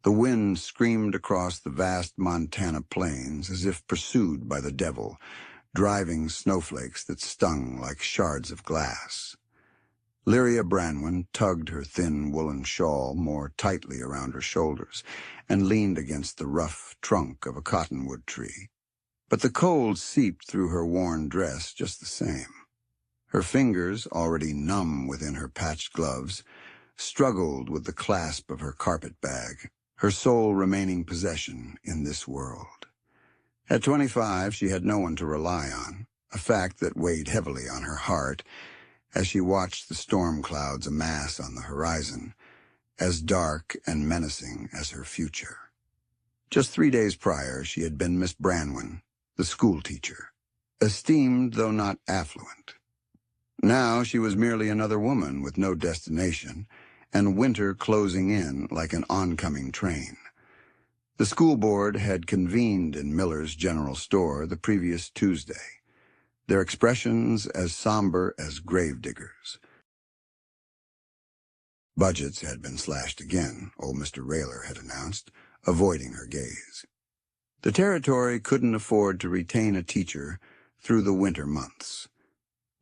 The wind screamed across the vast Montana plains as if pursued by the devil, driving snowflakes that stung like shards of glass. Lyria Branwen tugged her thin woolen shawl more tightly around her shoulders and leaned against the rough trunk of a cottonwood tree. But the cold seeped through her worn dress just the same. Her fingers, already numb within her patched gloves, struggled with the clasp of her carpet bag, her sole remaining possession in this world. At 25, she had no one to rely on, a fact that weighed heavily on her heart as she watched the storm clouds amass on the horizon, as dark and menacing as her future. Just 3 days prior, she had been Miss Branwen, the schoolteacher, esteemed though not affluent. Now she was merely another woman with no destination, and winter closing in like an oncoming train. The school board had convened in Miller's General Store the previous Tuesday, their expressions as somber as gravediggers. Budgets had been slashed again, old Mr. Rayler had announced, avoiding her gaze. The territory couldn't afford to retain a teacher through the winter months.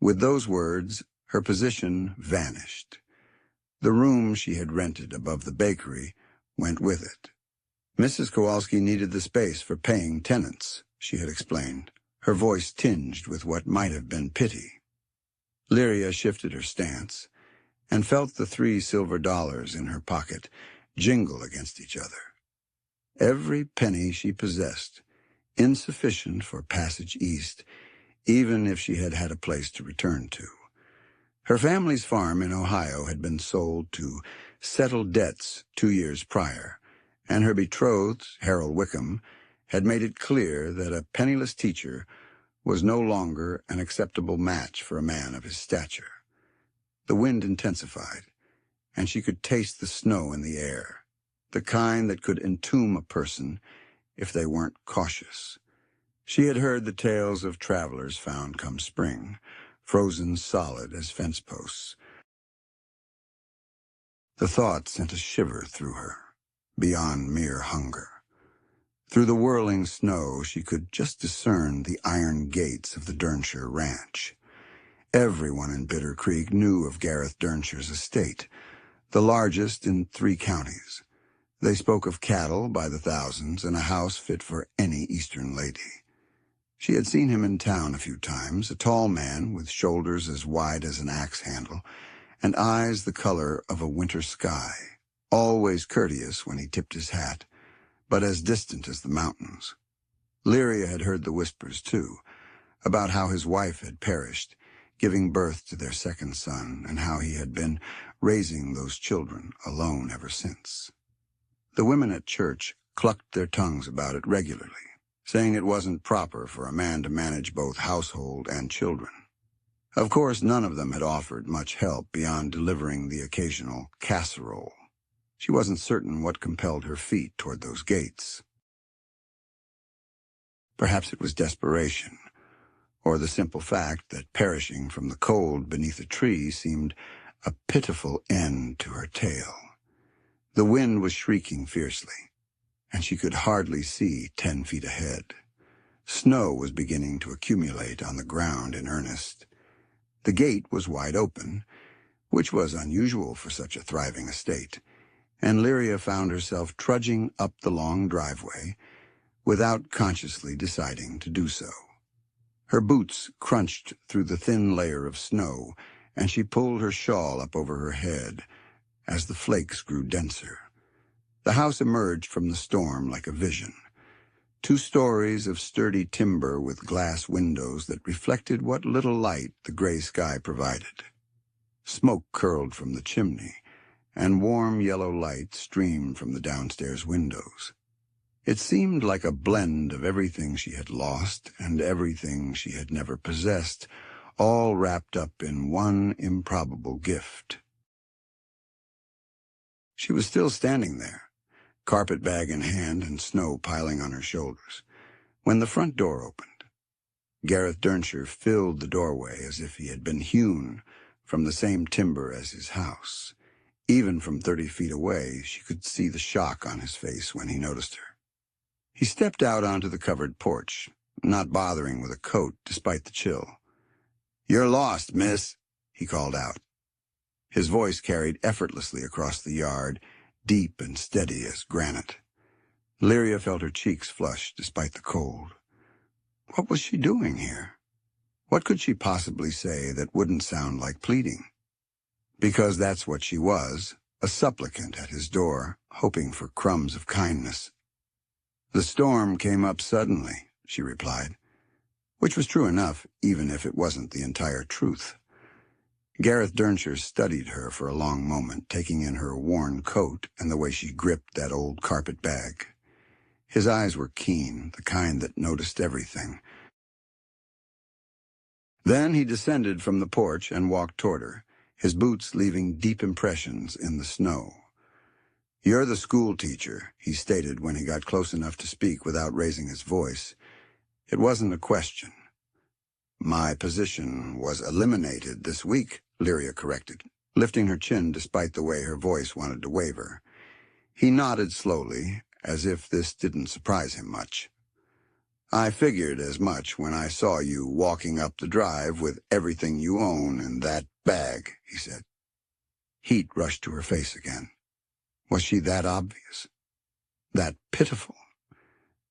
With those words, her position vanished. The room she had rented above the bakery went with it. Mrs. Kowalski needed the space for paying tenants, she had explained, her voice tinged with what might have been pity. Lyria shifted her stance and felt the 3 silver dollars in her pocket jingle against each other. Every penny she possessed, insufficient for passage east, even if she had had a place to return to. Her family's farm in Ohio had been sold to settle debts 2 years prior, and her betrothed, Harold Wickham, had made it clear that a penniless teacher was no longer an acceptable match for a man of his stature. The wind intensified, and she could taste the snow in the air, the kind that could entomb a person if they weren't cautious. She had heard the tales of travelers found come spring, frozen solid as fence posts. The thought sent a shiver through her, beyond mere hunger. Through the whirling snow, she could just discern the iron gates of the Durnshire ranch. Everyone in Bitter Creek knew of Gareth Durnshire's estate, the largest in 3 counties. They spoke of cattle by the thousands and a house fit for any Eastern lady. She had seen him in town a few times, a tall man with shoulders as wide as an axe handle and eyes the color of a winter sky, always courteous when he tipped his hat, but as distant as the mountains. Lyria had heard the whispers, too, about how his wife had perished, giving birth to their second son, and how he had been raising those children alone ever since. The women at church clucked their tongues about it regularly, saying it wasn't proper for a man to manage both household and children. Of course, none of them had offered much help beyond delivering the occasional casserole. She wasn't certain what compelled her feet toward those gates. Perhaps it was desperation, or the simple fact that perishing from the cold beneath a tree seemed a pitiful end to her tale. The wind was shrieking fiercely, and she could hardly see 10 feet ahead. Snow was beginning to accumulate on the ground in earnest. The gate was wide open, which was unusual for such a thriving estate, and Lyria found herself trudging up the long driveway without consciously deciding to do so. Her boots crunched through the thin layer of snow, and she pulled her shawl up over her head as the flakes grew denser. The house emerged from the storm like a vision. 2 stories of sturdy timber with glass windows that reflected what little light the gray sky provided. Smoke curled from the chimney, and warm yellow light streamed from the downstairs windows. It seemed like a blend of everything she had lost and everything she had never possessed, all wrapped up in one improbable gift. She was still standing there, carpetbag in hand and snow piling on her shoulders, when the front door opened. Gareth Durnshire filled the doorway as if he had been hewn from the same timber as his house. Even from 30 feet away, she could see the shock on his face when he noticed her. He stepped out onto the covered porch, not bothering with a coat despite the chill. "You're lost, miss," he called out. His voice carried effortlessly across the yard, deep and steady as granite. Lyria felt her cheeks flush despite the cold. What was she doing here? What could she possibly say that wouldn't sound like pleading? Because that's what she was, a supplicant at his door, hoping for crumbs of kindness. "The storm came up suddenly," she replied, which was true enough, even if it wasn't the entire truth. Gareth Durnshire studied her for a long moment, taking in her worn coat and the way she gripped that old carpet bag. His eyes were keen, the kind that noticed everything. Then he descended from the porch and walked toward her, his boots leaving deep impressions in the snow. "You're the schoolteacher," he stated when he got close enough to speak without raising his voice. It wasn't a question. "My position was eliminated this week," Lyria corrected, lifting her chin despite the way her voice wanted to waver. He nodded slowly, as if this didn't surprise him much. "I figured as much when I saw you walking up the drive with everything you own in that bag," he said. Heat rushed to her face again. Was she that obvious? That pitiful?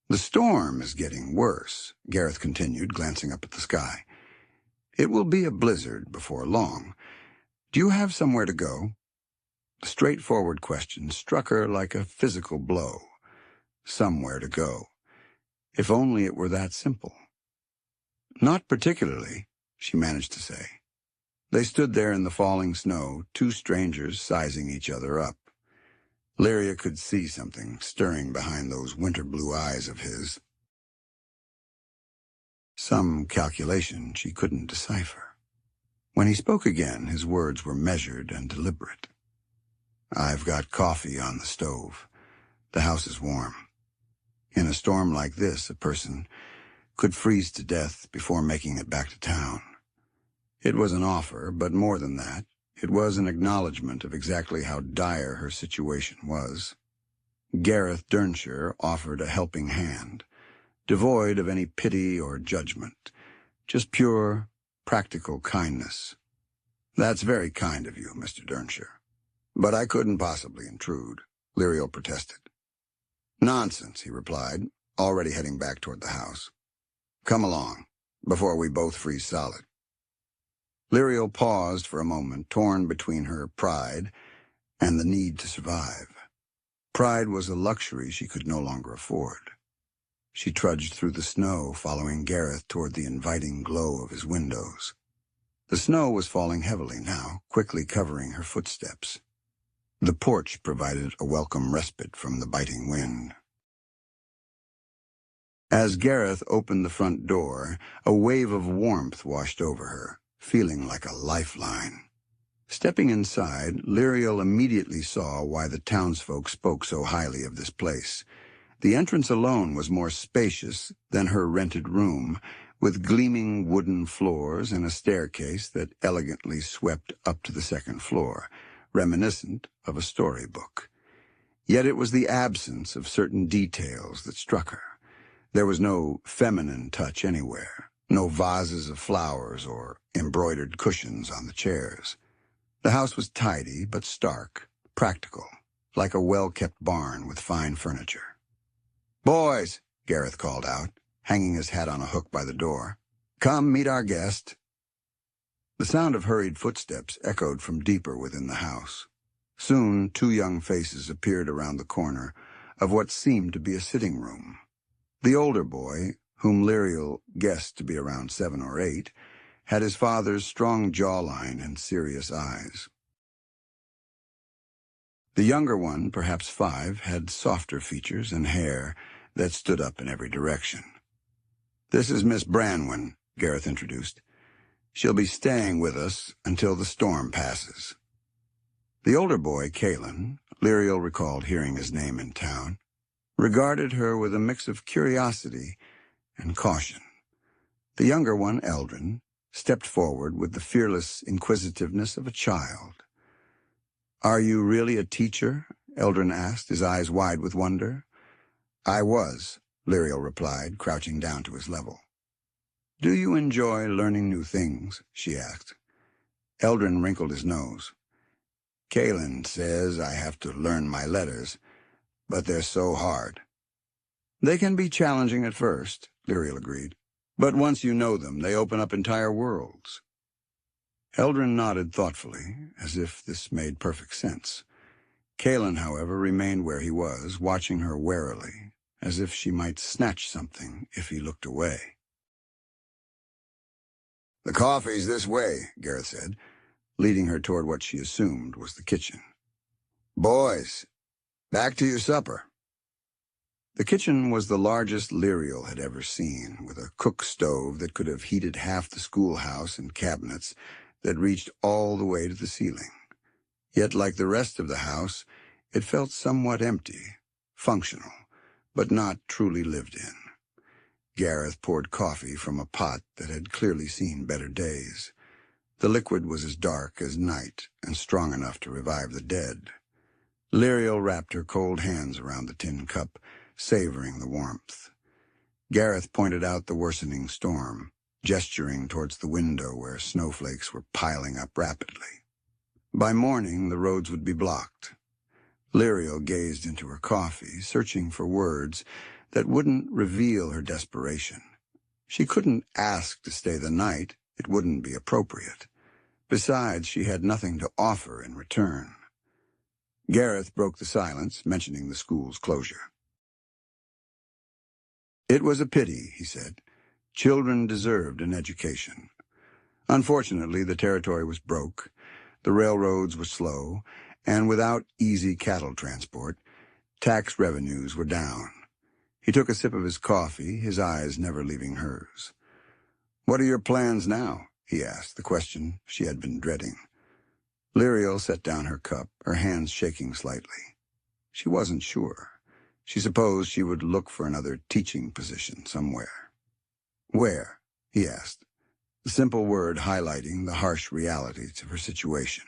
"The storm is getting worse," Gareth continued, glancing up at the sky. "It will be a blizzard before long. Do you have somewhere to go?" The straightforward question struck her like a physical blow. Somewhere to go. If only it were that simple. "Not particularly," she managed to say. They stood there in the falling snow, two strangers sizing each other up. Lyria could see something stirring behind those winter blue eyes of his. Some calculation she couldn't decipher. When he spoke again, his words were measured and deliberate. "I've got coffee on the stove. The house is warm. In a storm like this, a person could freeze to death before making it back to town." It was an offer, but more than that, it was an acknowledgement of exactly how dire her situation was. Gareth Durnshire offered a helping hand, devoid of any pity or judgment, just pure, practical kindness. "That's very kind of you, Mr. Durnshire. But I couldn't possibly intrude," Lyria protested. "Nonsense," he replied, already heading back toward the house. "Come along, before we both freeze solid." Lyria paused for a moment, torn between her pride and the need to survive. Pride was a luxury she could no longer afford. She trudged through the snow, following Gareth toward the inviting glow of his windows. The snow was falling heavily now, quickly covering her footsteps. The porch provided a welcome respite from the biting wind. As Gareth opened the front door, a wave of warmth washed over her, feeling like a lifeline. Stepping inside, Lyria immediately saw why the townsfolk spoke so highly of this place. The entrance alone was more spacious than her rented room, with gleaming wooden floors and a staircase that elegantly swept up to the second floor, reminiscent of a storybook. Yet it was the absence of certain details that struck her. There was no feminine touch anywhere, no vases of flowers or embroidered cushions on the chairs. The house was tidy but stark, practical, like a well-kept barn with fine furniture. "Boys," Gareth called out, hanging his hat on a hook by the door. "Come meet our guest." The sound of hurried footsteps echoed from deeper within the house. Soon, two young faces appeared around the corner of what seemed to be a sitting room. The older boy, whom Lyria guessed to be around 7 or 8, had his father's strong jawline and serious eyes. The younger one, perhaps 5, had softer features and hair that stood up in every direction. "This is Miss Branwen," Gareth introduced. "She'll be staying with us until the storm passes." The older boy, Kalen, Lyria recalled hearing his name in town, regarded her with a mix of curiosity and caution. The younger one, Eldrin, stepped forward with the fearless inquisitiveness of a child. "Are you really a teacher?" Eldrin asked, his eyes wide with wonder. "I was," Lyria replied, crouching down to his level. "Do you enjoy learning new things?" she asked. Eldrin wrinkled his nose. "Kaelin says I have to learn my letters, but they're so hard." "They can be challenging at first," Lyria agreed. "But once you know them, they open up entire worlds." Eldrin nodded thoughtfully, as if this made perfect sense. Kaelin, however, remained where he was, watching her warily, as if she might snatch something if he looked away. "The coffee's this way," Gareth said, leading her toward what she assumed was the kitchen. "Boys, back to your supper." The kitchen was the largest Lyria had ever seen, with a cook stove that could have heated half the schoolhouse and cabinets that reached all the way to the ceiling. Yet, like the rest of the house, it felt somewhat empty, functional, but not truly lived in. Gareth poured coffee from a pot that had clearly seen better days. The liquid was as dark as night and strong enough to revive the dead. Lyria wrapped her cold hands around the tin cup, savoring the warmth. Gareth pointed out the worsening storm, gesturing towards the window where snowflakes were piling up rapidly. By morning, the roads would be blocked. Lyria gazed into her coffee, searching for words that wouldn't reveal her desperation. She couldn't ask to stay the night. It wouldn't be appropriate. Besides, she had nothing to offer in return. Gareth broke the silence, mentioning the school's closure. "It was a pity," he said. "Children deserved an education. Unfortunately, the territory was broke. The railroads were slow, and without easy cattle transport, tax revenues were down." He took a sip of his coffee, his eyes never leaving hers. "What are your plans now?" he asked, the question she had been dreading. Lyria set down her cup, her hands shaking slightly. She wasn't sure. She supposed she would look for another teaching position somewhere. "Where?" he asked, the simple word highlighting the harsh realities of her situation.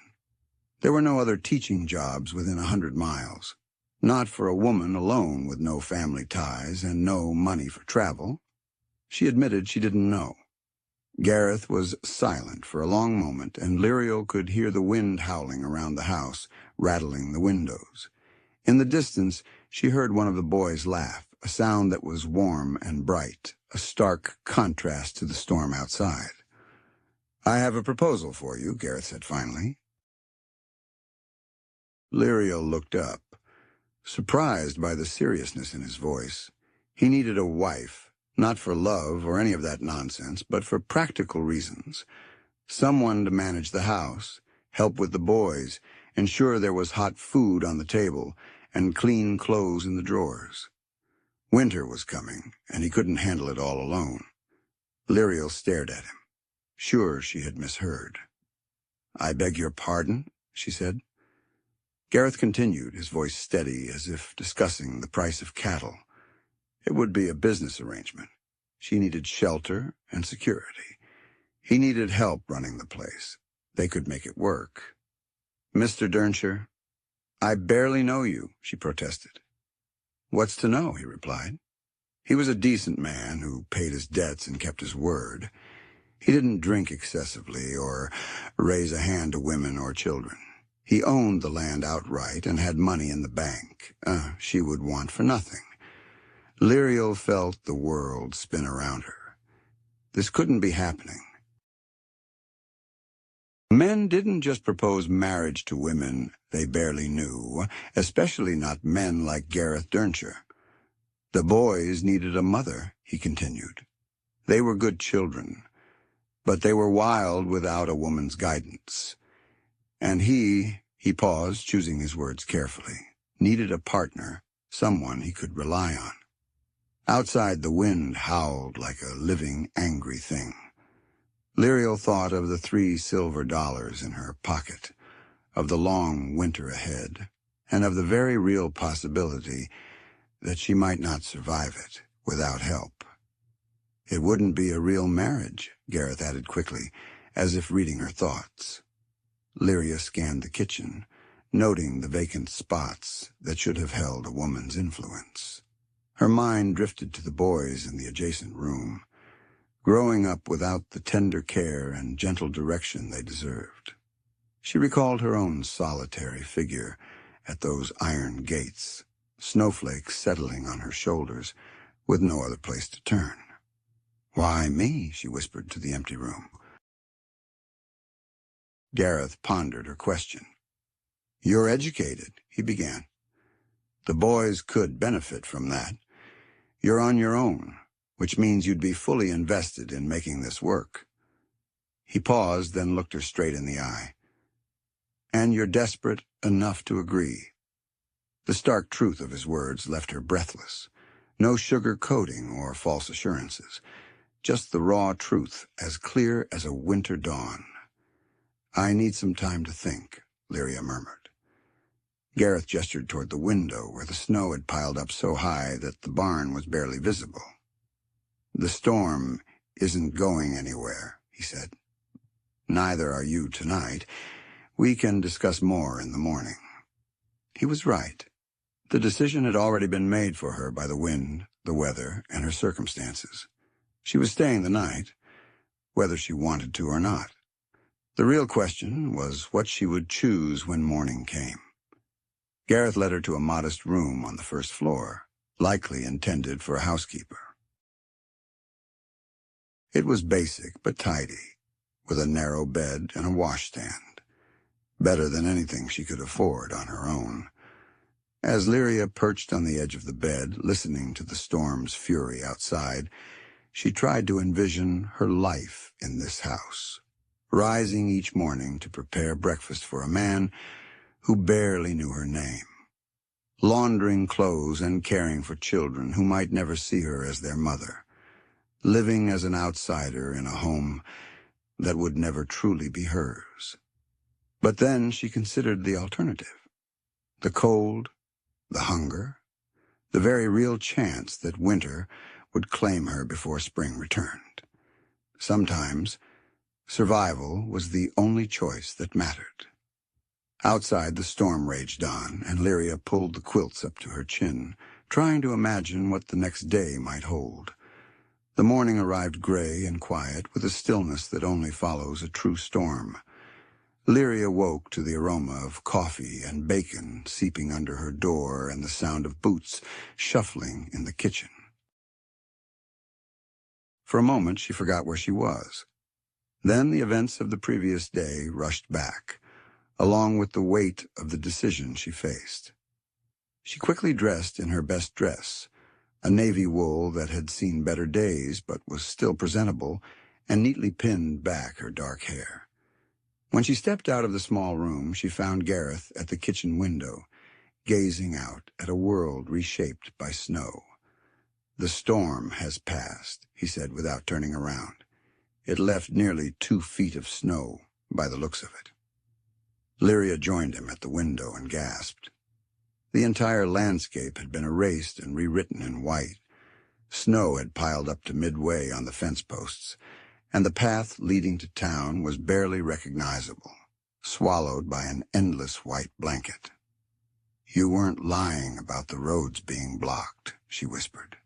There were no other teaching jobs within 100 miles. Not for a woman alone with no family ties and no money for travel. She admitted she didn't know. Gareth was silent for a long moment, and Lyria could hear the wind howling around the house, rattling the windows. In the distance, she heard one of the boys laugh, a sound that was warm and bright, a stark contrast to the storm outside. "I have a proposal for you," Gareth said finally. Lyria looked up, surprised by the seriousness in his voice. He needed a wife, not for love or any of that nonsense, but for practical reasons. Someone to manage the house, help with the boys, ensure there was hot food on the table, and clean clothes in the drawers. Winter was coming, and he couldn't handle it all alone. Lyria stared at him. Sure, she had misheard. "I beg your pardon," she said. Gareth continued, his voice steady, as if discussing the price of cattle. It would be a business arrangement. She needed shelter and security. He needed help running the place. They could make it work. "Mr. Durnshire, I barely know you," she protested. "What's to know?" he replied. He was a decent man who paid his debts and kept his word. He didn't drink excessively or raise a hand to women or children. He owned the land outright and had money in the bank. She would want for nothing. Lyria felt the world spin around her. This couldn't be happening. Men didn't just propose marriage to women they barely knew, especially not men like Gareth Durnshire. The boys needed a mother, he continued. They were good children, but they were wild without a woman's guidance. And he paused, choosing his words carefully, needed a partner, someone he could rely on. Outside, the wind howled like a living, angry thing. Lyria thought of the $3 silver in her pocket, of the long winter ahead, and of the very real possibility that she might not survive it without help. "It wouldn't be a real marriage," Gareth added quickly, as if reading her thoughts. Lyria scanned the kitchen, noting the vacant spots that should have held a woman's influence. Her mind drifted to the boys in the adjacent room, growing up without the tender care and gentle direction they deserved. She recalled her own solitary figure at those iron gates, snowflakes settling on her shoulders, with no other place to turn. "Why me?" she whispered to the empty room. Gareth pondered her question. "You're educated," he began. "The boys could benefit from that. You're on your own, which means you'd be fully invested in making this work." He paused, then looked her straight in the eye. "And you're desperate enough to agree." The stark truth of his words left her breathless. No sugar-coating or false assurances, just the raw truth, as clear as a winter dawn. "I need some time to think," Lyria murmured. Gareth gestured toward the window, where the snow had piled up so high that the barn was barely visible. "The storm isn't going anywhere," he said. "Neither are you tonight. We can discuss more in the morning." He was right. The decision had already been made for her by the wind, the weather, and her circumstances. She was staying the night, whether she wanted to or not. The real question was what she would choose when morning came. Gareth led her to a modest room on the first floor, likely intended for a housekeeper. It was basic but tidy, with a narrow bed and a washstand. Better than anything she could afford on her own. As Lyria perched on the edge of the bed, listening to the storm's fury outside, she tried to envision her life in this house, rising each morning to prepare breakfast for a man who barely knew her name, laundering clothes and caring for children who might never see her as their mother, living as an outsider in a home that would never truly be hers. But then she considered the alternative: the cold, the hunger, the very real chance that winter would claim her before spring returned. Sometimes, survival was the only choice that mattered. Outside, the storm raged on, and Lyria pulled the quilts up to her chin, trying to imagine what the next day might hold. The morning arrived gray and quiet, with a stillness that only follows a true storm. Lyria woke to the aroma of coffee and bacon seeping under her door and the sound of boots shuffling in the kitchen. For a moment, she forgot where she was. Then the events of the previous day rushed back, along with the weight of the decision she faced. She quickly dressed in her best dress, a navy wool that had seen better days but was still presentable, and neatly pinned back her dark hair. When she stepped out of the small room, she found Gareth at the kitchen window, gazing out at a world reshaped by snow. "The storm has passed," he said without turning around. "It left nearly 2 feet of snow, by the looks of it." Lyria joined him at the window and gasped. The entire landscape had been erased and rewritten in white. Snow had piled up to midway on the fence posts, and the path leading to town was barely recognizable, swallowed by an endless white blanket. "You weren't lying about the roads being blocked," she whispered.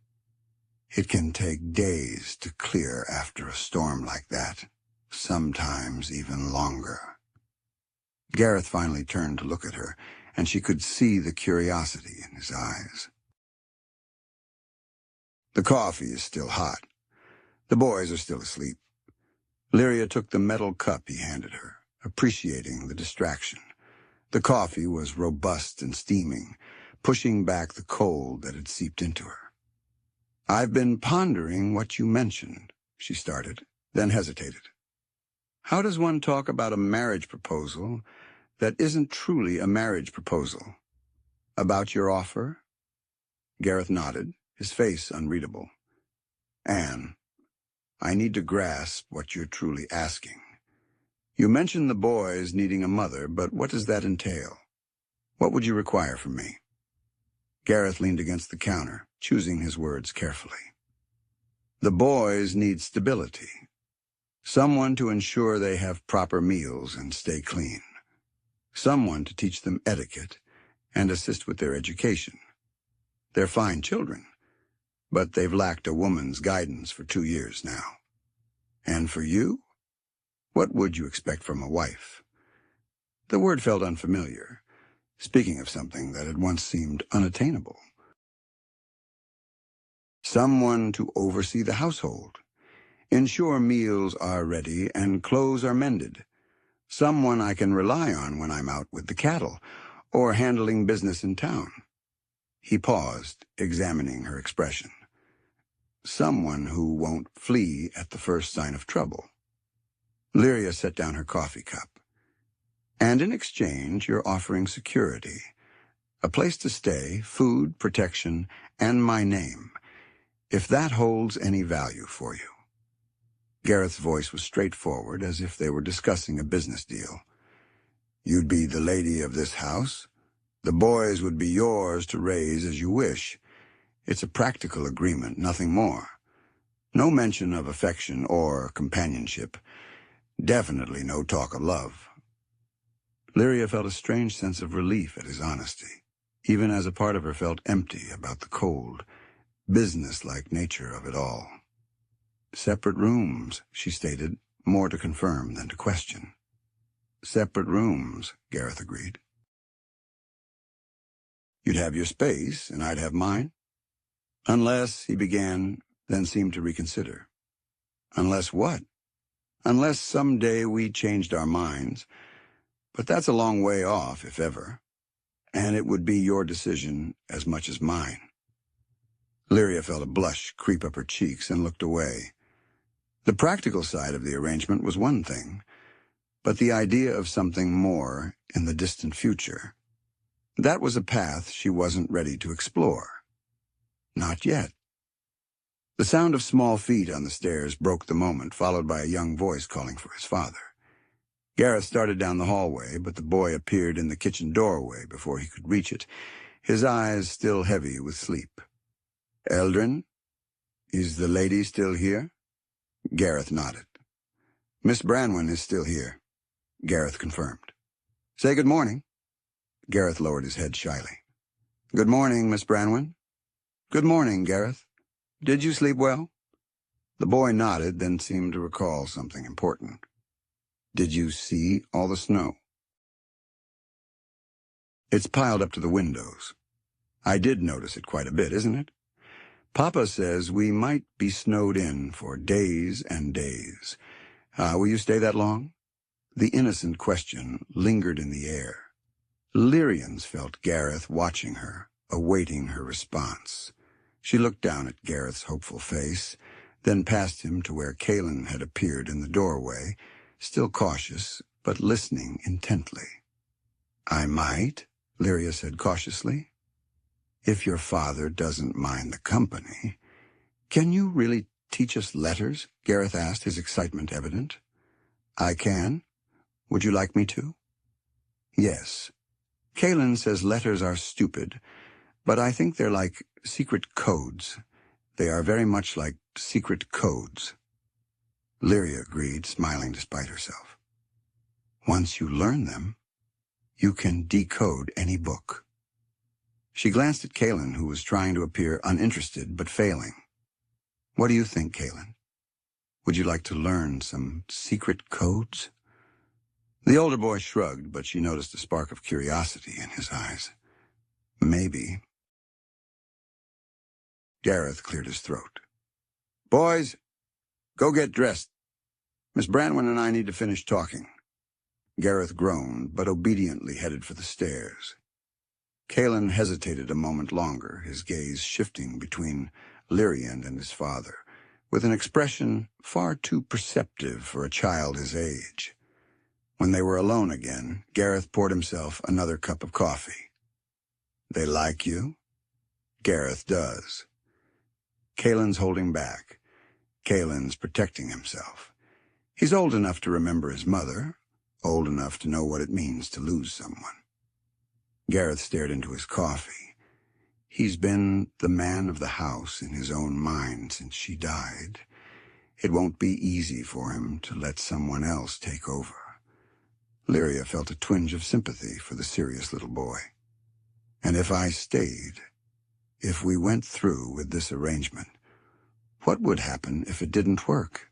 "It can take days to clear after a storm like that, sometimes even longer." Gareth finally turned to look at her, and she could see the curiosity in his eyes. "The coffee is still hot. The boys are still asleep." Lyria took the metal cup he handed her, appreciating the distraction. The coffee was robust and steaming, pushing back the cold that had seeped into her. "I've been pondering what you mentioned," she started, then hesitated. "How does one talk about a marriage proposal that isn't truly a marriage proposal? About your offer?" Gareth nodded, his face unreadable. "Anne, I need to grasp what you're truly asking. You mentioned the boys needing a mother, but what does that entail? What would you require from me?" Gareth leaned against the counter, choosing his words carefully. "The boys need stability. Someone to ensure they have proper meals and stay clean. someone to teach them etiquette and assist with their education. They're fine children, but they've lacked a woman's guidance for 2 years now. And for you? What would you expect from a wife? The word felt unfamiliar, speaking of something that had once seemed unattainable. Someone to oversee the household, ensure meals are ready and clothes are mended. Someone I can rely on when I'm out with the cattle or handling business in town. He paused, examining her expression. Someone who won't flee at the first sign of trouble. Lyria set down her coffee cup. And in exchange, you're offering security, a place to stay, food, protection, and my name, if that holds any value for you. Gareth's voice was straightforward, as if they were discussing a business deal. You'd be the lady of this house. The boys would be yours to raise as you wish. It's a practical agreement, nothing more. No mention of affection or companionship. Definitely no talk of love. Lyria felt a strange sense of relief at his honesty, even as a part of her felt empty about the cold, business-like nature of it all. Separate rooms, she stated, more to confirm than to question. Separate rooms, Gareth agreed. You'd have your space, and I'd have mine. Unless, he began, then seemed to reconsider. Unless what? Unless someday we changed our minds. But that's a long way off, if ever. And it would be your decision as much as mine. Lyria felt a blush creep up her cheeks and looked away. The practical side of the arrangement was one thing, but the idea of something more in the distant future, that was a path she wasn't ready to explore. Not yet. The sound of small feet on the stairs broke the moment, followed by a young voice calling for his father. Gareth started down the hallway, but the boy appeared in the kitchen doorway before he could reach it, his eyes still heavy with sleep. Eldrin, is the lady still here? Gareth nodded. Miss Branwen is still here, Gareth confirmed. Say good morning. Gareth lowered his head shyly. Good morning, Miss Branwen. Good morning, Gareth. Did you sleep well? The boy nodded, then seemed to recall something important. Did you see all the snow? It's piled up to the windows. I did notice it quite a bit, isn't it? Papa says we might be snowed in for days and days. Will you stay that long? The innocent question lingered in the air. Lyrians felt Gareth watching her, awaiting her response. She looked down at Gareth's hopeful face, then past him to where Kaelin had appeared in the doorway, still cautious, but listening intently. I might, Lyria said cautiously. If your father doesn't mind the company. Can you really teach us letters? Gareth asked, his excitement evident. I can. Would you like me to? Yes. Kaelin says letters are stupid, but I think they're like secret codes. They are very much like secret codes. Lyria agreed, smiling despite herself. Once you learn them, you can decode any book. She glanced at Kaelin, who was trying to appear uninterested but failing. What do you think, Kaelin? Would you like to learn some secret codes? The older boy shrugged, but she noticed a spark of curiosity in his eyes. Maybe. Gareth cleared his throat. Boys, go get dressed. Miss Branwen and I need to finish talking. Gareth groaned, but obediently headed for the stairs. Kaelin hesitated a moment longer, his gaze shifting between Lyria and his father, with an expression far too perceptive for a child his age. When they were alone again, Gareth poured himself another cup of coffee. They like you? Gareth does. Kaelin's holding back. Kaelin's protecting himself. He's old enough to remember his mother, old enough to know what it means to lose someone. Gareth stared into his coffee. He's been the man of the house in his own mind since she died. It won't be easy for him to let someone else take over. Lyria felt a twinge of sympathy for the serious little boy. And if I stayed, if we went through with this arrangement, what would happen if it didn't work?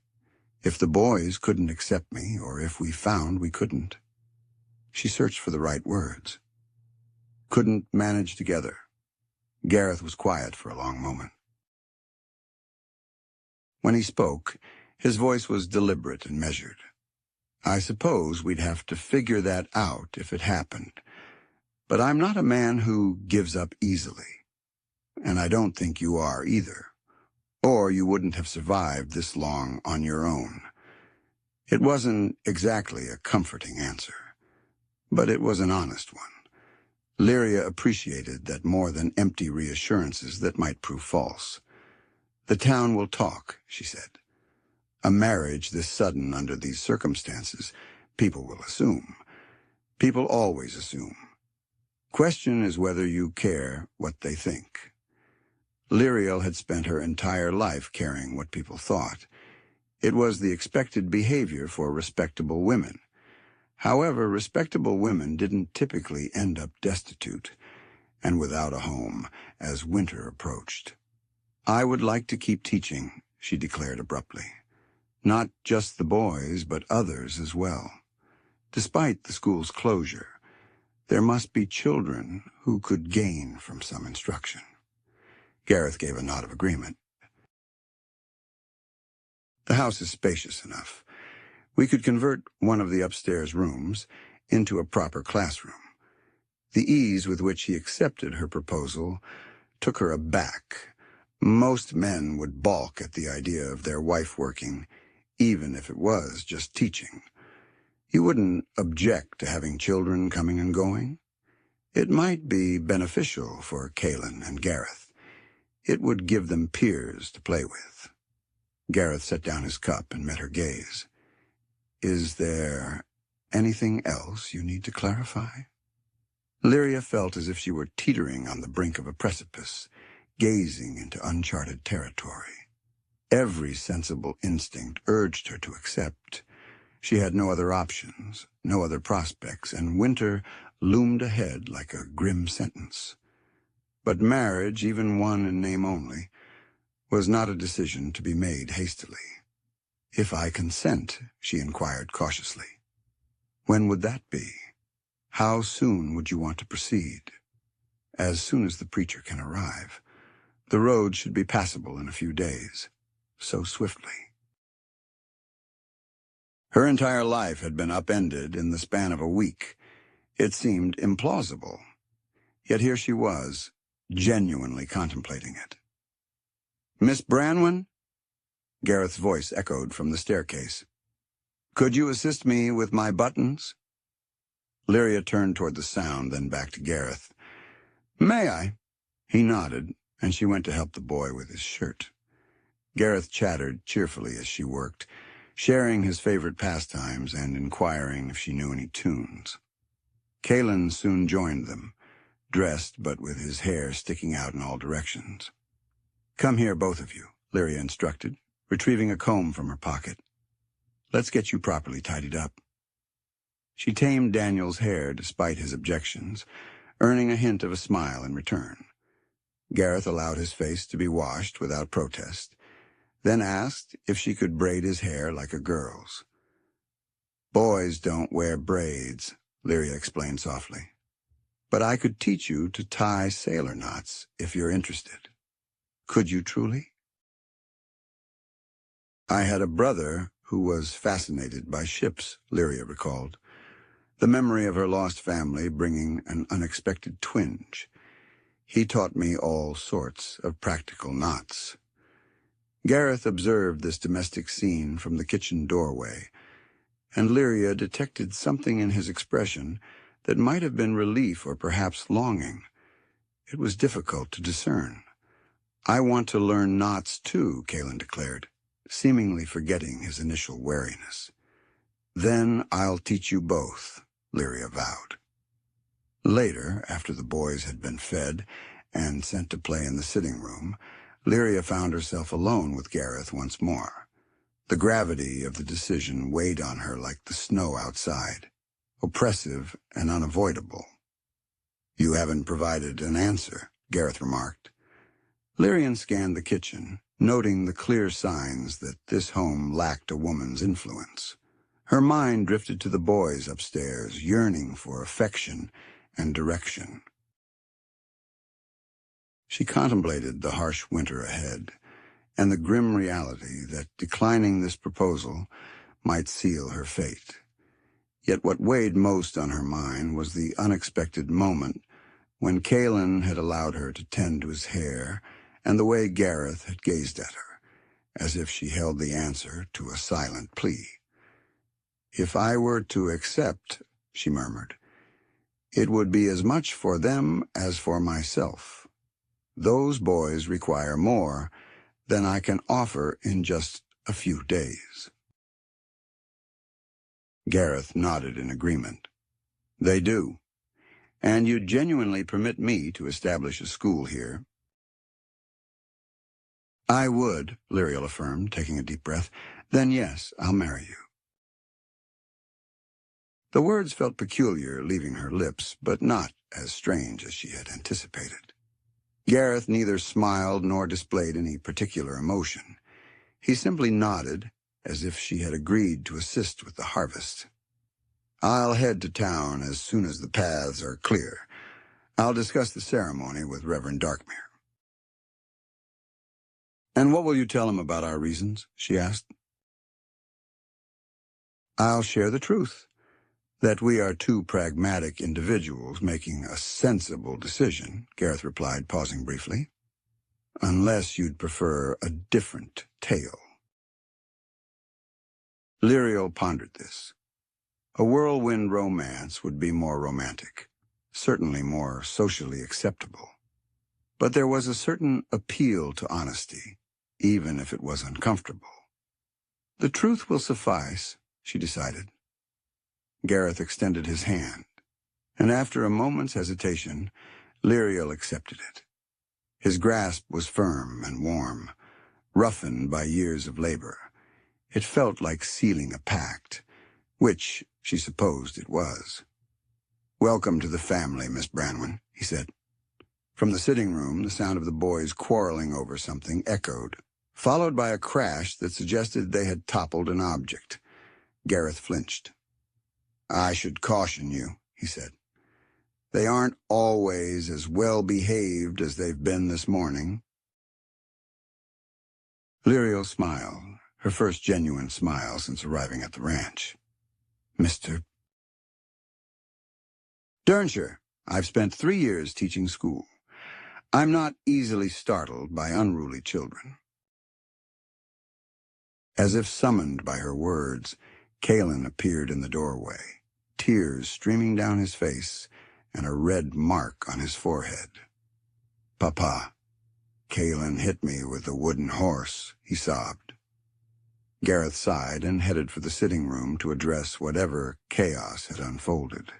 If the boys couldn't accept me, or if we found we couldn't? She searched for the right words. Couldn't manage together. Gareth was quiet for a long moment. When he spoke, his voice was deliberate and measured. I suppose we'd have to figure that out if it happened. But I'm not a man who gives up easily. And I don't think you are either. Or you wouldn't have survived this long on your own. It wasn't exactly a comforting answer, but it was an honest one. Lyria appreciated that more than empty reassurances that might prove false. The town will talk, she said. A marriage this sudden under these circumstances, people will assume. People always assume. Question is whether you care what they think. Lyria had spent her entire life caring what people thought. It was the expected behavior for respectable women. However, respectable women didn't typically end up destitute and without a home as winter approached. I would like to keep teaching, she declared abruptly. Not just the boys, but others as well. Despite the school's closure, there must be children who could gain from some instruction. Gareth gave a nod of agreement. The house is spacious enough. We could convert one of the upstairs rooms into a proper classroom. The ease with which he accepted her proposal took her aback. Most men would balk at the idea of their wife working, even if it was just teaching. You wouldn't object to having children coming and going? It might be beneficial for Kaelin and Gareth. It would give them peers to play with. Gareth set down his cup and met her gaze. Is there anything else you need to clarify? Lyria felt as if she were teetering on the brink of a precipice, gazing into uncharted territory. Every sensible instinct urged her to accept. She had no other options, no other prospects, and winter loomed ahead like a grim sentence. But marriage, even one in name only, was not a decision to be made hastily. If I consent, she inquired cautiously. When would that be? How soon would you want to proceed? As soon as the preacher can arrive. The road should be passable in a few days. So swiftly. Her entire life had been upended in the span of a week. It seemed implausible. Yet here she was, genuinely contemplating it. Miss Branwen? Gareth's voice echoed from the staircase. Could you assist me with my buttons? Lyria turned toward the sound, then back to Gareth. May I? He nodded, and she went to help the boy with his shirt. Gareth chattered cheerfully as she worked, sharing his favorite pastimes and inquiring if she knew any tunes. Kaelin soon joined them, dressed but with his hair sticking out in all directions. Come here, both of you, Lyria instructed, retrieving a comb from her pocket. Let's get you properly tidied up. She tamed Daniel's hair despite his objections, earning a hint of a smile in return. Gareth allowed his face to be washed without protest, then asked if she could braid his hair like a girl's. Boys don't wear braids, Lyria explained softly. But I could teach you to tie sailor knots if you're interested. Could you truly? I had a brother who was fascinated by ships, Lyria recalled, the memory of her lost family bringing an unexpected twinge. He taught me all sorts of practical knots. Gareth observed this domestic scene from the kitchen doorway, and Lyria detected something in his expression that might have been relief or perhaps longing. It was difficult to discern. I want to learn knots too, Kaelin declared, seemingly forgetting his initial wariness. Then I'll teach you both, Lyria vowed. Later, after the boys had been fed and sent to play in the sitting room, Lyria found herself alone with Gareth once more. The gravity of the decision weighed on her like the snow outside. oppressive and unavoidable. "You haven't provided an answer," Gareth remarked. Lyrian scanned the kitchen, noting the clear signs that this home lacked a woman's influence. Her mind drifted to the boys upstairs, yearning for affection and direction. She contemplated the harsh winter ahead, and the grim reality that declining this proposal might seal her fate. Yet what weighed most on her mind was the unexpected moment when Caelan had allowed her to tend to his hair, and the way Gareth had gazed at her, as if she held the answer to a silent plea. "If I were to accept," she murmured, "it would be as much for them as for myself. Those boys require more than I can offer in just a few days." Gareth nodded in agreement. "They do. And you genuinely permit me to establish a school here?" "I would," Lyria affirmed, taking a deep breath. "Then yes, I'll marry you." The words felt peculiar leaving her lips, but not as strange as she had anticipated. Gareth neither smiled nor displayed any particular emotion. He simply nodded, as if she had agreed to assist with the harvest. "I'll head to town as soon as the paths are clear. I'll discuss the ceremony with Reverend Darkmere." "And what will you tell him about our reasons?" she asked. "I'll share the truth, that we are two pragmatic individuals making a sensible decision," Gareth replied, pausing briefly. "Unless you'd prefer a different tale." Lyria pondered this. A whirlwind romance would be more romantic, certainly more socially acceptable. But there was a certain appeal to honesty, even if it was uncomfortable. "The truth will suffice," she decided. Gareth extended his hand, and after a moment's hesitation, Lyria accepted it. His grasp was firm and warm, roughened by years of labor. It felt like sealing a pact, which she supposed it was. "Welcome to the family, Miss Branwen," he said. From the sitting room, the sound of the boys quarreling over something echoed, followed by a crash that suggested they had toppled an object. Gareth flinched. "I should caution you," he said. "They aren't always as well-behaved as they've been this morning." Lyria smiled, her first genuine smile since arriving at the ranch. "Mr. Durnshire, I've spent 3 years teaching school. I'm not easily startled by unruly children." As if summoned by her words, Caelan appeared in the doorway, tears streaming down his face and a red mark on his forehead. "Papa, Caelan hit me with a wooden horse," he sobbed. Gareth sighed and headed for the sitting room to address whatever chaos had unfolded.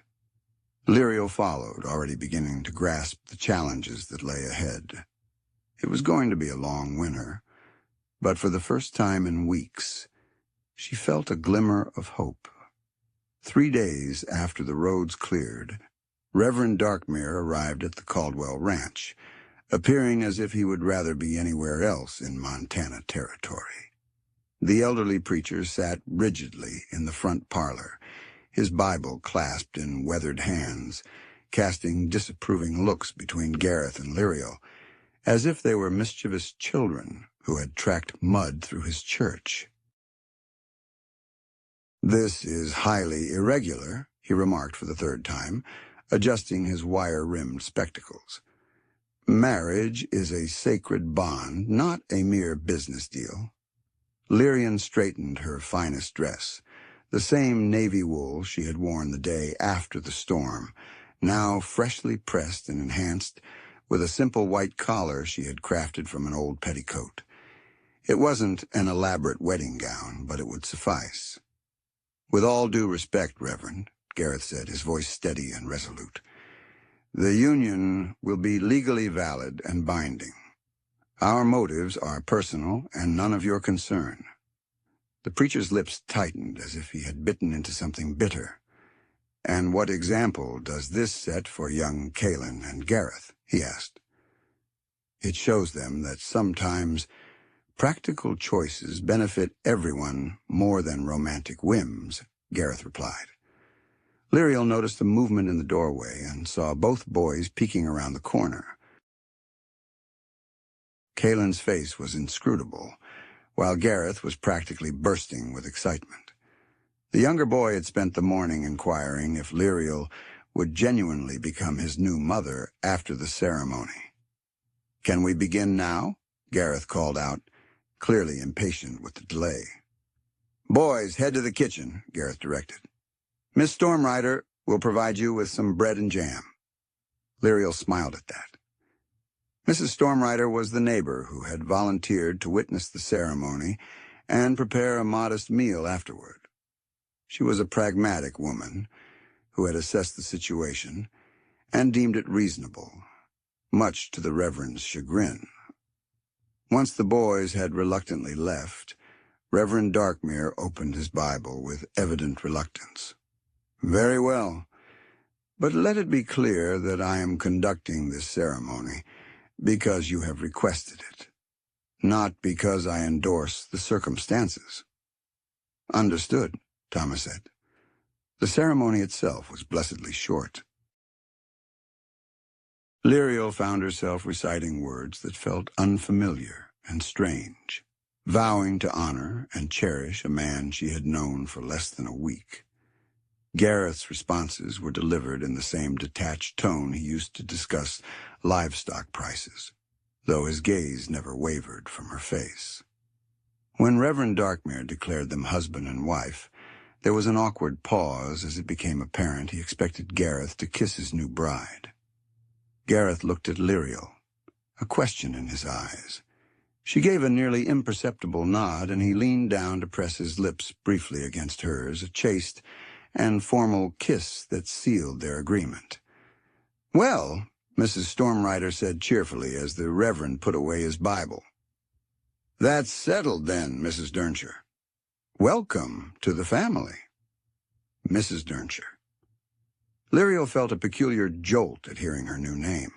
Lyria followed, already beginning to grasp the challenges that lay ahead. It was going to be a long winter, but for the first time in weeks, she felt a glimmer of hope. 3 days after the roads cleared, Reverend Darkmere arrived at the Caldwell Ranch, appearing as if he would rather be anywhere else in Montana territory. The elderly preacher sat rigidly in the front parlor, his Bible clasped in weathered hands, casting disapproving looks between Gareth and Lyria, as if they were mischievous children who had tracked mud through his church. "This is highly irregular," he remarked for the 3rd time, adjusting his wire-rimmed spectacles. "Marriage is a sacred bond, not a mere business deal." Lyria straightened her finest dress, the same navy wool she had worn the day after the storm, now freshly pressed and enhanced with a simple white collar she had crafted from an old petticoat. It wasn't an elaborate wedding gown, but it would suffice. "With all due respect, Reverend," Gareth said, his voice steady and resolute, "the union will be legally valid and binding. Our motives are personal and none of your concern." The preacher's lips tightened as if he had bitten into something bitter. "And what example does this set for young Kaelin and Gareth?" he asked. "It shows them that sometimes practical choices benefit everyone more than romantic whims," Gareth replied. Lyria noticed a movement in the doorway and saw both boys peeking around the corner. Kaelin's face was inscrutable, while Gareth was practically bursting with excitement. The younger boy had spent the morning inquiring if Lyria would genuinely become his new mother after the ceremony. "Can we begin now?" Gareth called out, clearly impatient with the delay. "Boys, head to the kitchen," Gareth directed. "Miss Stormrider will provide you with some bread and jam." Lyria smiled at that. Mrs. Stormrider was the neighbor who had volunteered to witness the ceremony and prepare a modest meal afterward. She was a pragmatic woman who had assessed the situation and deemed it reasonable, much to the Reverend's chagrin. Once the boys had reluctantly left, Reverend Darkmere opened his Bible with evident reluctance. "Very well, but let it be clear that I am conducting this ceremony because you have requested it, not because I endorse the circumstances." "Understood," Thomas said. The ceremony itself was blessedly short. Lyria found herself reciting words that felt unfamiliar and strange, vowing to honor and cherish a man she had known for less than a week. Gareth's responses were delivered in the same detached tone he used to discuss livestock prices, though his gaze never wavered from her face. When Reverend Darkmere declared them husband and wife, there was an awkward pause as it became apparent he expected Gareth to kiss his new bride. Gareth looked at Lyria, a question in his eyes. She gave a nearly imperceptible nod, and he leaned down to press his lips briefly against hers, a chaste and formal kiss that sealed their agreement. "Well," Mrs. Stormrider said cheerfully as the Reverend put away his Bible. "That's settled then, Mrs. Durnshire. Welcome to the family." Mrs. Durnshire. Lyria felt a peculiar jolt at hearing her new name.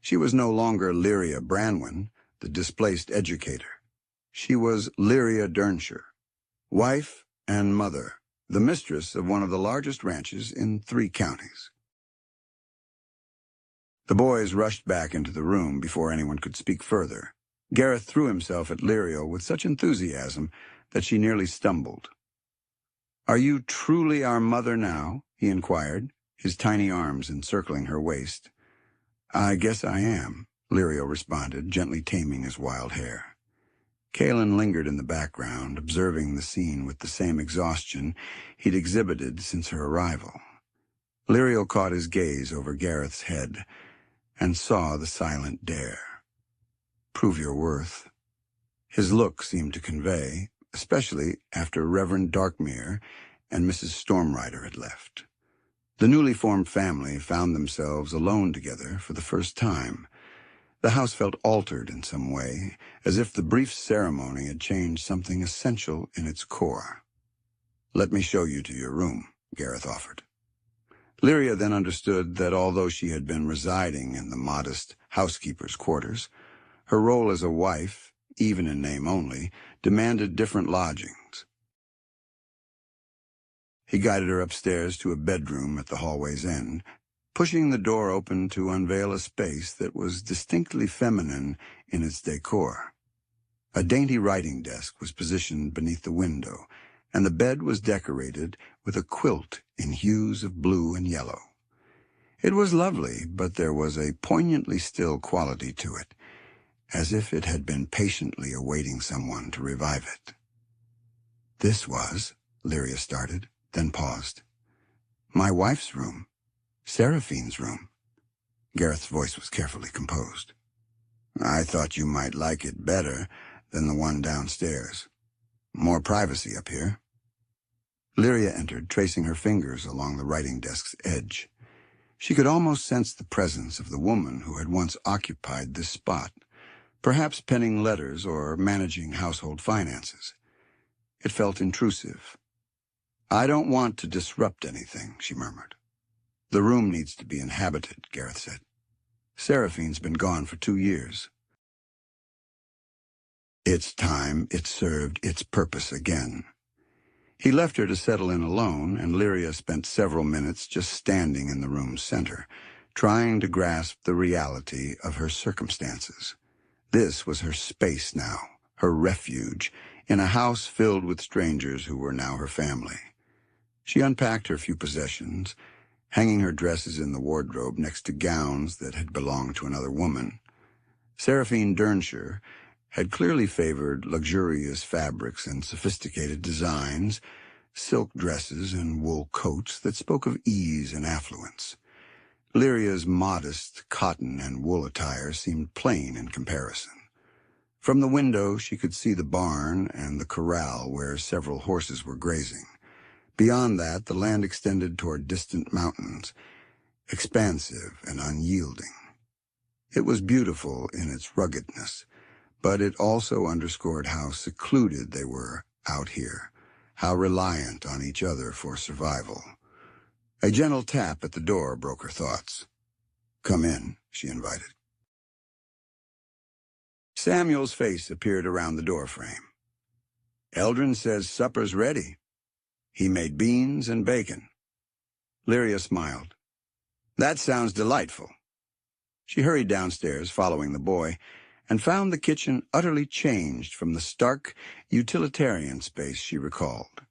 She was no longer Lyria Branwen, the displaced educator. She was Lyria Durnshire, wife and mother, the mistress of one of the largest ranches in 3 counties. The boys rushed back into the room before anyone could speak further. Gareth threw himself at Lyria with such enthusiasm that she nearly stumbled. "Are you truly our mother now?" he inquired, his tiny arms encircling her waist. "I guess I am," Lyria responded, gently taming his wild hair. Kaelin lingered in the background, observing the scene with the same exhaustion he'd exhibited since her arrival. Lyria caught his gaze over Gareth's head and saw the silent dare. "Prove your worth." His look seemed to convey, especially after Reverend Darkmere and Mrs. Stormrider had left. The newly formed family found themselves alone together for the first time. The house felt altered in some way, as if the brief ceremony had changed something essential in its core. "Let me show you to your room," Gareth offered. Lyria then understood that although she had been residing in the modest housekeeper's quarters, her role as a wife, even in name only, demanded different lodgings. He guided her upstairs to a bedroom at the hallway's end, pushing the door open to unveil a space that was distinctly feminine in its decor. A dainty writing desk was positioned beneath the window, and the bed was decorated with a quilt in hues of blue and yellow. It was lovely, but there was a poignantly still quality to it, as if it had been patiently awaiting someone to revive it. "This was," Lyria started, then paused. "My wife's room. Seraphine's room." Gareth's voice was carefully composed. "I thought you might like it better than the one downstairs. More privacy up here." Lyria entered, tracing her fingers along the writing desk's edge. She could almost sense the presence of the woman who had once occupied this spot, perhaps penning letters or managing household finances. It felt intrusive. "I don't want to disrupt anything," she murmured. The room needs to be inhabited, Gareth said. Seraphine's been gone for 2 years. It's time it served its purpose again. He left her to settle in alone, and Lyria spent several minutes just standing in the room's center, trying to grasp the reality of her circumstances. This was her space now, her refuge, in a house filled with strangers who were now her family. She unpacked her few possessions, hanging her dresses in the wardrobe next to gowns that had belonged to another woman. Lyria Durnshire had clearly favored luxurious fabrics and sophisticated designs, silk dresses and wool coats that spoke of ease and affluence. Lyria's modest cotton and wool attire seemed plain in comparison. From the window she could see the barn and the corral where several horses were grazing. Beyond that, the land extended toward distant mountains, expansive and unyielding. It was beautiful in its ruggedness, but it also underscored how secluded they were out here, how reliant on each other for survival. A gentle tap at the door broke her thoughts. "Come in," she invited. Samuel's face appeared around the doorframe. "Eldrin says supper's ready. He made beans and bacon." Lyria smiled. "That sounds delightful." She hurried downstairs, following the boy, and found the kitchen utterly changed from the stark, utilitarian space she recalled.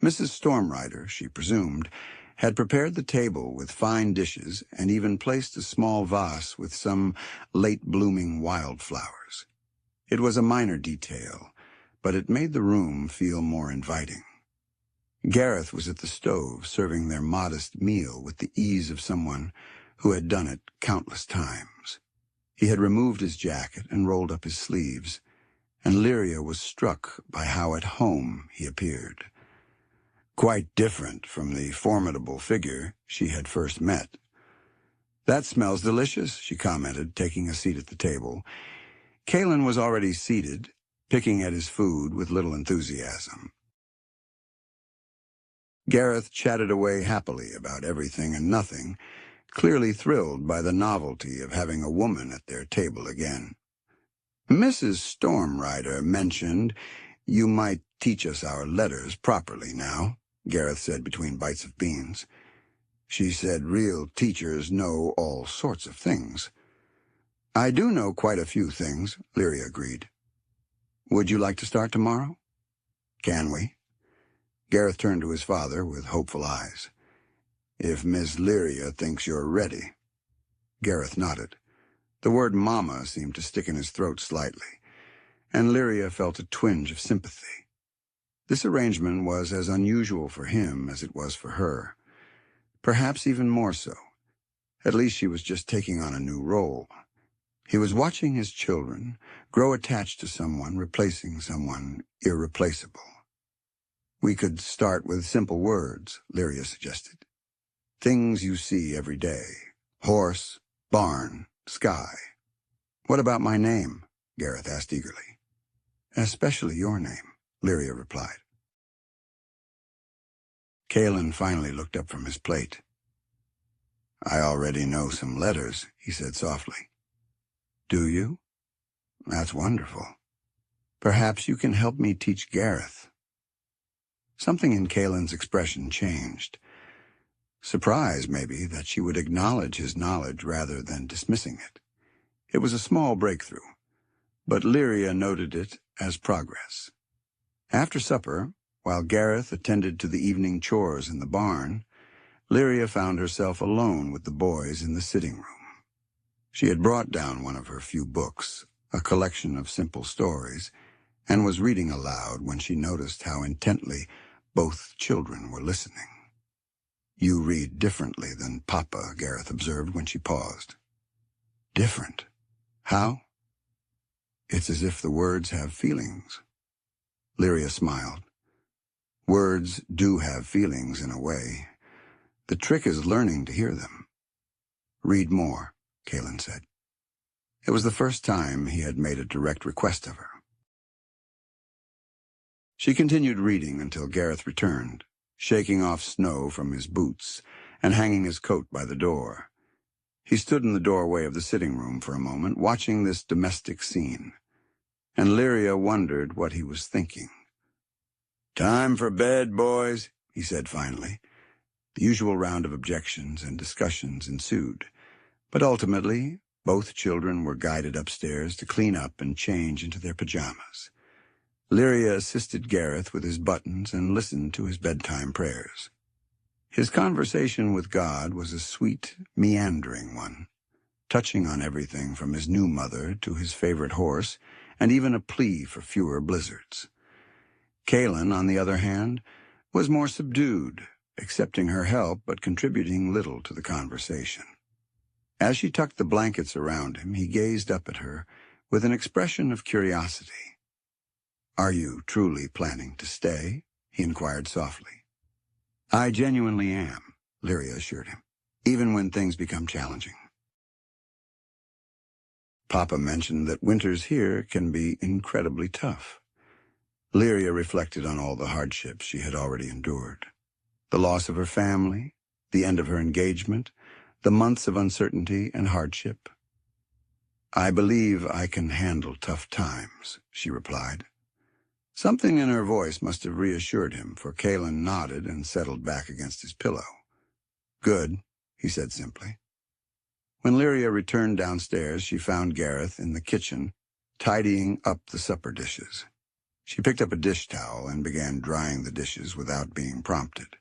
Mrs. Stormrider, she presumed, had prepared the table with fine dishes and even placed a small vase with some late-blooming wildflowers. It was a minor detail, but it made the room feel more inviting. Gareth was at the stove, serving their modest meal with the ease of someone who had done it countless times. He had removed his jacket and rolled up his sleeves, and Lyria was struck by how at home he appeared. Quite different from the formidable figure she had first met. "That smells delicious," she commented, taking a seat at the table. Kaelin was already seated, picking at his food with little enthusiasm. Gareth chatted away happily about everything and nothing, clearly thrilled by the novelty of having a woman at their table again. "Mrs. Stormrider mentioned you might teach us our letters properly now," Gareth said between bites of beans. "She said real teachers know all sorts of things." "I do know quite a few things," Lyria agreed. "Would you like to start tomorrow?" "Can we?" Gareth turned to his father with hopeful eyes. "If Miss Lyria thinks you're ready." Gareth nodded. The word mama seemed to stick in his throat slightly, and Lyria felt a twinge of sympathy. This arrangement was as unusual for him as it was for her. Perhaps even more so. At least she was just taking on a new role. He was watching his children grow attached to someone, replacing someone irreplaceable. "We could start with simple words," Lyria suggested. "Things you see every day. Horse, barn, sky." "What about my name?" Gareth asked eagerly. "Especially your name," Lyria replied. Kaelin finally looked up from his plate. "I already know some letters," he said softly. "Do you? That's wonderful. Perhaps you can help me teach Gareth." Something in Kaelin's expression changed. Surprise, maybe, that she would acknowledge his knowledge rather than dismissing it. It was a small breakthrough, but Lyria noted it as progress. After supper, while Gareth attended to the evening chores in the barn, Lyria found herself alone with the boys in the sitting room. She had brought down one of her few books, a collection of simple stories, and was reading aloud when she noticed how intently both children were listening. "You read differently than Papa," Gareth observed when she paused. "Different? How?" "It's as if the words have feelings." Lyria smiled. "Words do have feelings in a way. The trick is learning to hear them." "Read more," Kaelin said. It was the first time he had made a direct request of her. She continued reading until Gareth returned, shaking off snow from his boots and hanging his coat by the door. He stood in the doorway of the sitting room for a moment, watching this domestic scene, and Lyria wondered what he was thinking. "Time for bed, boys," he said finally. The usual round of objections and discussions ensued, but ultimately both children were guided upstairs to clean up and change into their pajamas. Lyria assisted Gareth with his buttons and listened to his bedtime prayers. His conversation with God was a sweet, meandering one, touching on everything from his new mother to his favorite horse, and even a plea for fewer blizzards. Kaylin, on the other hand, was more subdued, accepting her help but contributing little to the conversation. As she tucked the blankets around him, he gazed up at her with an expression of curiosity. "Are you truly planning to stay?" he inquired softly. "I genuinely am," Lyria assured him, "even when things become challenging." Papa mentioned that winters here can be incredibly tough. Lyria reflected on all the hardships she had already endured. The loss of her family, the end of her engagement, the months of uncertainty and hardship. "I believe I can handle tough times," she replied. Something in her voice must have reassured him, for Kaylin nodded and settled back against his pillow. "Good," he said simply. When Lyria returned downstairs, she found Gareth in the kitchen, tidying up the supper dishes. She picked up a dish towel and began drying the dishes without being prompted.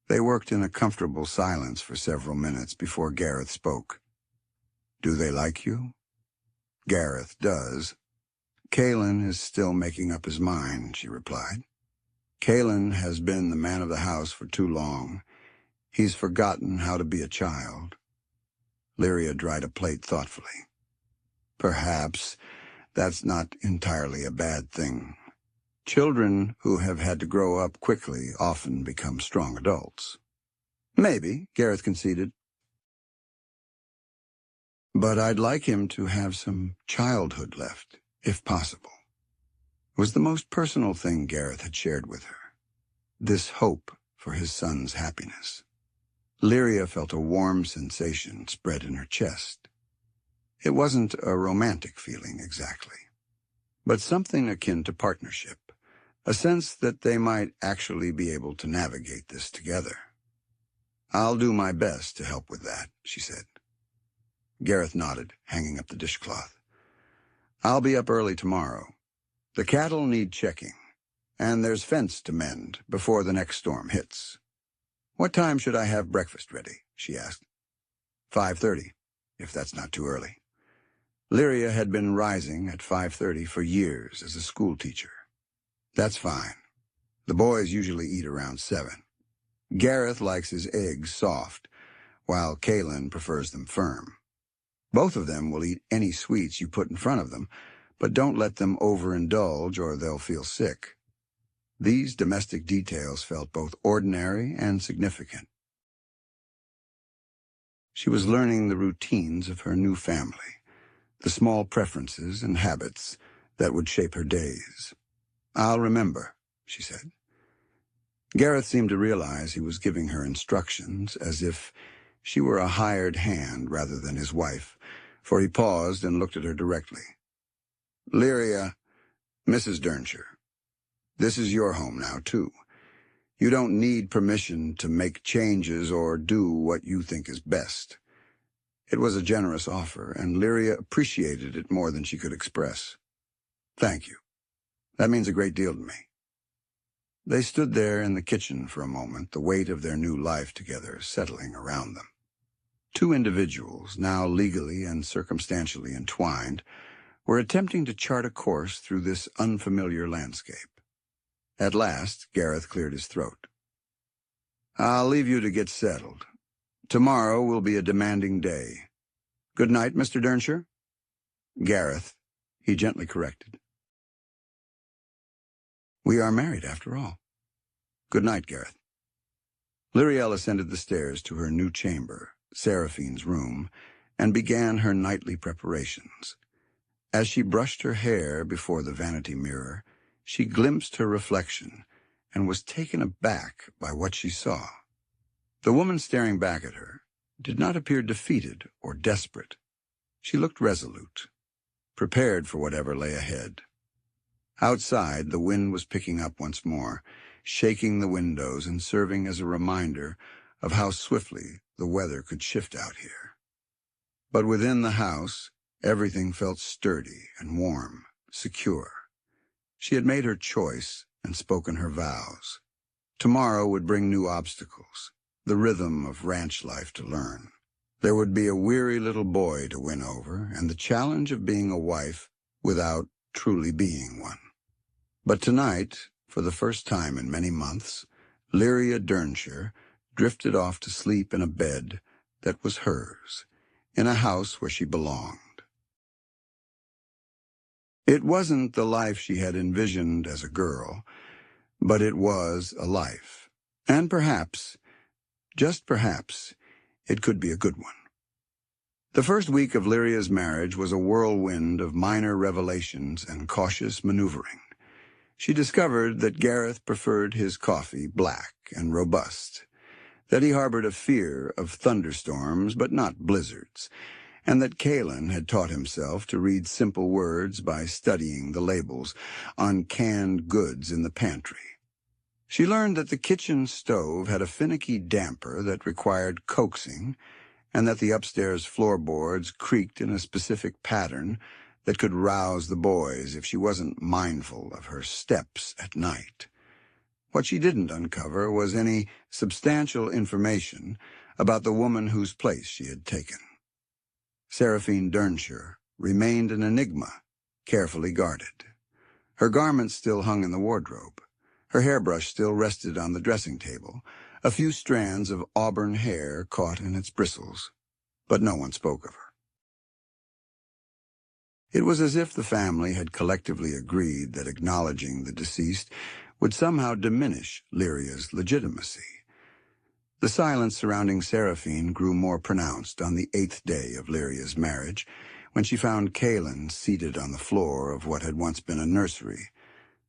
They worked in a comfortable silence for several minutes before Gareth spoke. "Do they like you?" "Gareth does." "Kaylin is still making up his mind," she replied. "Kaylin has been the man of the house for too long. He's forgotten how to be a child." Lyria dried a plate thoughtfully. "Perhaps that's not entirely a bad thing. Children who have had to grow up quickly often become strong adults." "Maybe," Gareth conceded. "But I'd like him to have some childhood left, if possible." It was the most personal thing Gareth had shared with her, this hope for his son's happiness. Lyria felt a warm sensation spread in her chest. It wasn't a romantic feeling exactly, but something akin to partnership, a sense that they might actually be able to navigate this together. "I'll do my best to help with that," she said. Gareth nodded, hanging up the dishcloth. "I'll be up early tomorrow. The cattle need checking, and there's fence to mend before the next storm hits." "What time should I have breakfast ready?" she asked. 5:30, if that's not too early. Lyria had been rising at 5:30 for years as a schoolteacher. "That's fine. The boys usually eat around 7. Gareth likes his eggs soft, while Kaylin prefers them firm. Both of them will eat any sweets you put in front of them, but don't let them overindulge or they'll feel sick." These domestic details felt both ordinary and significant. She was learning the routines of her new family, the small preferences and habits that would shape her days. "I'll remember," she said. Gareth seemed to realize he was giving her instructions as if she were a hired hand rather than his wife, for he paused and looked at her directly. "Lyria, Mrs. Durnshire, this is your home now, too. You don't need permission to make changes or do what you think is best." It was a generous offer, and Lyria appreciated it more than she could express. "Thank you. That means a great deal to me." They stood there in the kitchen for a moment, the weight of their new life together settling around them. Two individuals, now legally and circumstantially entwined, were attempting to chart a course through this unfamiliar landscape. At last, Gareth cleared his throat. "I'll leave you to get settled. Tomorrow will be a demanding day. Good night, Mr. Durnshire." "Gareth," he gently corrected. "We are married, after all. Good night, Gareth." Lyria ascended the stairs to her new chamber, Seraphine's room, and began her nightly preparations. As she brushed her hair before the vanity mirror, she glimpsed her reflection and was taken aback by what she saw. The woman staring back at her did not appear defeated or desperate. She looked resolute, prepared for whatever lay ahead. Outside, the wind was picking up once more, shaking the windows and serving as a reminder of how swiftly the weather could shift out here. But within the house, everything felt sturdy and warm, secure. She had made her choice and spoken her vows. Tomorrow would bring new obstacles, the rhythm of ranch life to learn. There would be a weary little boy to win over, and the challenge of being a wife without truly being one. But tonight, for the first time in many months, Lyria Durnshire drifted off to sleep in a bed that was hers, in a house where she belonged. It wasn't the life she had envisioned as a girl, but it was a life, and perhaps, just perhaps, it could be a good one. The first week of Lyria's marriage was a whirlwind of minor revelations and cautious maneuvering. She discovered that Gareth preferred his coffee black and robust, that he harbored a fear of thunderstorms but not blizzards, and that Kaylin had taught himself to read simple words by studying the labels on canned goods in the pantry. She learned that the kitchen stove had a finicky damper that required coaxing, and that the upstairs floorboards creaked in a specific pattern that could rouse the boys if she wasn't mindful of her steps at night. What she didn't uncover was any substantial information about the woman whose place she had taken. Seraphine Durnshire remained an enigma, carefully guarded. Her garments still hung in the wardrobe. Her hairbrush still rested on the dressing table, a few strands of auburn hair caught in its bristles, but no one spoke of her. It was as if the family had collectively agreed that acknowledging the deceased would somehow diminish Lyria's legitimacy. The silence surrounding Seraphine grew more pronounced on the 8th day of Lyria's marriage, when she found Kaylin seated on the floor of what had once been a nursery,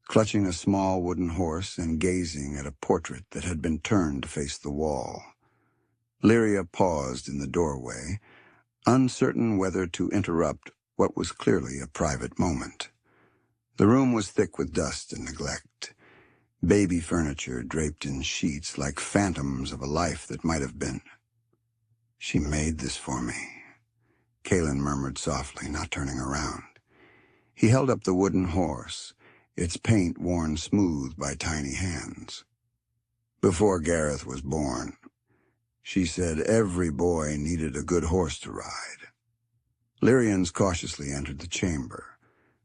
clutching a small wooden horse and gazing at a portrait that had been turned to face the wall. Lyria paused in the doorway, uncertain whether to interrupt what was clearly a private moment. The room was thick with dust and neglect, baby furniture draped in sheets like phantoms of a life that might have been. "She made this for me," Kaylin murmured softly, not turning around. He held up the wooden horse, its paint worn smooth by tiny hands. "Before Gareth was born, she said every boy needed a good horse to ride." Lyrians cautiously entered the chamber.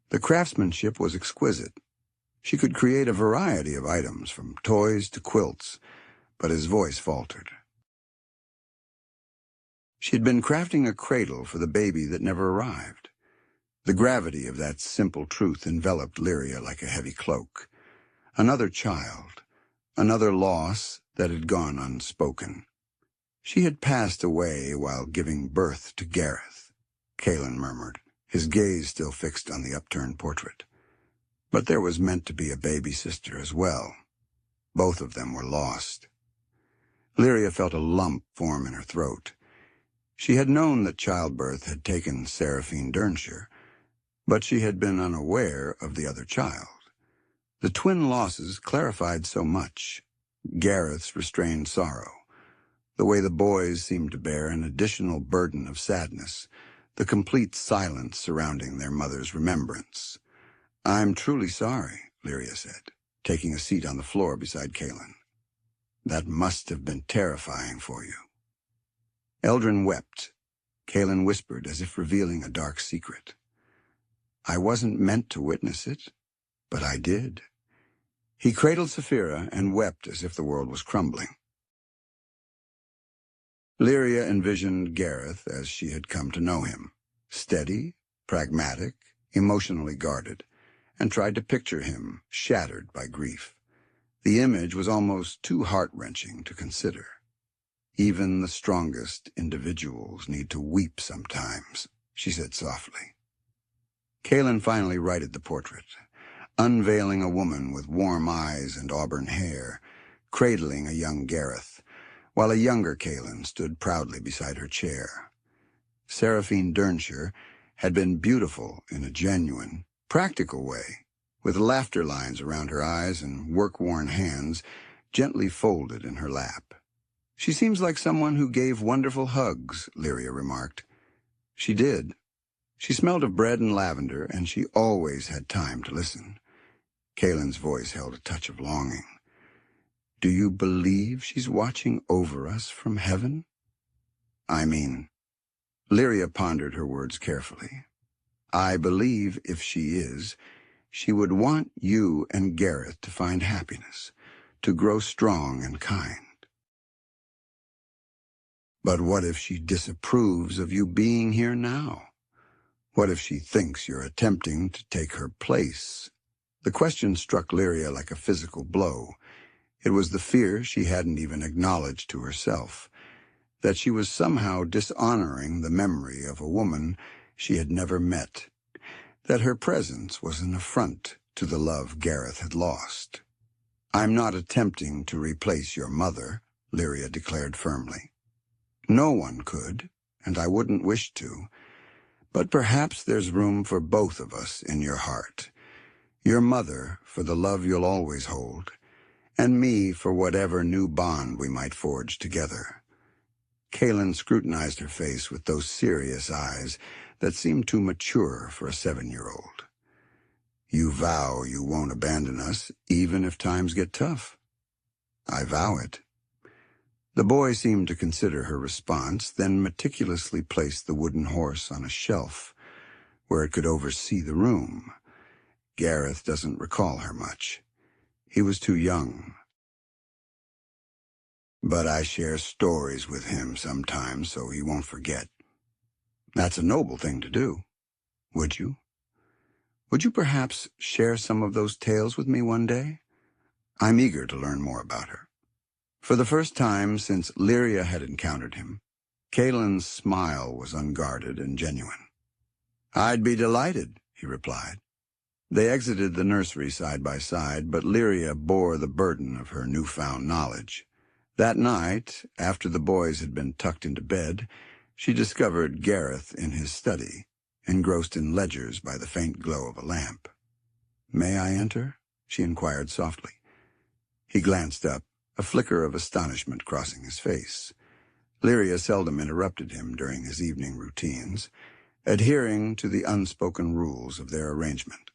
The craftsmanship was exquisite. She could create a variety of items, from toys to quilts, but his voice faltered. She had been crafting a cradle for the baby that never arrived. The gravity of that simple truth enveloped Lyria like a heavy cloak. Another child, another loss that had gone unspoken. She had passed away while giving birth to Gareth, Kaylin murmured, his gaze still fixed on the upturned portrait. But there was meant to be a baby sister as well. Both of them were lost. Lyria felt a lump form in her throat. She had known that childbirth had taken Seraphine Durnshire, but she had been unaware of the other child. The twin losses clarified so much: Gareth's restrained sorrow, the way the boys seemed to bear an additional burden of sadness, the complete silence surrounding their mother's remembrance. "I'm truly sorry," Lyria said, taking a seat on the floor beside Kaylin. "That must have been terrifying for you." Eldrin wept. Kaylin whispered, as if revealing a dark secret. "I wasn't meant to witness it, but I did." He cradled Saphira and wept as if the world was crumbling. Lyria envisioned Gareth as she had come to know him, steady, pragmatic, emotionally guarded, and tried to picture him shattered by grief. The image was almost too heart-wrenching to consider. "Even the strongest individuals need to weep sometimes," she said softly. Kaylin finally righted the portrait, unveiling a woman with warm eyes and auburn hair, cradling a young Gareth, while a younger Kaylin stood proudly beside her chair. Seraphine Durnshire had been beautiful in a genuine, practical way, with laughter lines around her eyes and work-worn hands gently folded in her lap. "She seems like someone who gave wonderful hugs," Lyria remarked. She did. She smelled of bread and lavender, and she always had time to listen. Kaylin's voice held a touch of longing. "Do you believe she's watching over us from heaven?" "I mean," Lyria pondered her words carefully, "I believe if she is, she would want you and Gareth to find happiness, to grow strong and kind. But what if she disapproves of you being here now? What if she thinks you're attempting to take her place?" The question struck Lyria like a physical blow. It was the fear she hadn't even acknowledged to herself, that she was somehow dishonoring the memory of a woman she had never met, that her presence was an affront to the love Gareth had lost. "I'm not attempting to replace your mother," Lyria declared firmly. "No one could, and I wouldn't wish to. But perhaps there's room for both of us in your heart. Your mother for the love you'll always hold, and me for whatever new bond we might forge together." Kaylin scrutinized her face with those serious eyes that seemed too mature for a 7-year-old. "You vow you won't abandon us, even if times get tough?" "I vow it." The boy seemed to consider her response, then meticulously placed the wooden horse on a shelf where it could oversee the room. "Gareth doesn't recall her much. He was too young. But I share stories with him sometimes, so he won't forget. That's a noble thing to do. Would you? Would you perhaps share some of those tales with me one day? I'm eager to learn more about her." For the first time since Lyria had encountered him, Kaylin's smile was unguarded and genuine. "I'd be delighted," he replied. They exited the nursery side by side, but Lyria bore the burden of her newfound knowledge. That night, after the boys had been tucked into bed, she discovered Gareth in his study, engrossed in ledgers by the faint glow of a lamp. "May I enter?" she inquired softly. He glanced up, a flicker of astonishment crossing his face. Lyria seldom interrupted him during his evening routines, adhering to the unspoken rules of their arrangement.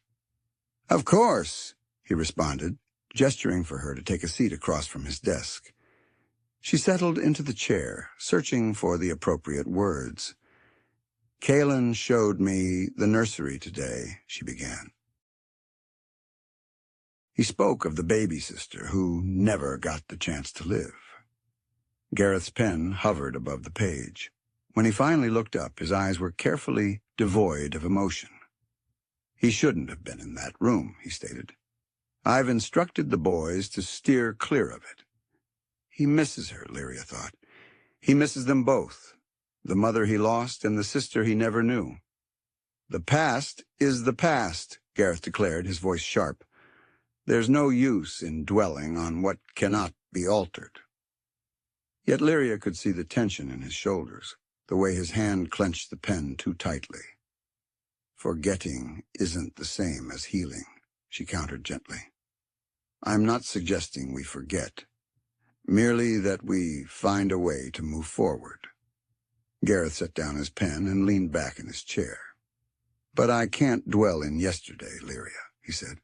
"Of course," he responded, gesturing for her to take a seat across from his desk. She settled into the chair, searching for the appropriate words. "Kaylin showed me the nursery today," she began. He spoke of the baby sister who never got the chance to live. Gareth's pen hovered above the page. When he finally looked up, his eyes were carefully devoid of emotion. "He shouldn't have been in that room," he stated. "I've instructed the boys to steer clear of it." He misses her, Lyria thought. He misses them both, the mother he lost and the sister he never knew. "The past is the past," Gareth declared, his voice sharp. "There's no use in dwelling on what cannot be altered." Yet Lyria could see the tension in his shoulders, the way his hand clenched the pen too tightly. "Forgetting isn't the same as healing," she countered gently. "I'm not suggesting we forget, merely that we find a way to move forward." Gareth set down his pen and leaned back in his chair. "But I can't dwell in yesterday, Lyria," he said.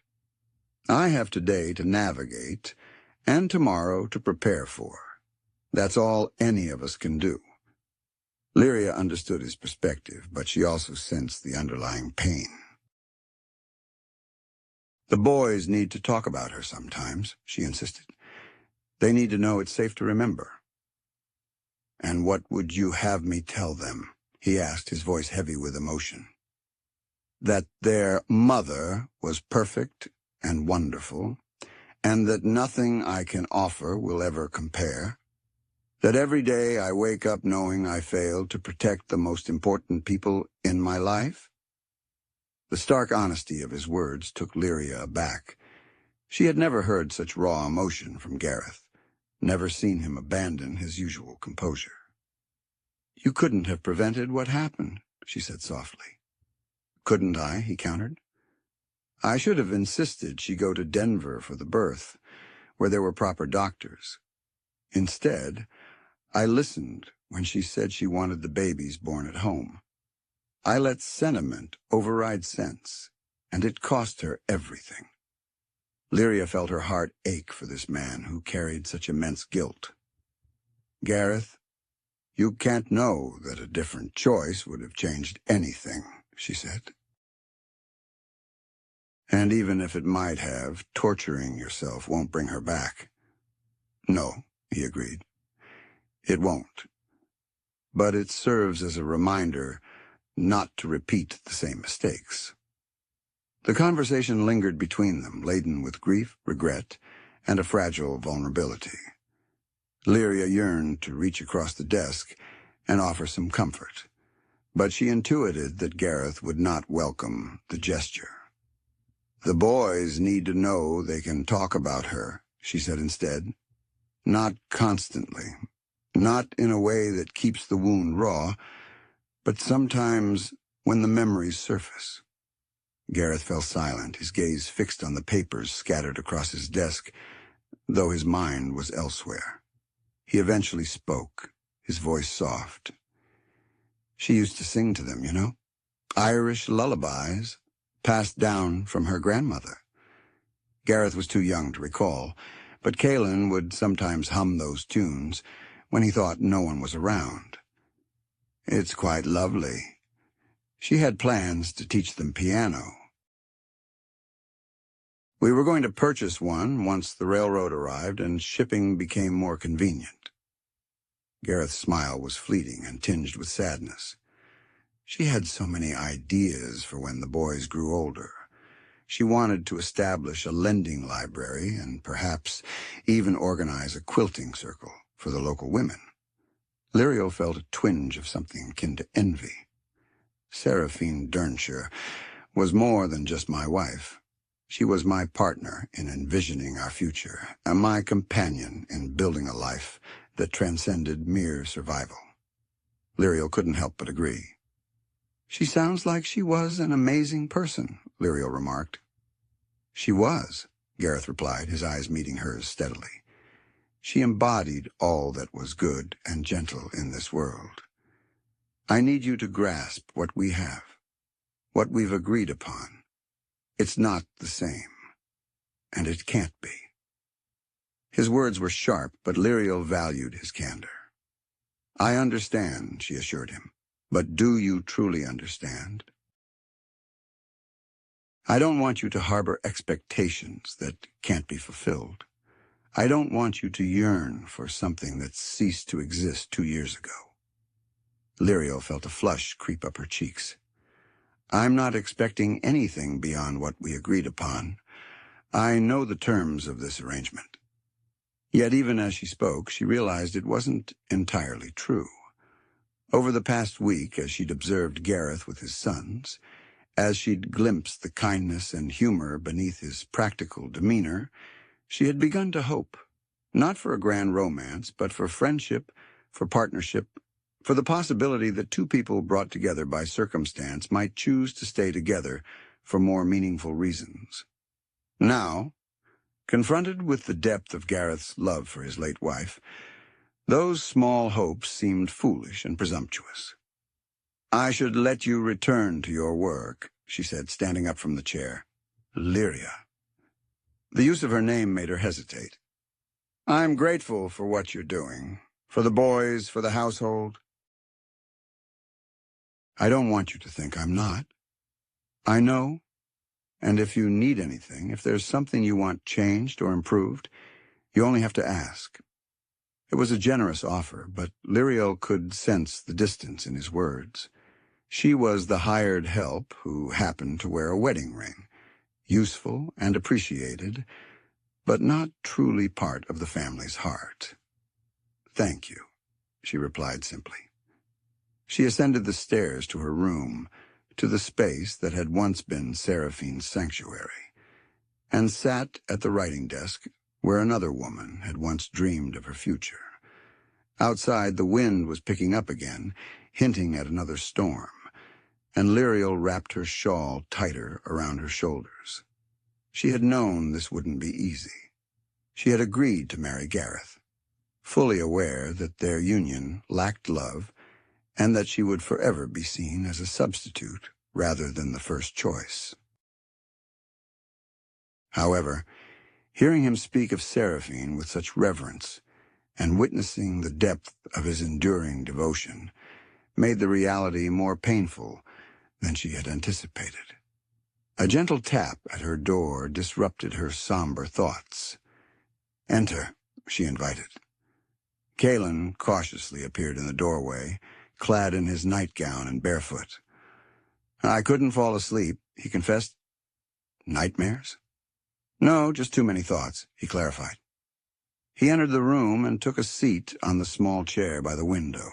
"I have today to navigate and tomorrow to prepare for. That's all any of us can do." Lyria understood his perspective, but she also sensed the underlying pain. "The boys need to talk about her sometimes," she insisted. "They need to know it's safe to remember." "And what would you have me tell them?" he asked, his voice heavy with emotion. "That their mother was perfect and wonderful, and that nothing I can offer will ever compare. That every day I wake up knowing I failed to protect the most important people in my life?" The stark honesty of his words took Lyria aback. She had never heard such raw emotion from Gareth. never seen him abandon his usual composure. "You couldn't have prevented what happened," she said softly. "Couldn't I?" he countered. "I should have insisted she go to Denver for the birth, where there were proper doctors. Instead, I listened when she said she wanted the babies born at home. I let sentiment override sense, and it cost her everything." Lyria felt her heart ache for this man who carried such immense guilt. "Gareth, you can't know that a different choice would have changed anything," she said. "And even if it might have, torturing yourself won't bring her back." "No," he agreed. "It won't. But it serves as a reminder not to repeat the same mistakes." The conversation lingered between them, laden with grief, regret, and a fragile vulnerability. Lyria yearned to reach across the desk and offer some comfort, but she intuited that Gareth would not welcome the gesture. "The boys need to know they can talk about her," she said instead. "Not constantly, not in a way that keeps the wound raw, but sometimes when the memories surface." Gareth fell silent, his gaze fixed on the papers scattered across his desk, though his mind was elsewhere. He eventually spoke, his voice soft. "She used to sing to them, you know. Irish lullabies, passed down from her grandmother." Gareth was too young to recall, but Caelan would sometimes hum those tunes when he thought no one was around. "It's quite lovely. She had plans to teach them piano. We were going to purchase one once the railroad arrived and shipping became more convenient." Gareth's smile was fleeting and tinged with sadness. She had so many ideas for when the boys grew older. She wanted to establish a lending library and perhaps even organize a quilting circle for the local women. Lyria felt a twinge of something akin to envy. Seraphine Durnshire was more than just my wife. She was my partner in envisioning our future, and my companion in building a life that transcended mere survival. Lyria couldn't help but agree. "She sounds like she was an amazing person," Lyria remarked. "She was," Gareth replied, his eyes meeting hers steadily. "She embodied all that was good and gentle in this world. I need you to grasp what we have, what we've agreed upon. It's not the same, and it can't be." His words were sharp, but Lyria valued his candor. "I understand," she assured him, "but do you truly understand? I don't want you to harbor expectations that can't be fulfilled. I don't want you to yearn for something that ceased to exist 2 years ago." Lyria felt a flush creep up her cheeks. "I'm not expecting anything beyond what we agreed upon. I know the terms of this arrangement." Yet even as she spoke, she realized it wasn't entirely true. Over the past week, as she'd observed Gareth with his sons, as she'd glimpsed the kindness and humor beneath his practical demeanor, she had begun to hope, not for a grand romance, but for friendship, for partnership, for the possibility that two people brought together by circumstance might choose to stay together for more meaningful reasons. Now, confronted with the depth of Gareth's love for his late wife, those small hopes seemed foolish and presumptuous. "I should let you return to your work," she said, standing up from the chair. "Lyria." The use of her name made her hesitate. "I'm grateful for what you're doing, for the boys, for the household. I don't want you to think I'm not. I know, and if you need anything, if there's something you want changed or improved, you only have to ask." It was a generous offer, but Lyria could sense the distance in his words. She was the hired help who happened to wear a wedding ring, useful and appreciated, but not truly part of the family's heart. "Thank you," she replied simply. She ascended the stairs to her room, to the space that had once been Seraphine's sanctuary, and sat at the writing desk, where another woman had once dreamed of her future. Outside, the wind was picking up again, hinting at another storm, and Lyria wrapped her shawl tighter around her shoulders. She had known this wouldn't be easy. She had agreed to marry Gareth, fully aware that their union lacked love and that she would forever be seen as a substitute rather than the first choice. However, hearing him speak of Seraphine with such reverence and witnessing the depth of his enduring devotion made the reality more painful than she had anticipated. A gentle tap at her door disrupted her somber thoughts. "Enter," she invited. Kalen cautiously appeared in the doorway, clad in his nightgown and barefoot. "I couldn't fall asleep," he confessed. "Nightmares?" "No, just too many thoughts," he clarified. He entered the room and took a seat on the small chair by the window.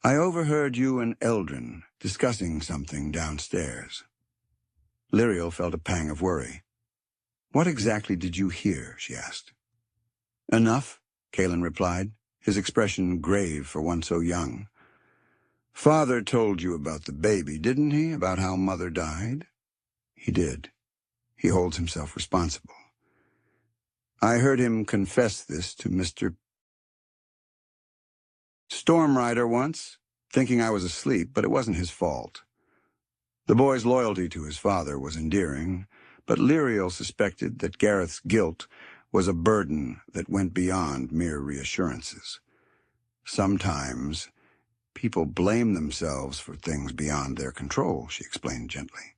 "I overheard you and Eldrin discussing something downstairs." Lyria felt a pang of worry. "What exactly did you hear?" she asked. "Enough," Kalen replied, his expression grave for one so young. "Father told you about the baby, didn't he? About how Mother died?" "He did. He holds himself responsible. I heard him confess this to Mr. Stormrider once, thinking I was asleep, but it wasn't his fault. The boy's loyalty to his father was endearing, but Lyria suspected that Gareth's guilt was a burden that went beyond mere reassurances. Sometimes people blame themselves for things beyond their control, she explained gently.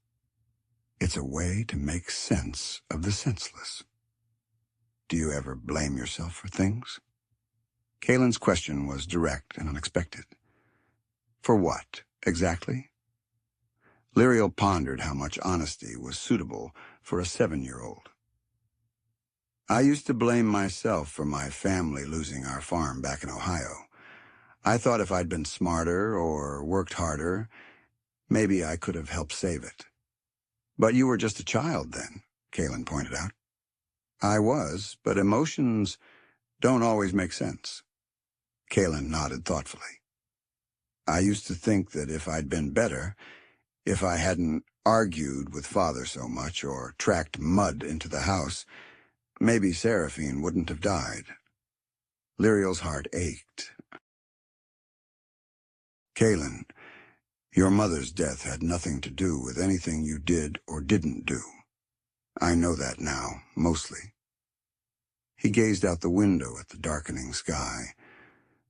It's a way to make sense of the senseless. Do you ever blame yourself for things? Kalen's question was direct and unexpected. For what, exactly? Lyria pondered how much honesty was suitable for a 7-year-old. I used to blame myself for my family losing our farm back in Ohio. I thought if I'd been smarter or worked harder, maybe I could have helped save it. But you were just a child then, Kalen pointed out. I was, but emotions don't always make sense. Kalen nodded thoughtfully. I used to think that if I'd been better, if I hadn't argued with Father so much or tracked mud into the house, maybe Seraphine wouldn't have died. Lyria's heart ached. Kalen, your mother's death had nothing to do with anything you did or didn't do. I know that now, mostly. He gazed out the window at the darkening sky,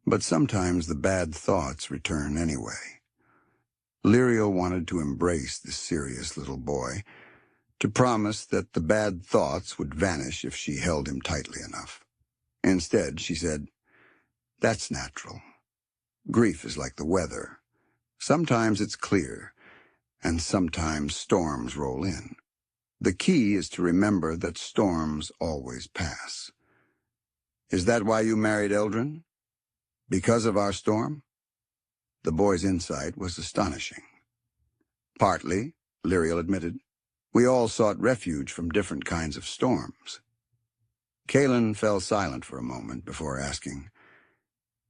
but sometimes the bad thoughts return anyway. Lyria wanted to embrace this serious little boy, to promise that the bad thoughts would vanish if she held him tightly enough. Instead, she said, "That's natural. Grief is like the weather. Sometimes it's clear, and sometimes storms roll in. The key is to remember that storms always pass." "Is that why you married Eldrin? Because of our storm?" The boy's insight was astonishing. "Partly," Lyria admitted. "We all sought refuge from different kinds of storms." Kalen fell silent for a moment before asking,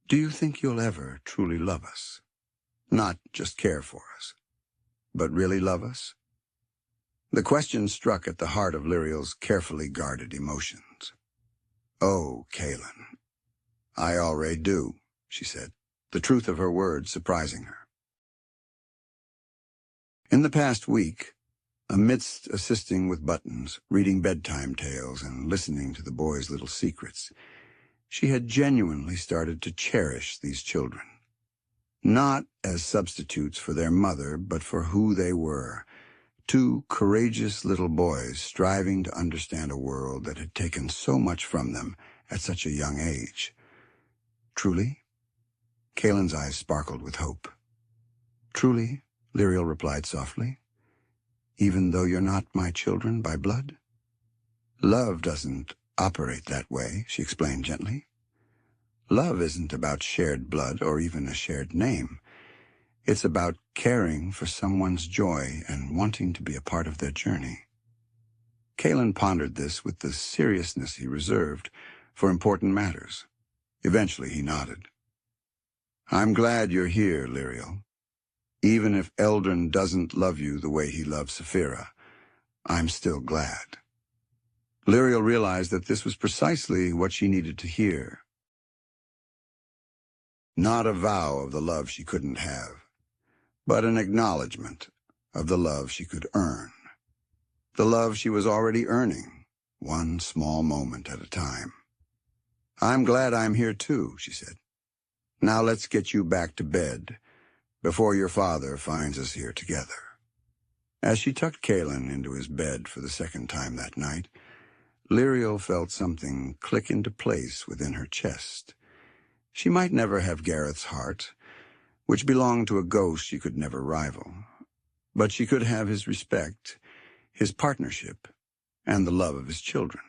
"Do you think you'll ever truly love us? Not just care for us, but really love us?" The question struck at the heart of Lyria's carefully guarded emotions. "Oh, Kalen, I already do," she said, the truth of her words surprising her. In the past week, amidst assisting with buttons, reading bedtime tales, and listening to the boys' little secrets, she had genuinely started to cherish these children. Not as substitutes for their mother, but for who they were. 2 courageous little boys striving to understand a world that had taken so much from them at such a young age. Truly? Kalen's eyes sparkled with hope. Truly, Lyria replied softly, even though you're not my children by blood? Love doesn't operate that way, she explained gently. Love isn't about shared blood or even a shared name. It's about caring for someone's joy and wanting to be a part of their journey. Callan pondered this with the seriousness he reserved for important matters. Eventually he nodded. "I'm glad you're here, Lyria. Even if Eldrin doesn't love you the way he loves Saphira, I'm still glad." Lyria realized that this was precisely what she needed to hear. Not a vow of the love she couldn't have, but an acknowledgement of the love she could earn. The love she was already earning, one small moment at a time. "I'm glad I'm here too," she said. "Now let's get you back to bed before your father finds us here together." As she tucked Callan into his bed for the second time that night, Lyria felt something click into place within her chest. She might never have Gareth's heart, which belonged to a ghost she could never rival, but she could have his respect, his partnership, and the love of his children.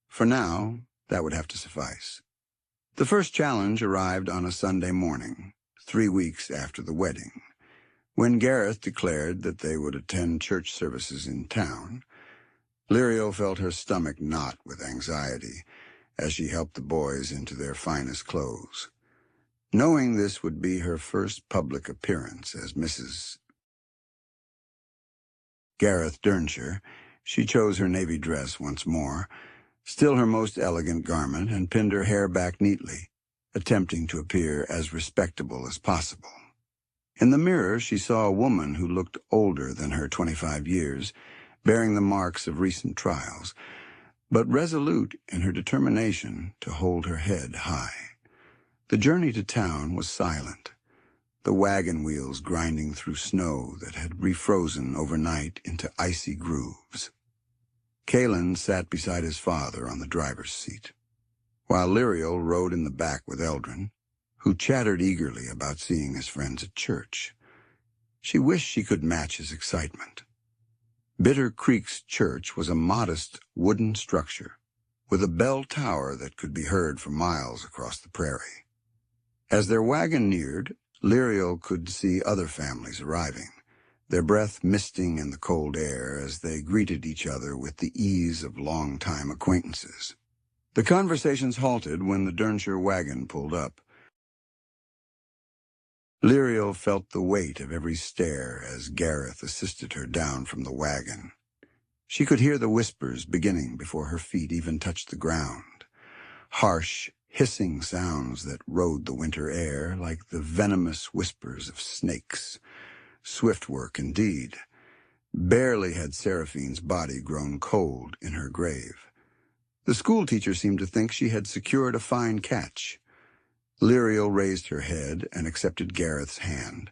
For now, that would have to suffice. The first challenge arrived on a Sunday morning, 3 weeks after the wedding. When Gareth declared that they would attend church services in town, Lyria felt her stomach knot with anxiety as she helped the boys into their finest clothes. Knowing this would be her first public appearance as Mrs. Gareth Durnshire, she chose her navy dress once more, still her most elegant garment, and pinned her hair back neatly, attempting to appear as respectable as possible. In the mirror, she saw a woman who looked older than her 25 years, bearing the marks of recent trials, but resolute in her determination to hold her head high. The journey to town was silent, the wagon wheels grinding through snow that had refrozen overnight into icy grooves. Callan sat beside his father on the driver's seat, while Lyria rode in the back with Eldrin, who chattered eagerly about seeing his friends at church. She wished she could match his excitement. Bitter Creek's church was a modest wooden structure with a bell tower that could be heard for miles across the prairie. As their wagon neared, Lyria could see other families arriving, their breath misting in the cold air as they greeted each other with the ease of long-time acquaintances. The conversations halted when the Durnshire wagon pulled up. Lyria felt the weight of every stare as Gareth assisted her down from the wagon. She could hear the whispers beginning before her feet even touched the ground, harsh, hissing sounds that rode the winter air like the venomous whispers of snakes. Swift work indeed. Barely had Seraphine's body grown cold in her grave. The schoolteacher seemed to think she had secured a fine catch. Lyria raised her head and accepted Gareth's hand,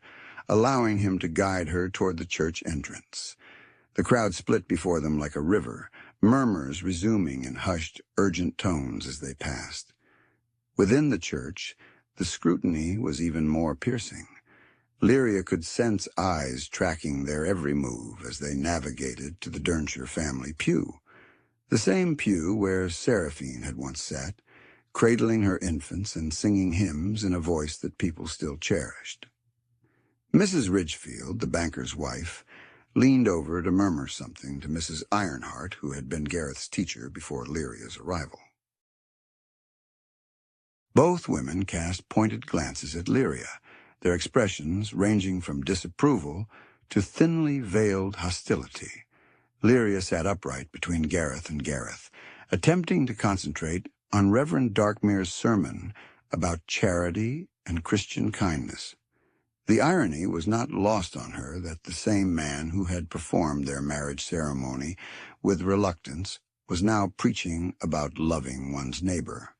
allowing him to guide her toward the church entrance. The crowd split before them like a river, murmurs resuming in hushed, urgent tones as they passed. Within the church, the scrutiny was even more piercing. Lyria could sense eyes tracking their every move as they navigated to the Durnshire family pew, the same pew where Seraphine had once sat, cradling her infants and singing hymns in a voice that people still cherished. Mrs. Ridgefield, the banker's wife, leaned over to murmur something to Mrs. Ironheart, who had been Gareth's teacher before Lyria's arrival. Both women cast pointed glances at Lyria, their expressions ranging from disapproval to thinly veiled hostility. Lyria sat upright between Gareth and Gareth, attempting to concentrate on Reverend Darkmere's sermon about charity and Christian kindness. The irony was not lost on her that the same man who had performed their marriage ceremony with reluctance was now preaching about loving one's neighbor.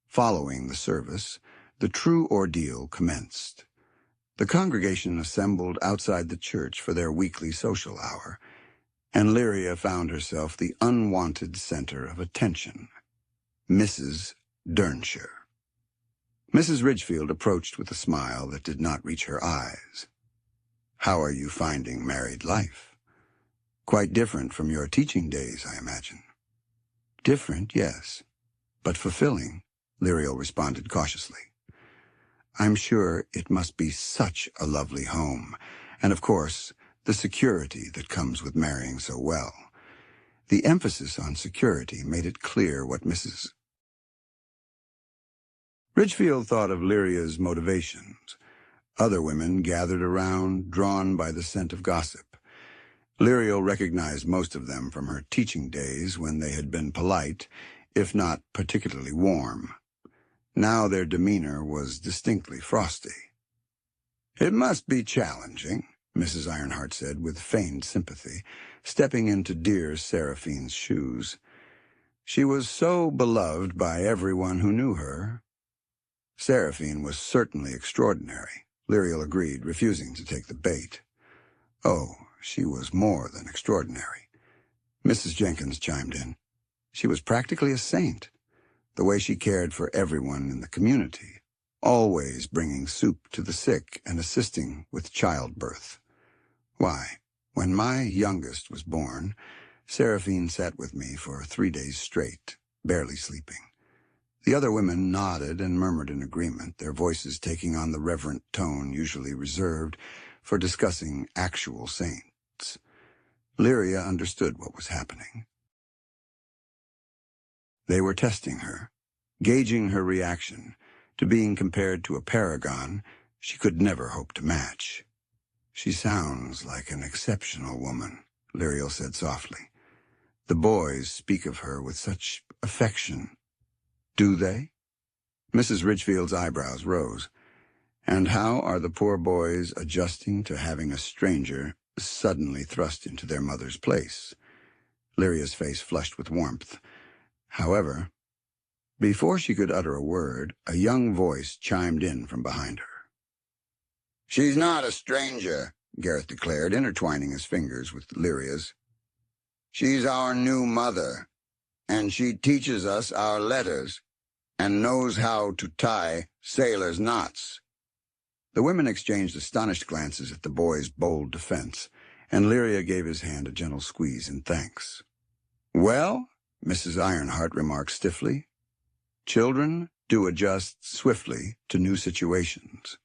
Following the service, the true ordeal commenced. The congregation assembled outside the church for their weekly social hour, and Lyria found herself the unwanted center of attention. Mrs. Durnshire. Mrs. Ridgefield approached with a smile that did not reach her eyes. "How are you finding married life? Quite different from your teaching days, I imagine." "Different, yes, but fulfilling," Lyria responded cautiously. "I'm sure it must be such a lovely home, and of course, the security that comes with marrying so well. The emphasis on security made it clear what Mrs. Ridgefield thought of Lyria's motivations. Other women gathered around, drawn by the scent of gossip. Lyria recognized most of them from her teaching days when they had been polite, if not particularly warm. Now their demeanor was distinctly frosty. "It must be challenging," Mrs. Ironheart said with feigned sympathy, stepping into dear Seraphine's shoes. She was so beloved by everyone who knew her. Seraphine was certainly extraordinary, Lyria agreed, refusing to take the bait. Oh, she was more than extraordinary. Mrs. Jenkins chimed in. She was practically a saint, the way she cared for everyone in the community, always bringing soup to the sick and assisting with childbirth. Why, when my youngest was born, Seraphine sat with me for 3 days straight, barely sleeping. The other women nodded and murmured in agreement, their voices taking on the reverent tone usually reserved for discussing actual saints. Lyria understood what was happening. They were testing her, gauging her reaction to being compared to a paragon she could never hope to match. "She sounds like an exceptional woman," Lyria said softly. "The boys speak of her with such affection." "Do they?" Mrs. Ridgefield's eyebrows rose. "And how are the poor boys adjusting to having a stranger suddenly thrust into their mother's place?" Lyria's face flushed with warmth. However, before she could utter a word, a young voice chimed in from behind her. "She's not a stranger," Gareth declared, intertwining his fingers with Lyria's. "She's our new mother, and she teaches us our letters and knows how to tie sailors' knots." The women exchanged astonished glances at the boy's bold defense, and Lyria gave his hand a gentle squeeze in thanks. "Well," Mrs. Ironheart remarked stiffly, "children do adjust swiftly to new situations."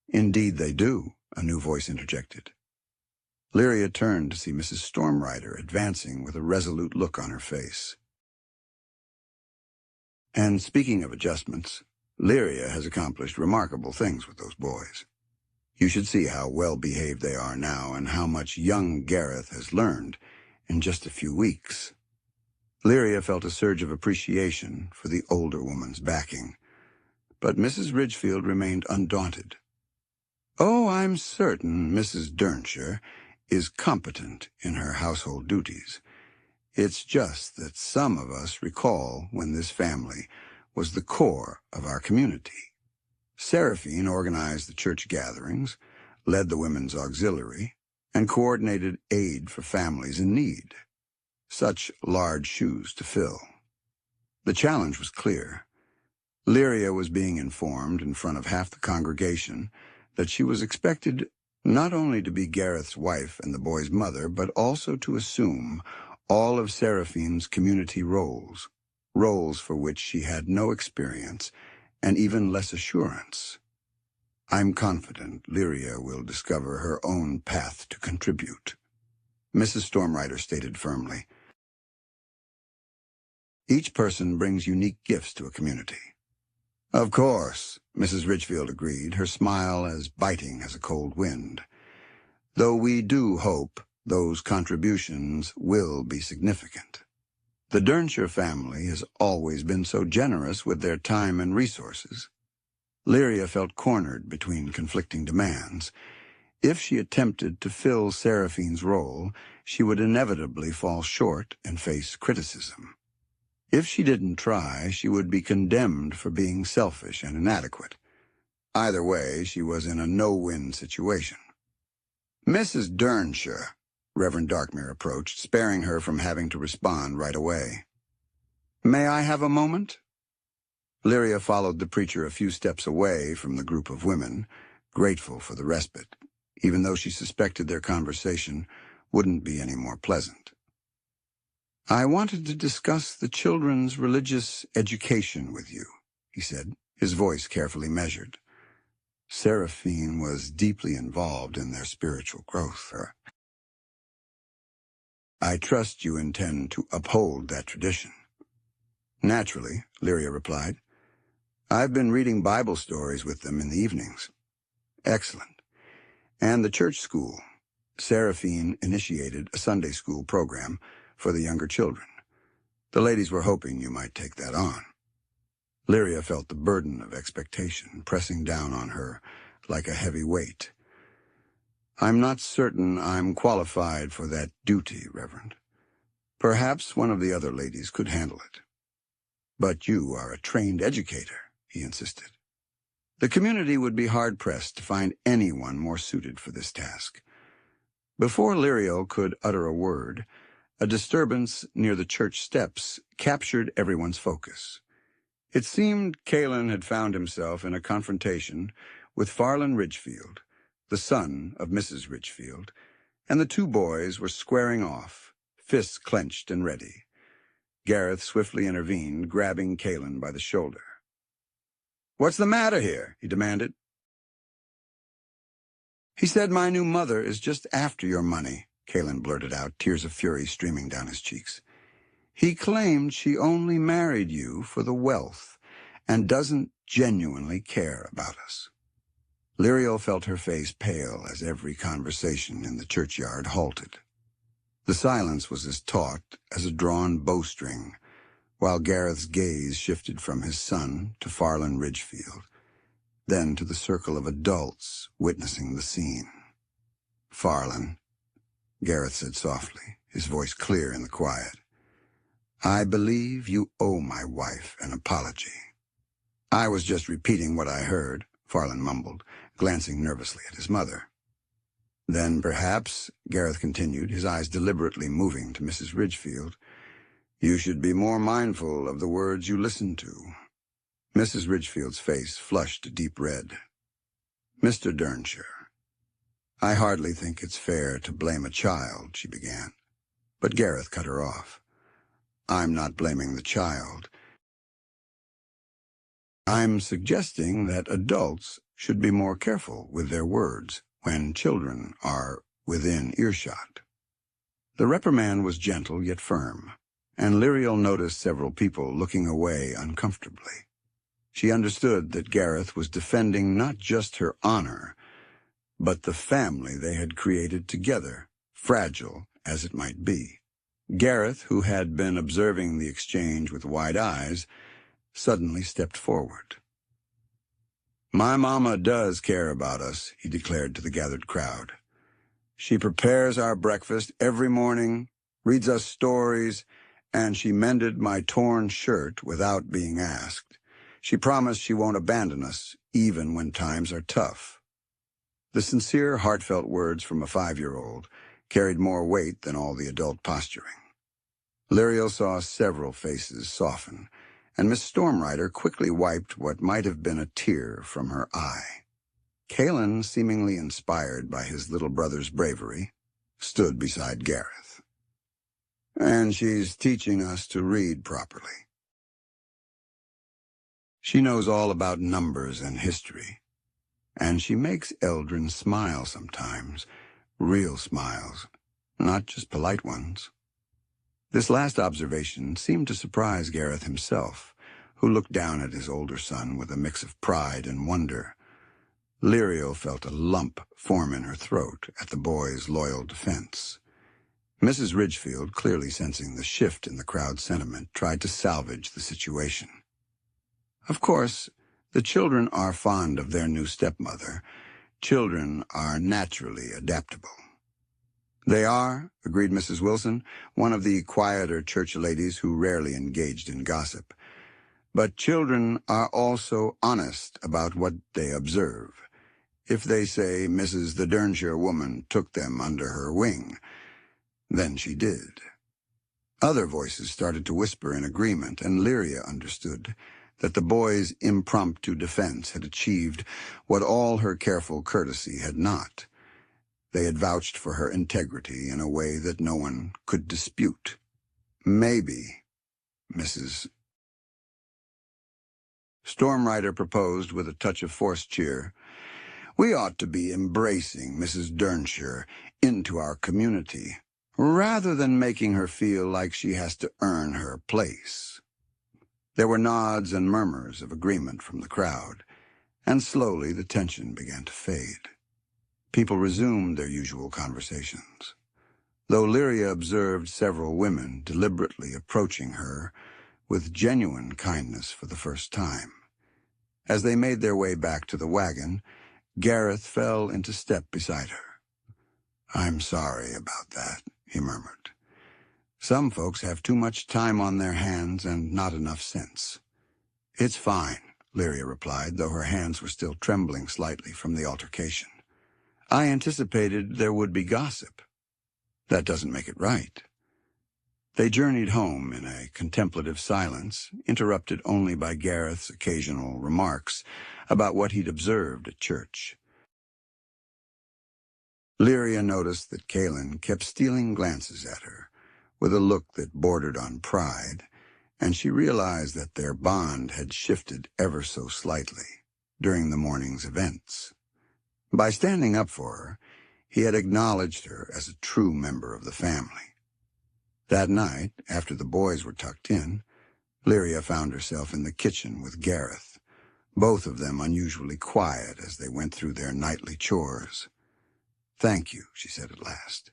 "Indeed they do," a new voice interjected. Lyria turned to see Mrs. Stormrider advancing with a resolute look on her face. "And speaking of adjustments, Lyria has accomplished remarkable things with those boys. You should see how well-behaved they are now and how much young Gareth has learned in just a few weeks." Lyria felt a surge of appreciation for the older woman's backing, but Mrs. Ridgefield remained undaunted. "Oh, I'm certain Mrs. Durnshire is competent in her household duties. It's just that some of us recall when this family was the core of our community. Seraphine organized the church gatherings, led the women's auxiliary, and coordinated aid for families in need. Such large shoes to fill. The challenge was clear. Lyria was being informed in front of half the congregation that she was expected not only to be Gareth's wife and the boy's mother, but also to assume all of Seraphine's community roles for which she had no experience and even less assurance. "I'm confident Lyria will discover her own path to contribute," Mrs. Stormrider stated firmly. "Each person brings unique gifts to a community." "Of course," Mrs. Ridgefield agreed, her smile as biting as a cold wind. "Though we do hope those contributions will be significant. The Durnshire family has always been so generous with their time and resources." Lyria felt cornered between conflicting demands. If she attempted to fill Seraphine's role, she would inevitably fall short and face criticism. If she didn't try, she would be condemned for being selfish and inadequate. Either way, she was in a no-win situation. "Mrs. Durnshire," Reverend Darkmere approached, sparing her from having to respond right away. "May I have a moment?" Lyria followed the preacher a few steps away from the group of women, grateful for the respite, even though she suspected their conversation wouldn't be any more pleasant. "I wanted to discuss the children's religious education with you," he said, his voice carefully measured. Seraphine was deeply involved in their spiritual growth. I trust you intend to uphold that tradition. Naturally, Lyria replied. I've been reading Bible stories with them in the evenings. Excellent. And the church school. Seraphine initiated a Sunday school program for the younger children. The ladies were hoping you might take that on. Lyria felt the burden of expectation pressing down on her like a heavy weight. I'm not certain I'm qualified for that duty, Reverend. Perhaps one of the other ladies could handle it. But you are a trained educator, he insisted. The community would be hard-pressed to find anyone more suited for this task. Before Lyria could utter a word, a disturbance near the church steps captured everyone's focus. It seemed Caelan had found himself in a confrontation with Farland Ridgefield, the son of Mrs. Ridgefield, and the two boys were squaring off, fists clenched and ready. Gareth swiftly intervened, grabbing Caelan by the shoulder. "What's the matter here?" he demanded. "He said my new mother is just after your money," Caelan blurted out, tears of fury streaming down his cheeks. "He claimed she only married you for the wealth and doesn't genuinely care about us." Lyria felt her face pale as every conversation in the churchyard halted. The silence was as taut as a drawn bowstring, while Gareth's gaze shifted from his son to Farland Ridgefield, then to the circle of adults witnessing the scene. "Farland," Gareth said softly, his voice clear in the quiet, "I believe you owe my wife an apology." "I was just repeating what I heard," Farland mumbled, glancing nervously at his mother. "Then perhaps," Gareth continued, his eyes deliberately moving to Mrs. Ridgefield, "you should be more mindful of the words you listen to." Mrs. Ridgefield's face flushed a deep red. "Mr. Durnshire, I hardly think it's fair to blame a child," she began. But Gareth cut her off. "I'm not blaming the child. I'm suggesting that adults should be more careful with their words when children are within earshot." The reprimand was gentle yet firm, and Lyria noticed several people looking away uncomfortably. She understood that Gareth was defending not just her honor, but the family they had created together, fragile as it might be. Gareth, who had been observing the exchange with wide eyes, suddenly stepped forward. "My mama does care about us," he declared to the gathered crowd. "She prepares our breakfast every morning, reads us stories, and she mended my torn shirt without being asked. She promised she won't abandon us, even when times are tough." The sincere, heartfelt words from a 5-year-old carried more weight than all the adult posturing. Lyria saw several faces soften, and Miss Stormrider quickly wiped what might have been a tear from her eye. Caelan, seemingly inspired by his little brother's bravery, stood beside Gareth. "And she's teaching us to read properly. She knows all about numbers and history, and she makes Eldrin smile sometimes, real smiles, not just polite ones." This last observation seemed to surprise Gareth himself, who looked down at his older son with a mix of pride and wonder. Lyria felt a lump form in her throat at the boy's loyal defense. Mrs. Ridgefield, clearly sensing the shift in the crowd's sentiment, tried to salvage the situation. "Of course, the children are fond of their new stepmother. Children are naturally adaptable." "They are," agreed Mrs. Wilson, one of the quieter church ladies who rarely engaged in gossip. "But children are also honest about what they observe. If they say Mrs. the Durnshire woman took them under her wing, then she did." Other voices started to whisper in agreement, and Lyria understood that the boy's impromptu defense had achieved what all her careful courtesy had not. They had vouched for her integrity in a way that no one could dispute. "Maybe, Mrs." Stormrider proposed with a touch of forced cheer, "We ought to be embracing Mrs. Durnshire into our community. rather than making her feel like she has to earn her place. There were nods and murmurs of agreement from the crowd, and slowly the tension began to fade. People resumed their usual conversations, though Lyria observed several women deliberately approaching her with genuine kindness for the first time. As they made their way back to the wagon, Gareth fell into step beside her. "I'm sorry about that," he murmured. "Some folks have too much time on their hands and not enough sense." "It's fine," Lyria replied, though her hands were still trembling slightly from the altercation. "I anticipated there would be gossip. That doesn't make it right." They journeyed home in a contemplative silence, interrupted only by Gareth's occasional remarks about what he'd observed at church. Lyria noticed that Kaelin kept stealing glances at her, with a look that bordered on pride, and she realized that their bond had shifted ever so slightly during the morning's events. By standing up for her, he had acknowledged her as a true member of the family. That night, after the boys were tucked in, Lyria found herself in the kitchen with Gareth, both of them unusually quiet as they went through their nightly chores. "Thank you," she said at last,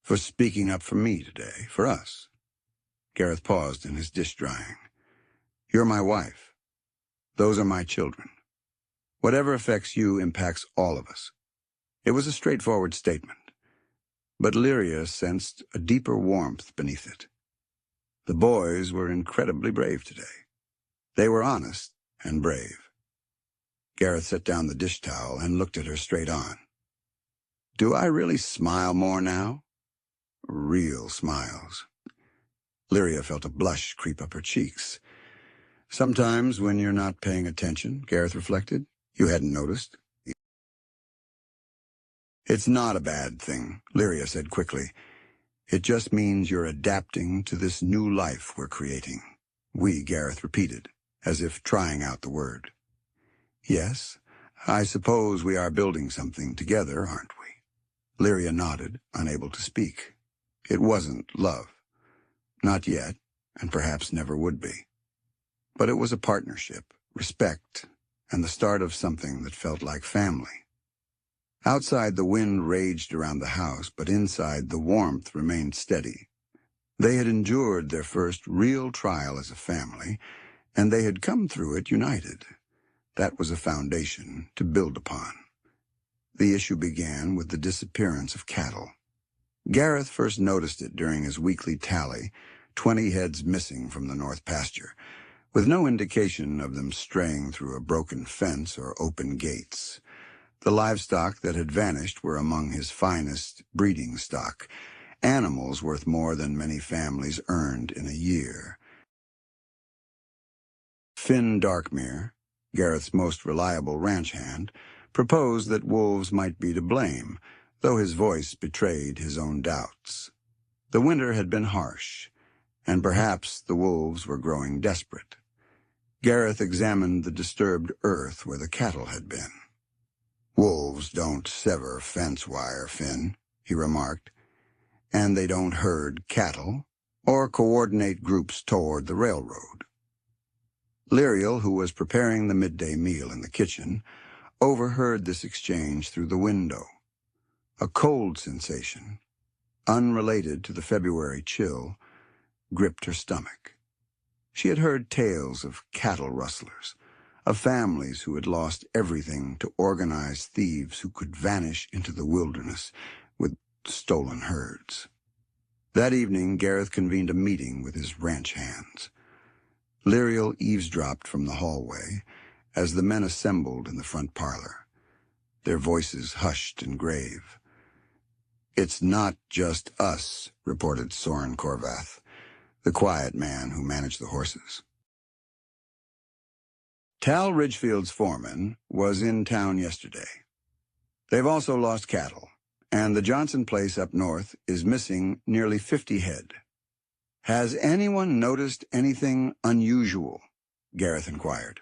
"for speaking up for me today, for us." Gareth paused in his dish drying. "You're my wife. Those are my children. Whatever affects you impacts all of us." It was a straightforward statement, but Lyria sensed a deeper warmth beneath it. The boys were incredibly brave today. They were honest and brave. Gareth set down the dish towel and looked at her straight on. "Do I really smile more now?" "Real smiles." Lyria felt a blush creep up her cheeks. "Sometimes when you're not paying attention," Gareth reflected. "You hadn't noticed." "It's not a bad thing," Lyria said quickly. "It just means you're adapting to this new life we're creating." "We," Gareth repeated, as if trying out the word. "Yes, I suppose we are building something together, aren't we?" Lyria nodded, unable to speak. It wasn't love. Not yet, and perhaps never would be. But it was a partnership, respect, and the start of something that felt like family. Outside, the wind raged around the house, but inside, the warmth remained steady. They had endured their first real trial as a family, and they had come through it united. That was a foundation to build upon. The issue began with the disappearance of cattle. Gareth first noticed it during his weekly tally, 20 heads missing from the north pasture, with no indication of them straying through a broken fence or open gates. The livestock that had vanished were among his finest breeding stock, animals worth more than many families earned in a year. Finn Darkmere, Gareth's most reliable ranch hand, proposed that wolves might be to blame, though his voice betrayed his own doubts. The winter had been harsh, and perhaps the wolves were growing desperate. Gareth examined the disturbed earth where the cattle had been. "Wolves don't sever fence wire, Finn," he remarked, "and they don't herd cattle or coordinate groups toward the railroad." Lyria, who was preparing the midday meal in the kitchen, overheard this exchange through the window. A cold sensation, unrelated to the February chill, gripped her stomach. She had heard tales of cattle rustlers, of families who had lost everything to organized thieves who could vanish into the wilderness with stolen herds. That evening, Gareth convened a meeting with his ranch hands. Lyria eavesdropped from the hallway as the men assembled in the front parlor, their voices hushed and grave. "It's not just us," reported Soren Korvath, the quiet man who managed the horses. Tal Ridgefield's foreman was in town yesterday. They've also lost cattle, and the Johnson place up north is missing nearly 50 head. "Has anyone noticed anything unusual?" Gareth inquired.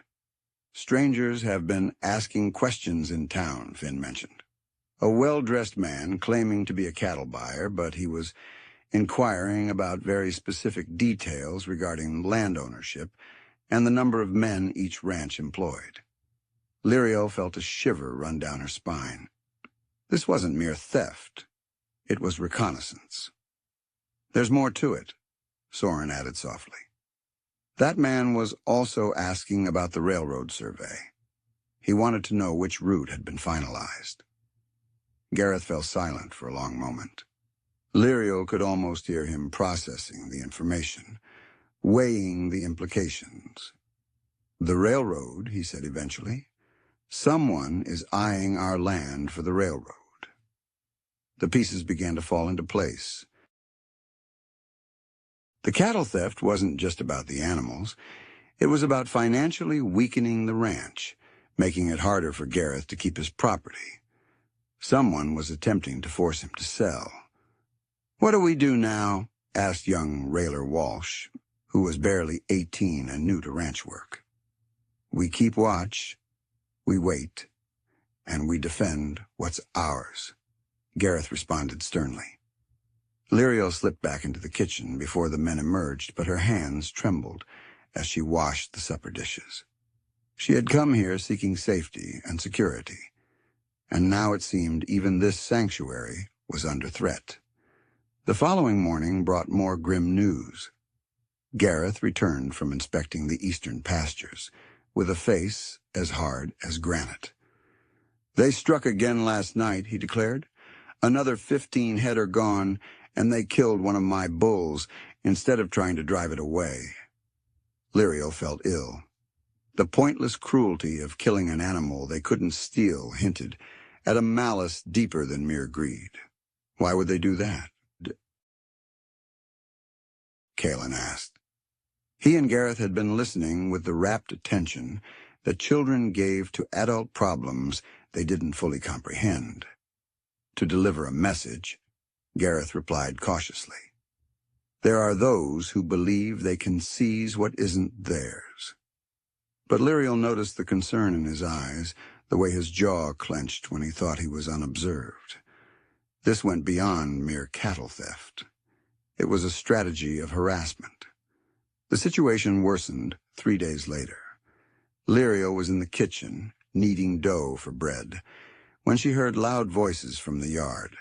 "Strangers have been asking questions in town," Finn mentioned. A well-dressed man claiming to be a cattle buyer, but he was inquiring about very specific details regarding land ownership and the number of men each ranch employed. Lyria felt a shiver run down her spine. This wasn't mere theft. It was reconnaissance. "There's more to it," Soren added softly. That man was also asking about the railroad survey. He wanted to know which route had been finalized. Gareth fell silent for a long moment. Lyria could almost hear him processing the information, weighing the implications. "The railroad," he said eventually. "Someone is eyeing our land for the railroad." The pieces began to fall into place. The cattle theft wasn't just about the animals. It was about financially weakening the ranch, making it harder for Gareth to keep his property. Someone was attempting to force him to sell. "What do we do now?" asked young Rayler Walsh, who was barely 18 and new to ranch work. "We keep watch, we wait, and we defend what's ours," Gareth responded sternly. Lyria slipped back into the kitchen before the men emerged, but her hands trembled as she washed the supper dishes. She had come here seeking safety and security, and now it seemed even this sanctuary was under threat. The following morning brought more grim news. Gareth returned from inspecting the eastern pastures, with a face as hard as granite. "They struck again last night," he declared. "Another 15 head are gone, and they killed one of my bulls instead of trying to drive it away." Lyria felt ill. The pointless cruelty of killing an animal they couldn't steal hinted at a malice deeper than mere greed. Why would they do that? Kalen asked. He and Gareth had been listening with the rapt attention that children gave to adult problems they didn't fully comprehend. To deliver a message, Gareth replied cautiously. "There are those who believe they can seize what isn't theirs." But Lyria noticed the concern in his eyes, the way his jaw clenched when he thought he was unobserved. This went beyond mere cattle theft. It was a strategy of harassment. The situation worsened 3 days later. Lyria was in the kitchen, kneading dough for bread, when she heard loud voices from the yard.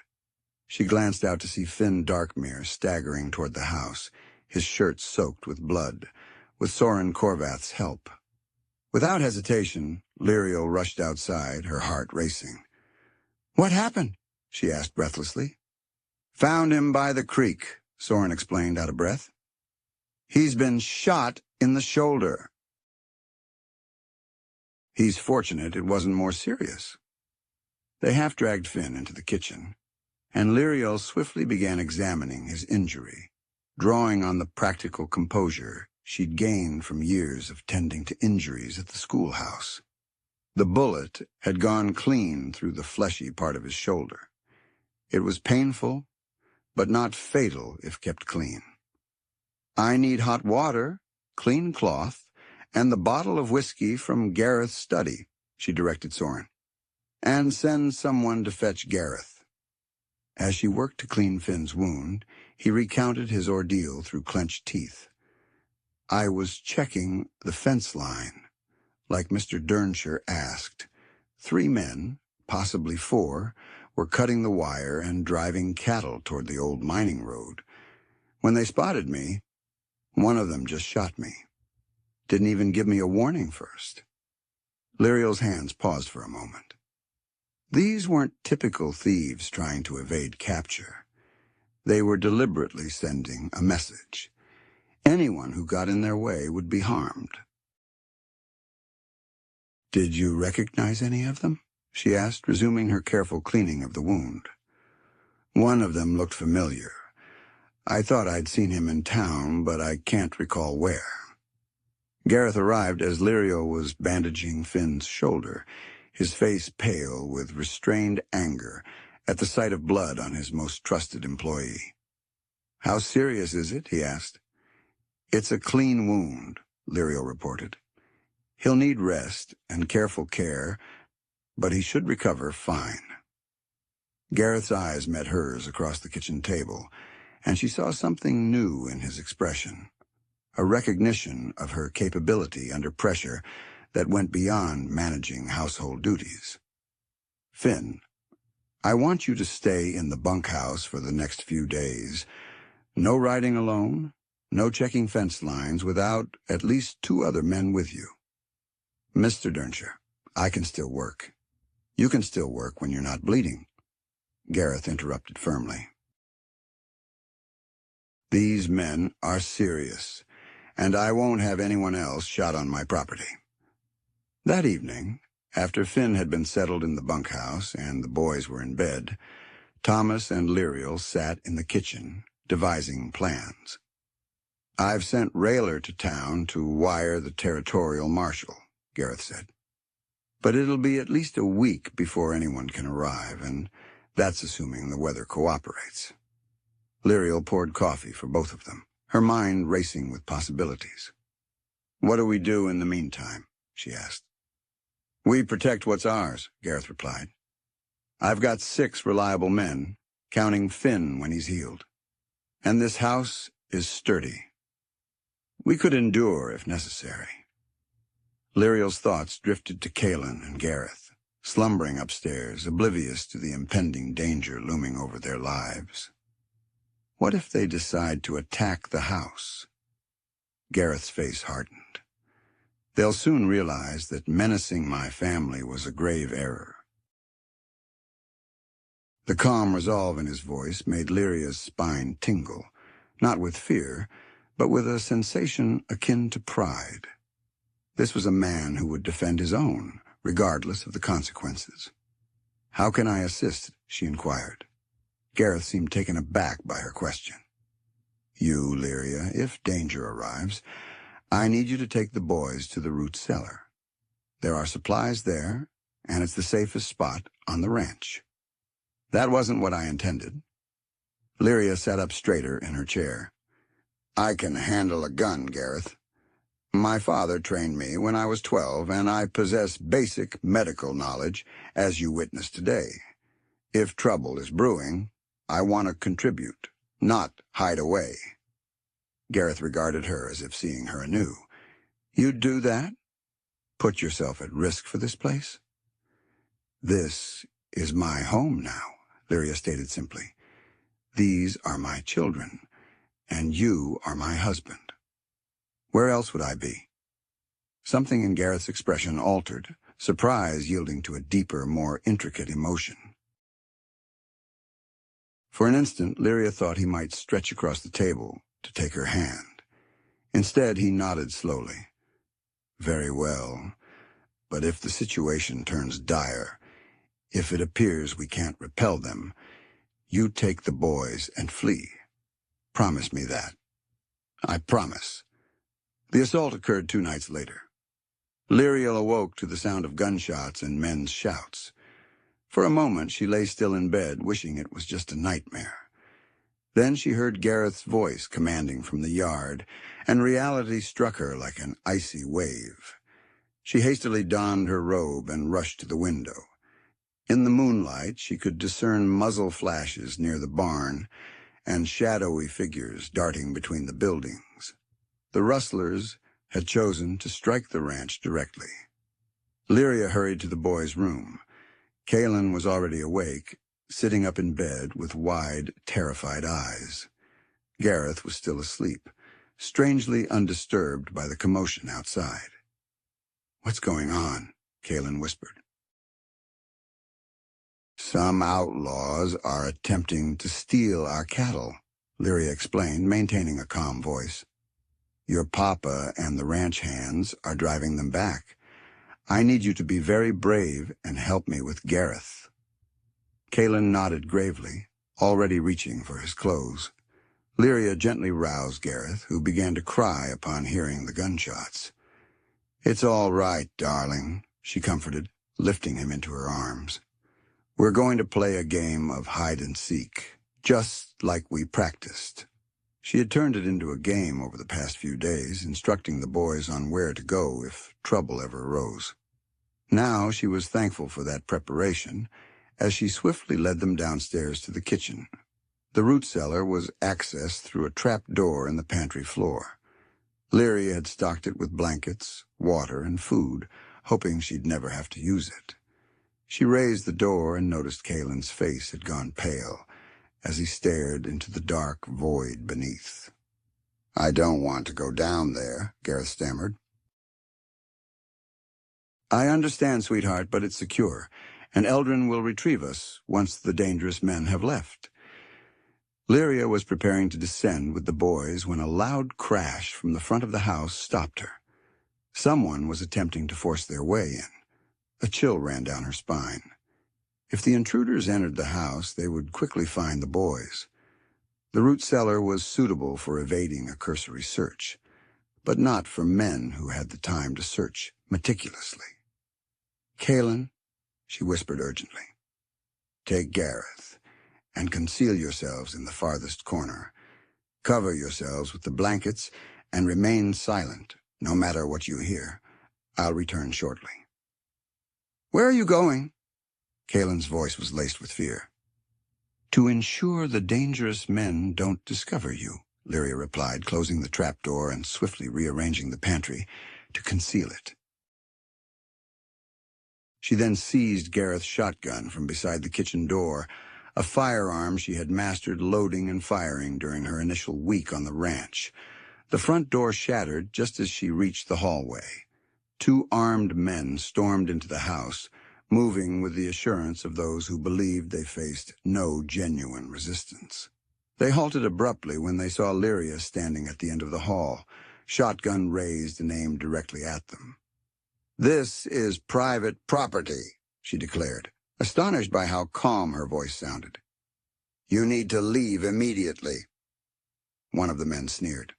She glanced out to see Finn Darkmere staggering toward the house, his shirt soaked with blood, with Soren Korvath's help. Without hesitation, Lyria rushed outside, her heart racing. "What happened?" she asked breathlessly. "Found him by the creek," Soren explained out of breath. "He's been shot in the shoulder." He's fortunate it wasn't more serious. They half-dragged Finn into the kitchen, and Lyria swiftly began examining his injury, drawing on the practical composure she'd gained from years of tending to injuries at the schoolhouse. The bullet had gone clean through the fleshy part of his shoulder. It was painful, but not fatal if kept clean. "I need hot water, clean cloth, and the bottle of whiskey from Gareth's study," she directed Soren. "And send someone to fetch Gareth." As she worked to clean Finn's wound, he recounted his ordeal through clenched teeth. "I was checking the fence line, like Mr. Durnshire asked. 3 men, possibly 4, were cutting the wire and driving cattle toward the old mining road. When they spotted me, one of them just shot me. Didn't even give me a warning first." Lyria's hands paused for a moment. These weren't typical thieves trying to evade capture. They were deliberately sending a message. Anyone who got in their way would be harmed. "Did you recognize any of them?" she asked, resuming her careful cleaning of the wound. "One of them looked familiar. I thought I'd seen him in town, but I can't recall where." Gareth arrived as Lyria was bandaging Finn's shoulder, his face pale with restrained anger at the sight of blood on his most trusted employee. "How serious is it?" he asked. "It's a clean wound," Lyria reported. "He'll need rest and careful care, but he should recover fine." Gareth's eyes met hers across the kitchen table, and she saw something new in his expression, a recognition of her capability under pressure that went beyond managing household duties. "Finn, I want you to stay in the bunkhouse for the next few days. No riding alone, no checking fence lines without at least 2 other men with you." "Mr. Durnshire, I can still work. You can still work when you're not bleeding," Gareth interrupted firmly. "These men are serious, and I won't have anyone else shot on my property." That evening, after Finn had been settled in the bunkhouse and the boys were in bed, Thomas and Lyria sat in the kitchen, devising plans. "I've sent Rayler to town to wire the territorial marshal," Gareth said. "But it'll be at least a week before anyone can arrive, and that's assuming the weather cooperates." Lyria poured coffee for both of them, her mind racing with possibilities. "What do we do in the meantime?" she asked. "We protect what's ours," Gareth replied. "I've got 6 reliable men, counting Finn when he's healed. And this house is sturdy. We could endure if necessary." Lyria's thoughts drifted to Kaelin and Gareth, slumbering upstairs, oblivious to the impending danger looming over their lives. What if they decide to attack the house? Gareth's face hardened. "They'll soon realize that menacing my family was a grave error." The calm resolve in his voice made Lyria's spine tingle, not with fear, but with a sensation akin to pride. This was a man who would defend his own, regardless of the consequences. "How can I assist?" she inquired. Gareth seemed taken aback by her question. "You, Lyria, if danger arrives, I need you to take the boys to the root cellar. There are supplies there, and it's the safest spot on the ranch." "That wasn't what I intended." Lyria sat up straighter in her chair. "I can handle a gun, Gareth. My father trained me when I was 12, and I possess basic medical knowledge, as you witnessed today. If trouble is brewing, I want to contribute, not hide away." Gareth regarded her as if seeing her anew. "You'd do that? Put yourself at risk for this place?" "This is my home now," Lyria stated simply. "These are my children, and you are my husband. Where else would I be?" Something in Gareth's expression altered, surprise yielding to a deeper, more intricate emotion. For an instant, Lyria thought he might stretch across the table to take her hand. Instead, he nodded slowly. "Very well, but if the situation turns dire, if it appears we can't repel them, you take the boys and flee. Promise me that." "I promise." The assault occurred 2 nights later. Lyria awoke to the sound of gunshots and men's shouts. For a moment, she lay still in bed, wishing it was just a nightmare. Then she heard Gareth's voice commanding from the yard, and reality struck her like an icy wave. She hastily donned her robe and rushed to the window. In the moonlight, she could discern muzzle flashes near the barn and shadowy figures darting between the buildings. The rustlers had chosen to strike the ranch directly. Lyria hurried to the boys' room. Kaelin was already awake, sitting up in bed with wide, terrified eyes. Gareth was still asleep, strangely undisturbed by the commotion outside. "What's going on?" Kaelin whispered. "Some outlaws are attempting to steal our cattle," Lyria explained, maintaining a calm voice. "Your papa and the ranch hands are driving them back. I need you to be very brave and help me with Gareth." Kaelin nodded gravely, already reaching for his clothes. Lyria gently roused Gareth, who began to cry upon hearing the gunshots. "It's all right, darling," she comforted, lifting him into her arms. "We're going to play a game of hide-and-seek, just like we practiced." She had turned it into a game over the past few days, instructing the boys on where to go if trouble ever arose. Now she was thankful for that preparation, as she swiftly led them downstairs to the kitchen. The root cellar was accessed through a trap door in the pantry floor. Lyria had stocked it with blankets, water, and food, hoping she'd never have to use it. She raised the door and noticed Caelan's face had gone pale as he stared into the dark void beneath. "I don't want to go down there," Gareth stammered. "I understand, sweetheart, but it's secure, and Eldrin will retrieve us once the dangerous men have left." Lyria was preparing to descend with the boys when a loud crash from the front of the house stopped her. Someone was attempting to force their way in. A chill ran down her spine. If the intruders entered the house, they would quickly find the boys. The root cellar was suitable for evading a cursory search, but not for men who had the time to search meticulously. "Caelan," she whispered urgently, "take Gareth and conceal yourselves in the farthest corner. Cover yourselves with the blankets and remain silent, no matter what you hear. I'll return shortly." "Where are you going?" Caelan's voice was laced with fear. "To ensure the dangerous men don't discover you," Lyria replied, closing the trapdoor and swiftly rearranging the pantry to conceal it. She then seized Gareth's shotgun from beside the kitchen door, a firearm she had mastered loading and firing during her initial week on the ranch. The front door shattered just as she reached the hallway. 2 armed men stormed into the house, moving with the assurance of those who believed they faced no genuine resistance. They halted abruptly when they saw Lyria standing at the end of the hall, shotgun raised and aimed directly at them. "This is private property," she declared, astonished by how calm her voice sounded. "You need to leave immediately." One of the men sneered.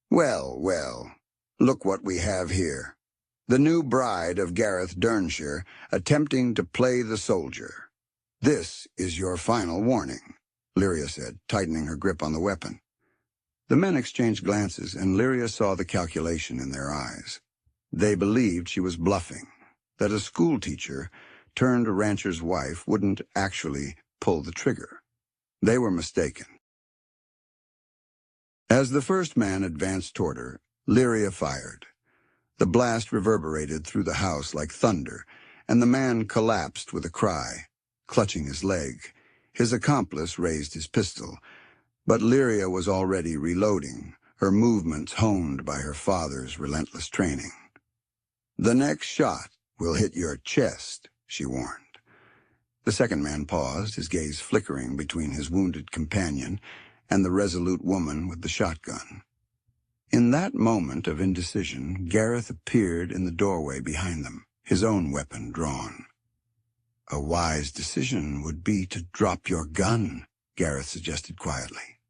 Well, well, look what we have here. The new bride of Gareth Durnshire attempting to play the soldier. This is your final warning," Lyria said, tightening her grip on the weapon. The men exchanged glances, and Lyria saw the calculation in their eyes. They believed she was bluffing, that a schoolteacher turned a rancher's wife wouldn't actually pull the trigger. They were mistaken. As the first man advanced toward her, Lyria fired. The blast reverberated through the house like thunder, and the man collapsed with a cry, clutching his leg. His accomplice raised his pistol, but Lyria was already reloading, her movements honed by her father's relentless training. "The next shot will hit your chest," she warned. The second man paused, his gaze flickering between his wounded companion and the resolute woman with the shotgun. In that moment of indecision, Gareth appeared in the doorway behind them, his own weapon drawn. "A wise decision would be to drop your gun," Gareth suggested quietly.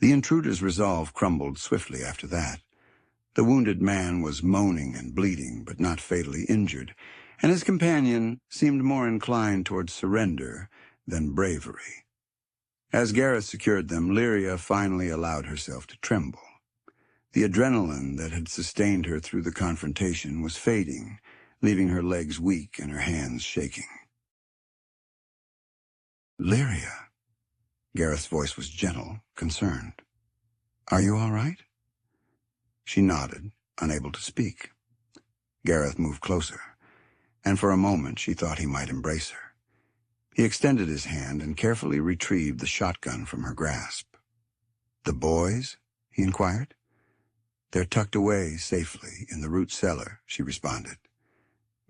The intruder's resolve crumbled swiftly after that. The wounded man was moaning and bleeding, but not fatally injured, and his companion seemed more inclined toward surrender than bravery. As Gareth secured them, Lyria finally allowed herself to tremble. The adrenaline that had sustained her through the confrontation was fading, leaving her legs weak and her hands shaking. "Lyria," Gareth's voice was gentle, concerned. "Are you all right?" She nodded, unable to speak. Gareth moved closer, and for a moment she thought he might embrace her. He extended his hand and carefully retrieved the shotgun from her grasp. "The boys?" he inquired. "They're tucked away safely in the root cellar," she responded.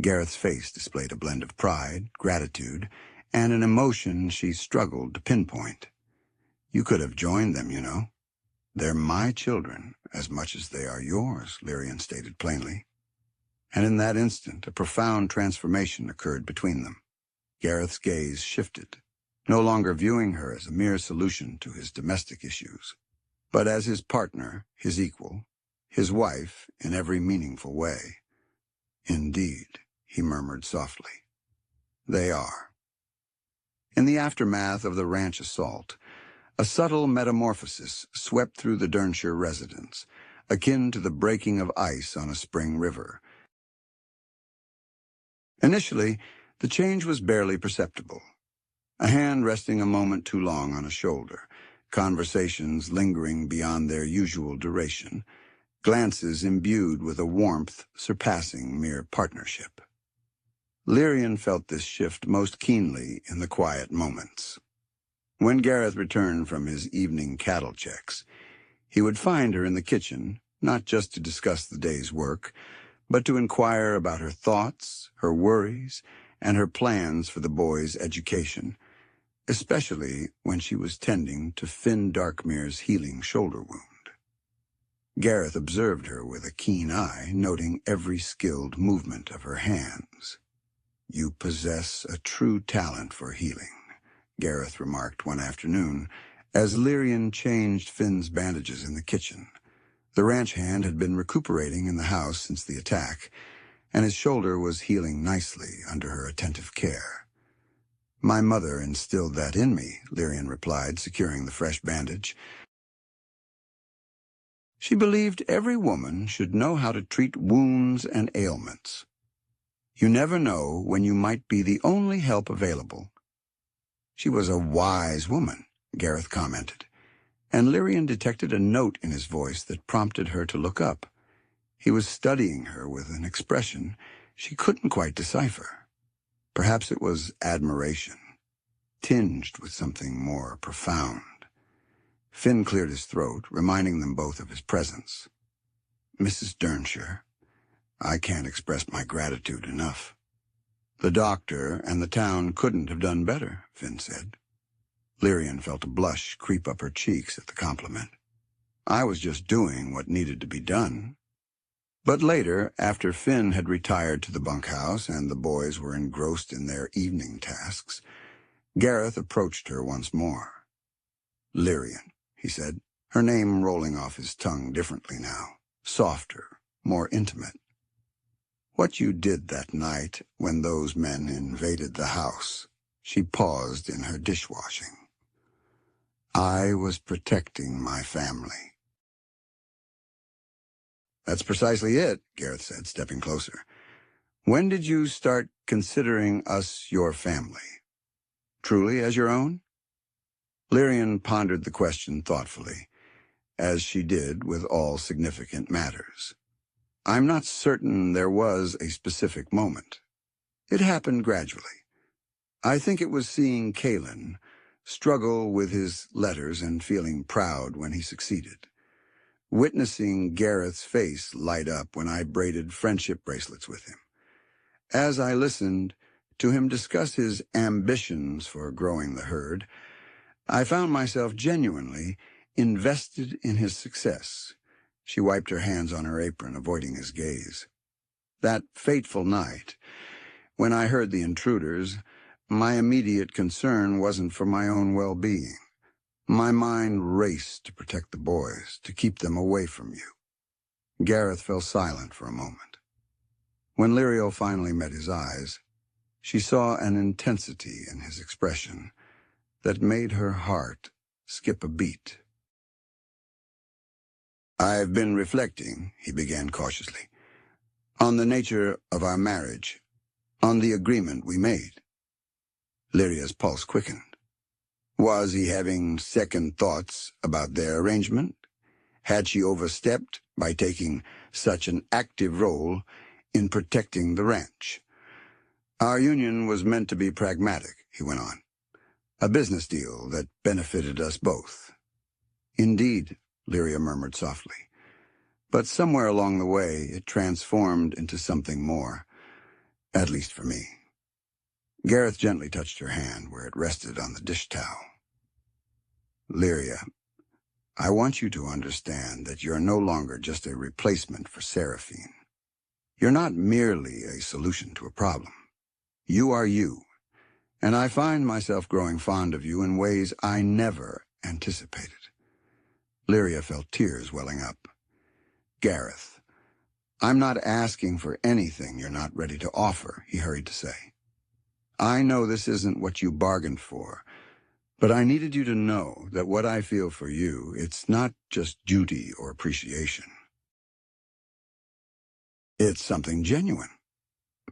Gareth's face displayed a blend of pride, gratitude, and an emotion she struggled to pinpoint. "You could have joined them, you know. They're my children as much as they are yours," Lyria stated plainly. And in that instant, a profound transformation occurred between them. Gareth's gaze shifted, no longer viewing her as a mere solution to his domestic issues, but as his partner, his equal, his wife in every meaningful way. "Indeed," he murmured softly. "They are." In the aftermath of the ranch assault, a subtle metamorphosis swept through the Durnshire residence, akin to the breaking of ice on a spring river. Initially, The change was barely perceptible. A hand resting a moment too long on a shoulder, conversations lingering beyond their usual duration, glances imbued with a warmth surpassing mere partnership. Lyrian felt this shift most keenly in the quiet moments. When Gareth returned from his evening cattle checks, he would find her in the kitchen, not just to discuss the day's work, but to inquire about her thoughts, her worries, and her plans for the boys' education, especially when she was tending to Finn Darkmere's healing shoulder wound. Gareth observed her with a keen eye, noting every skilled movement of her hands. "You possess a true talent for healing," Gareth remarked one afternoon, as Lyrian changed Finn's bandages in the kitchen. The ranch hand had been recuperating in the house since the attack, and his shoulder was healing nicely under her attentive care. "My mother instilled that in me," Lyrian replied, securing the fresh bandage. "She believed every woman should know how to treat wounds and ailments. You never know when you might be the only help available." "She was a wise woman," Gareth commented, and Lyrian detected a note in his voice that prompted her to look up. He was studying her with an expression she couldn't quite decipher. Perhaps it was admiration, tinged with something more profound. Finn cleared his throat, reminding them both of his presence. "Mrs. Durnshire, I can't express my gratitude enough." "The doctor and the town couldn't have done better," Finn said. Lyrian felt a blush creep up her cheeks at the compliment. "I was just doing what needed to be done." But later, after Finn had retired to the bunkhouse and the boys were engrossed in their evening tasks, Gareth approached her once more. "Lyrian," he said, her name rolling off his tongue differently now, softer, more intimate. "What you did that night when those men invaded the house," she paused in her dishwashing. "I was protecting my family." "That's precisely it," Gareth said, stepping closer. "When did you start considering us your family? Truly as your own?" Lyrian pondered the question thoughtfully, as she did with all significant matters. "I'm not certain there was a specific moment. It happened gradually. I think it was seeing Kalen struggle with his letters and feeling proud when he succeeded. Witnessing Gareth's face light up when I braided friendship bracelets with him. As I listened to him discuss his ambitions for growing the herd, I found myself genuinely invested in his success." She wiped her hands on her apron, avoiding his gaze. "That fateful night, when I heard the intruders, my immediate concern wasn't for my own well-being. My mind raced to protect the boys, to keep them away from you." Gareth fell silent for a moment. When Lyria finally met his eyes, she saw an intensity in his expression that made her heart skip a beat. "I've been reflecting," he began cautiously, "on the nature of our marriage, on the agreement we made." Lyria's pulse quickened. Was he having second thoughts about their arrangement? Had she overstepped by taking such an active role in protecting the ranch? "Our union was meant to be pragmatic," he went on. "A business deal that benefited us both." "Indeed," Lyria murmured softly. "But somewhere along the way it transformed into something more, at least for me." Gareth gently touched her hand where it rested on the dish towel. "Lyria, I want you to understand that you're no longer just a replacement for Seraphine. You're not merely a solution to a problem. You are you, and I find myself growing fond of you in ways I never anticipated." Lyria felt tears welling up. "Gareth, I'm not asking for anything you're not ready to offer," he hurried to say. "I know this isn't what you bargained for, but I needed you to know that what I feel for you, it's not just duty or appreciation. It's something genuine."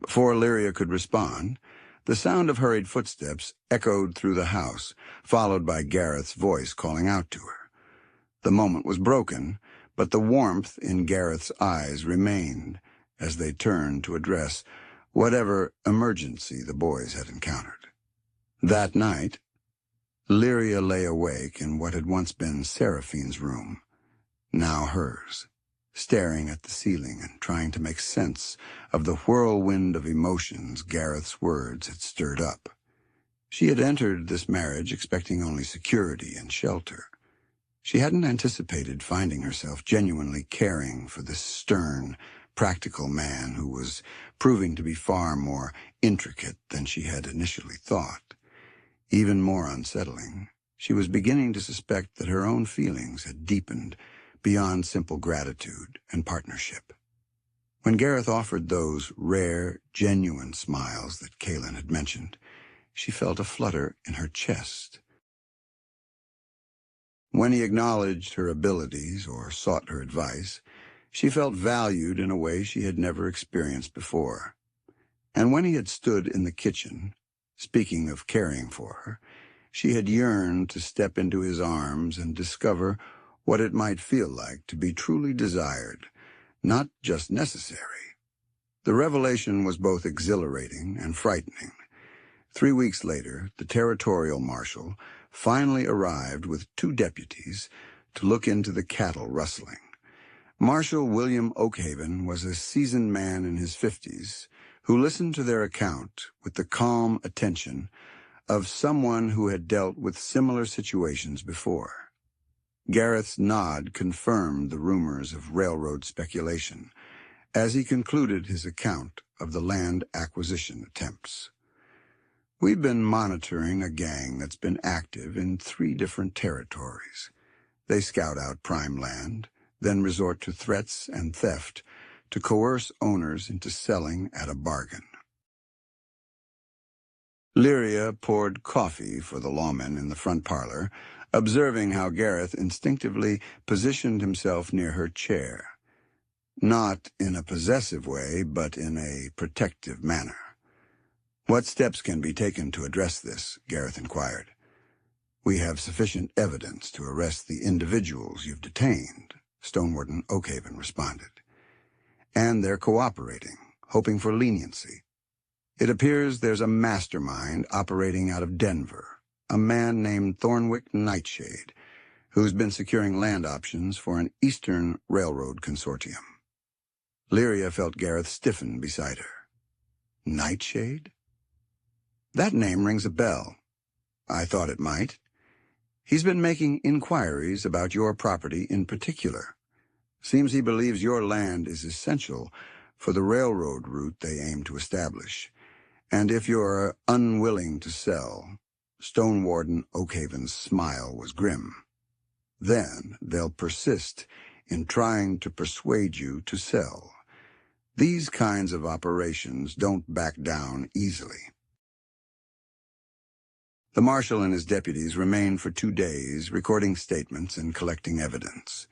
Before Lyria could respond, The sound of hurried footsteps echoed through the house, followed by Gareth's voice calling out to her. The moment was broken, but the warmth in Gareth's eyes remained as they turned to address whatever emergency the boys had encountered. That night, Lyria lay awake in what had once been Seraphine's room, now hers, staring at the ceiling and trying to make sense of the whirlwind of emotions Gareth's words had stirred up. She had entered this marriage expecting only security and shelter. She hadn't anticipated finding herself genuinely caring for this stern, practical man who was proving to be far more intricate than she had initially thought. Even more unsettling, she was beginning to suspect that her own feelings had deepened beyond simple gratitude and partnership. When Gareth offered those rare, genuine smiles that Kaelin had mentioned, she felt a flutter in her chest. When he acknowledged her abilities or sought her advice, she felt valued in a way she had never experienced before. And when he had stood in the kitchen, speaking of caring for her, she had yearned to step into his arms and discover what it might feel like to be truly desired, not just necessary. The revelation was both exhilarating and frightening. 3 weeks later, the territorial marshal finally arrived with 2 deputies to look into the cattle rustling. Marshal William Oakhaven was a seasoned man in his 50s who listened to their account with the calm attention of someone who had dealt with similar situations before. Gareth's nod confirmed the rumors of railroad speculation as he concluded his account of the land acquisition attempts. We've been monitoring a gang that's been active in 3 different territories. They scout out prime land, then resort to threats and theft to coerce owners into selling at a bargain. Lyria poured coffee for the lawmen in the front parlor, observing how Gareth instinctively positioned himself near her chair. Not in a possessive way, but in a protective manner. "What steps can be taken to address this?" Gareth inquired. "We have sufficient evidence to arrest the individuals you've detained," Stonewarden Oakhaven responded. "And they're cooperating, hoping for leniency. It appears there's a mastermind operating out of Denver, a man named Thornwick Nightshade, who's been securing land options for an Eastern Railroad consortium." Lyria felt Gareth stiffen beside her. "Nightshade? That name rings a bell. I thought it might. He's been making inquiries about your property in particular. Seems he believes your land is essential for the railroad route they aim to establish. And if you're unwilling to sell," Stonewarden Oakhaven's smile was grim, "then they'll persist in trying to persuade you to sell. These kinds of operations don't back down easily." The marshal and his deputies remained for 2 days, recording statements and collecting evidence.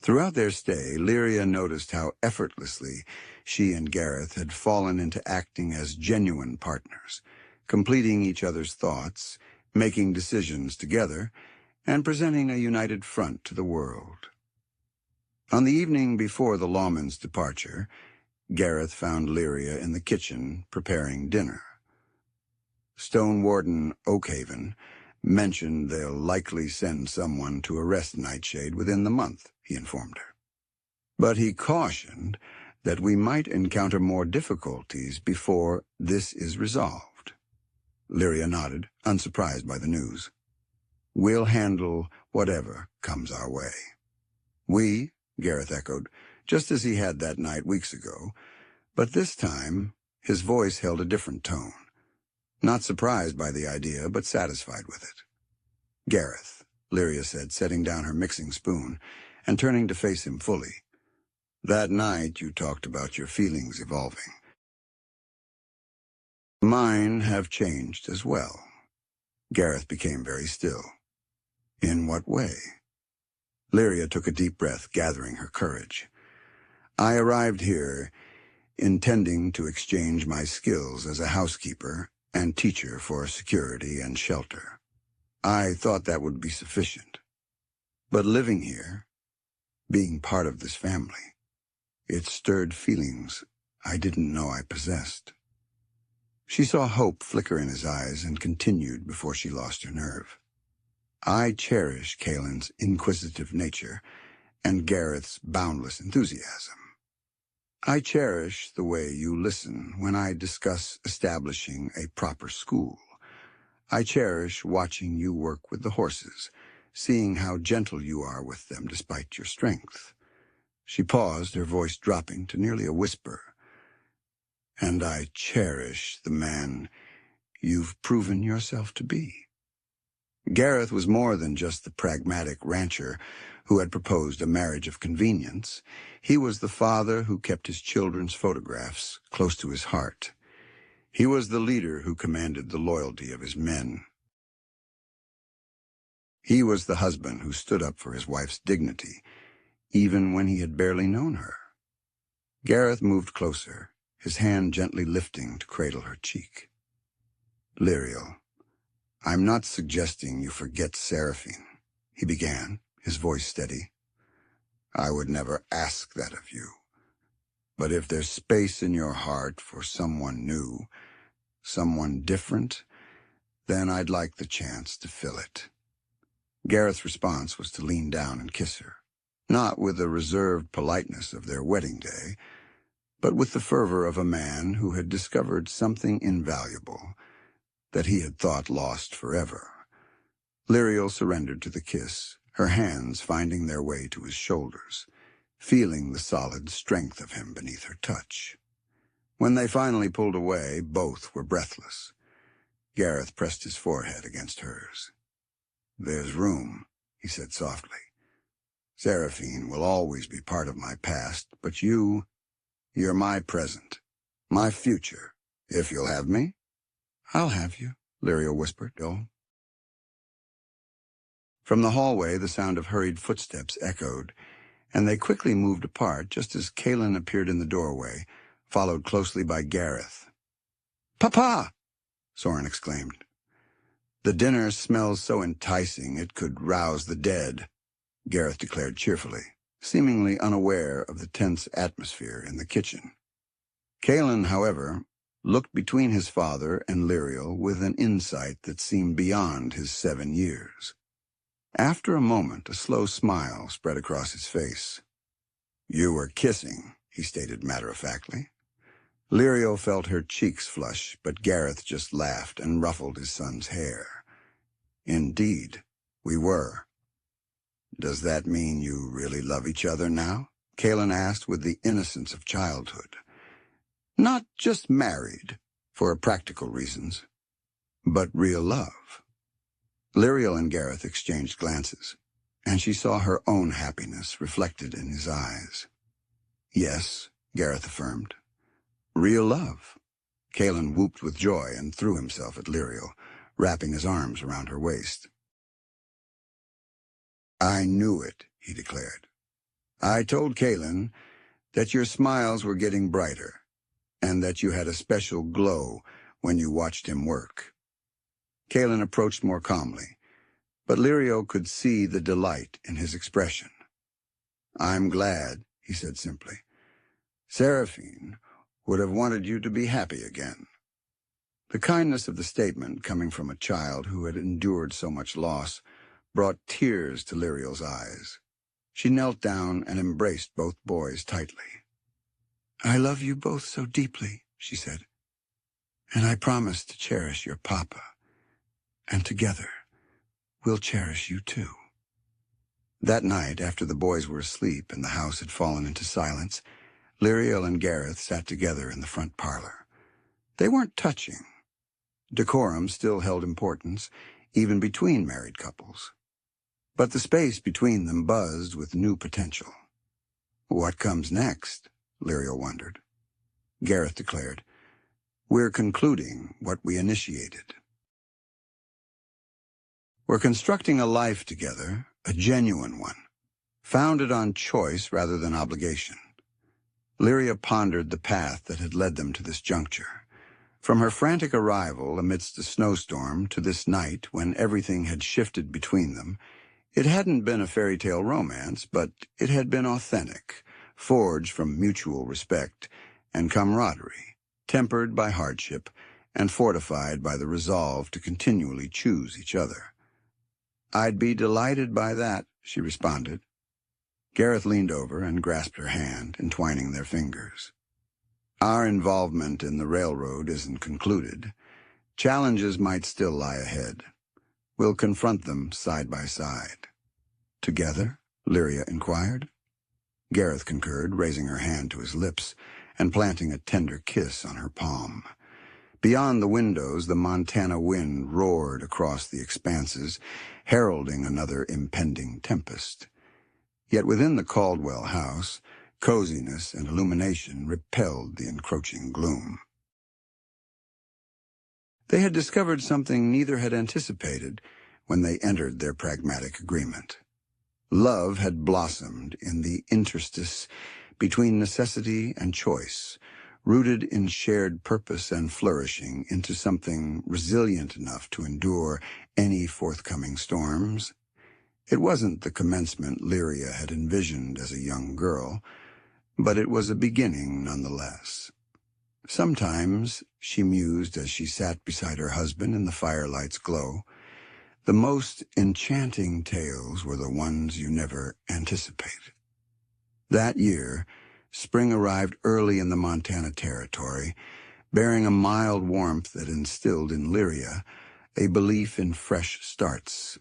Throughout their stay, Lyria noticed how effortlessly she and Gareth had fallen into acting as genuine partners, completing each other's thoughts, making decisions together, and presenting a united front to the world. On the evening before the lawman's departure, Gareth found Lyria in the kitchen preparing dinner. Stonewarden Oakhaven mentioned they'll likely send someone to arrest Nightshade within the month, he informed her. But he cautioned that we might encounter more difficulties before this is resolved. Lyria nodded, unsurprised by the news. "We'll handle whatever comes our way." "We," Gareth echoed, just as he had that night weeks ago, but this time his voice held a different tone. Not surprised by the idea, but satisfied with it. "Gareth," Lyria said, setting down her mixing spoon and turning to face him fully. "That night you talked about your feelings evolving. Mine have changed as well." Gareth became very still. "In what way?" Lyria took a deep breath, gathering her courage. "I arrived here intending to exchange my skills as a housekeeper and teacher for security and shelter. I thought that would be sufficient. But living here, being part of this family, it stirred feelings I didn't know I possessed. She saw hope flicker in his eyes and continued before she lost her nerve. I cherish Kaelin's inquisitive nature and Gareth's boundless enthusiasm. I cherish the way you listen when I discuss establishing a proper school. I cherish watching you work with the horses, seeing how gentle you are with them despite your strength. She paused, her voice dropping to nearly a whisper. And I cherish the man you've proven yourself to be. Gareth was more than just the pragmatic rancher who had proposed a marriage of convenience. He was the father who kept his children's photographs close to his heart. He was the leader who commanded the loyalty of his men. He was the husband who stood up for his wife's dignity, even when he had barely known her. Gareth moved closer, his hand gently lifting to cradle her cheek. Lyria, I'm not suggesting you forget Seraphine, he began, his voice steady. I would never ask that of you. But if there's space in your heart for someone new, someone different, then I'd like the chance to fill it. Gareth's response was to lean down and kiss her, not with the reserved politeness of their wedding day, but with the fervor of a man who had discovered something invaluable that he had thought lost forever. Lyria surrendered to the kiss, her hands finding their way to his shoulders, feeling the solid strength of him beneath her touch. When they finally pulled away, both were breathless. Gareth pressed his forehead against hers. There's room, he said softly. Seraphine will always be part of my past, but you're my present, my future. If you'll have me, I'll have you, Lyria whispered. Oh. From the hallway, the sound of hurried footsteps echoed, and they quickly moved apart just as Kaelin appeared in the doorway, followed closely by Gareth. Papa! Soren exclaimed. The dinner smells so enticing it could rouse the dead, Gareth declared cheerfully, seemingly unaware of the tense atmosphere in the kitchen. Kaelin, however, looked between his father and Lyria with an insight that seemed beyond his 7 years. After a moment, a slow smile spread across his face. You were kissing, he stated matter-of-factly. Lyria felt her cheeks flush, but Gareth just laughed and ruffled his son's hair. Indeed, we were. Does that mean you really love each other now? Kaelin asked with the innocence of childhood. Not just married, for practical reasons, but real love. Lyria and Gareth exchanged glances, and she saw her own happiness reflected in his eyes. Yes, Gareth affirmed. Real love. Kaelin whooped with joy and threw himself at Lyria, wrapping his arms around her waist. I knew it, he declared. I told Kaelin that your smiles were getting brighter, and that you had a special glow when you watched him work. Kaelin approached more calmly, but Lyria could see the delight in his expression. I'm glad, he said simply. Seraphine would have wanted you to be happy again. The kindness of the statement, coming from a child who had endured so much loss, brought tears to Lyria's eyes. She knelt down and embraced both boys tightly. I love you both so deeply, she said, and I promise to cherish your papa, and together we'll cherish you too. That night, after the boys were asleep and the house had fallen into silence, Lyria and Gareth sat together in the front parlor. They weren't touching. Decorum still held importance, even between married couples. But the space between them buzzed with new potential. What comes next? Lyria wondered. Gareth declared, We're concluding what we initiated. We're constructing a life together, a genuine one, founded on choice rather than obligation. Lyria pondered the path that had led them to this juncture. From her frantic arrival amidst a snowstorm to this night when everything had shifted between them, it hadn't been a fairy tale romance, but it had been authentic, forged from mutual respect and camaraderie, tempered by hardship, and fortified by the resolve to continually choose each other. "I'd be delighted by that," she responded. Gareth leaned over and grasped her hand, entwining their fingers. "Our involvement in the railroad isn't concluded. Challenges might still lie ahead. We'll confront them side by side." "Together?" Lyria inquired. Gareth concurred, raising her hand to his lips and planting a tender kiss on her palm. Beyond the windows, the Montana wind roared across the expanses, heralding another impending tempest. Yet within the Caldwell house, coziness and illumination repelled the encroaching gloom. They had discovered something neither had anticipated when they entered their pragmatic agreement. Love had blossomed in the interstice between necessity and choice, rooted in shared purpose and flourishing into something resilient enough to endure any forthcoming storms. It wasn't the commencement Lyria had envisioned as a young girl, but it was a beginning nonetheless. Sometimes, she mused as she sat beside her husband in the firelight's glow, the most enchanting tales were the ones you never anticipate. That year, spring arrived early in the Montana Territory, bearing a mild warmth that instilled in Lyria a belief in fresh starts.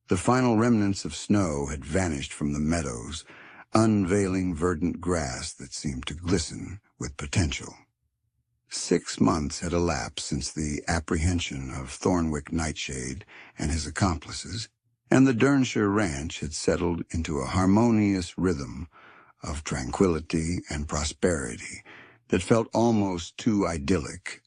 The final remnants of snow had vanished from the meadows, unveiling verdant grass that seemed to glisten with potential. 6 months had elapsed since the apprehension of Thornwick Nightshade and his accomplices, and the Durnshire ranch had settled into a harmonious rhythm of tranquility and prosperity that felt almost too idyllic.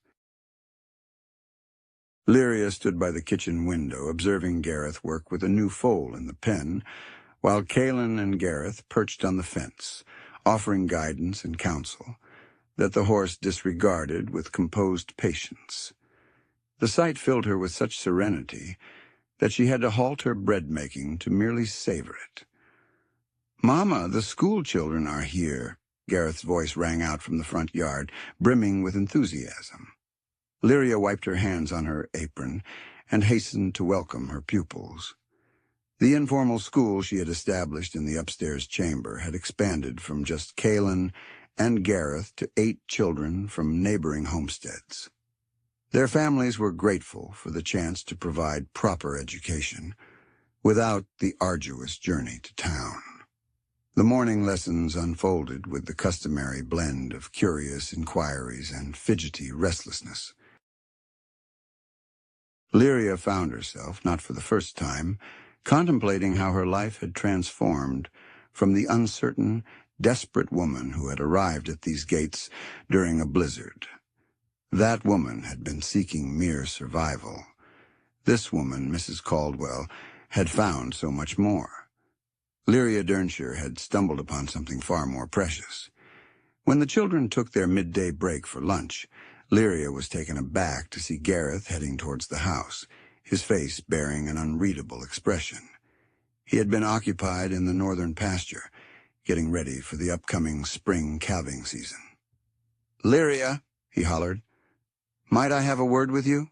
Lyria stood by the kitchen window, observing Gareth work with a new foal in the pen, while Kaelin and Gareth perched on the fence, offering guidance and counsel that the horse disregarded with composed patience. The sight filled her with such serenity that she had to halt her bread-making to merely savor it. "Mama, the school children are here," Gareth's voice rang out from the front yard, brimming with enthusiasm. Lyria wiped her hands on her apron and hastened to welcome her pupils. The informal school she had established in the upstairs chamber had expanded from just Kaelin and Gareth to 8 children from neighboring homesteads. Their families were grateful for the chance to provide proper education without the arduous journey to town. The morning lessons unfolded with the customary blend of curious inquiries and fidgety restlessness. Lyria found herself, not for the first time, contemplating how her life had transformed from the uncertain, desperate woman who had arrived at these gates during a blizzard. That woman had been seeking mere survival. This woman, Mrs. Caldwell, had found so much more. Lyria Durnshire had stumbled upon something far more precious. When the children took their midday break for lunch, Lyria was taken aback to see Gareth heading towards the house, his face bearing an unreadable expression. He had been occupied in the northern pasture, getting ready for the upcoming spring calving season. "Lyria," he hollered, "might I have a word with you?"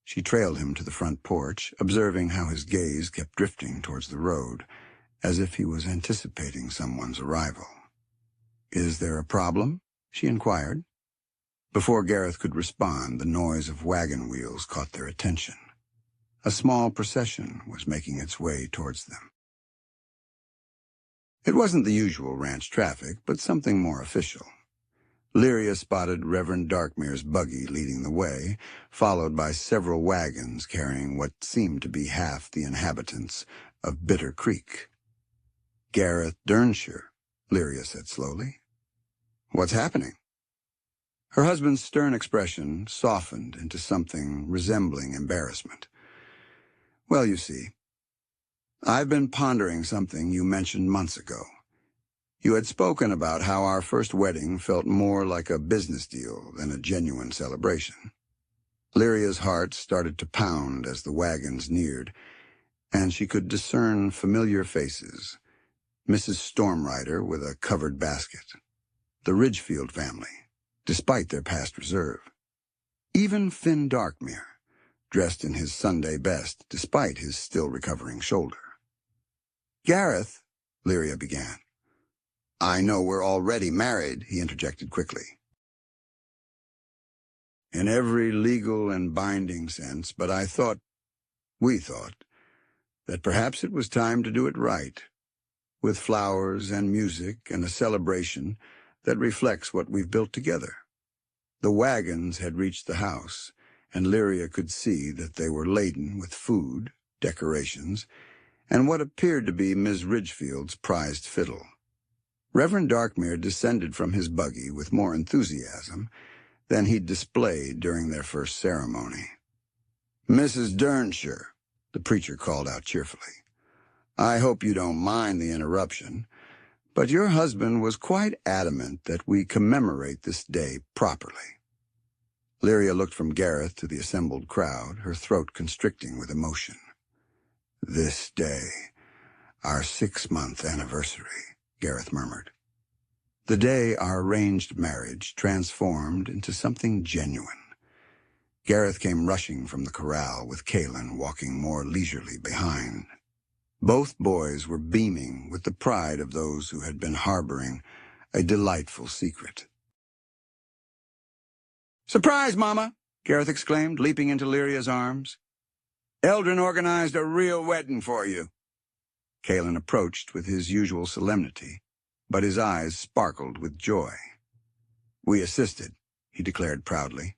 She trailed him to the front porch, observing how his gaze kept drifting towards the road, as if he was anticipating someone's arrival. "Is there a problem?" she inquired. Before Gareth could respond, the noise of wagon wheels caught their attention. A small procession was making its way towards them. It wasn't the usual ranch traffic, but something more official. Lyria spotted Reverend Darkmere's buggy leading the way, followed by several wagons carrying what seemed to be half the inhabitants of Bitter Creek. "Gareth Durnshire," Lyria said slowly. "What's happening?" Her husband's stern expression softened into something resembling embarrassment. "Well, you see, I've been pondering something you mentioned months ago. You had spoken about how our first wedding felt more like a business deal than a genuine celebration. Lyria's heart started to pound as the wagons neared, and she could discern familiar faces. Mrs. Stormrider with a covered basket. The Ridgefield family, despite their past reserve. Even Finn Darkmere, dressed in his Sunday best, despite his still-recovering shoulder. "Gareth," Lyria began. "I know we're already married," he interjected quickly. "In every legal and binding sense, but we thought, that perhaps it was time to do it right, with flowers and music and a celebration that reflects what we've built together." The wagons had reached the house, and Lyria could see that they were laden with food, decorations, and what appeared to be Miss Ridgefield's prized fiddle. Reverend Darkmere descended from his buggy with more enthusiasm than he'd displayed during their first ceremony. "Mrs. Durnshire," the preacher called out cheerfully, "I hope you don't mind the interruption, but your husband was quite adamant that we commemorate this day properly." Lyria looked from Gareth to the assembled crowd, her throat constricting with emotion. "This day, our 6-month anniversary," Gareth murmured. "The day our arranged marriage transformed into something genuine." Gareth came rushing from the corral with Kaelin walking more leisurely behind. Both boys were beaming with the pride of those who had been harboring a delightful secret. "Surprise, Mama!" Gareth exclaimed, leaping into Lyria's arms. "Eldrin organized a real wedding for you." Kaelin approached with his usual solemnity, but his eyes sparkled with joy. "We assisted," he declared proudly.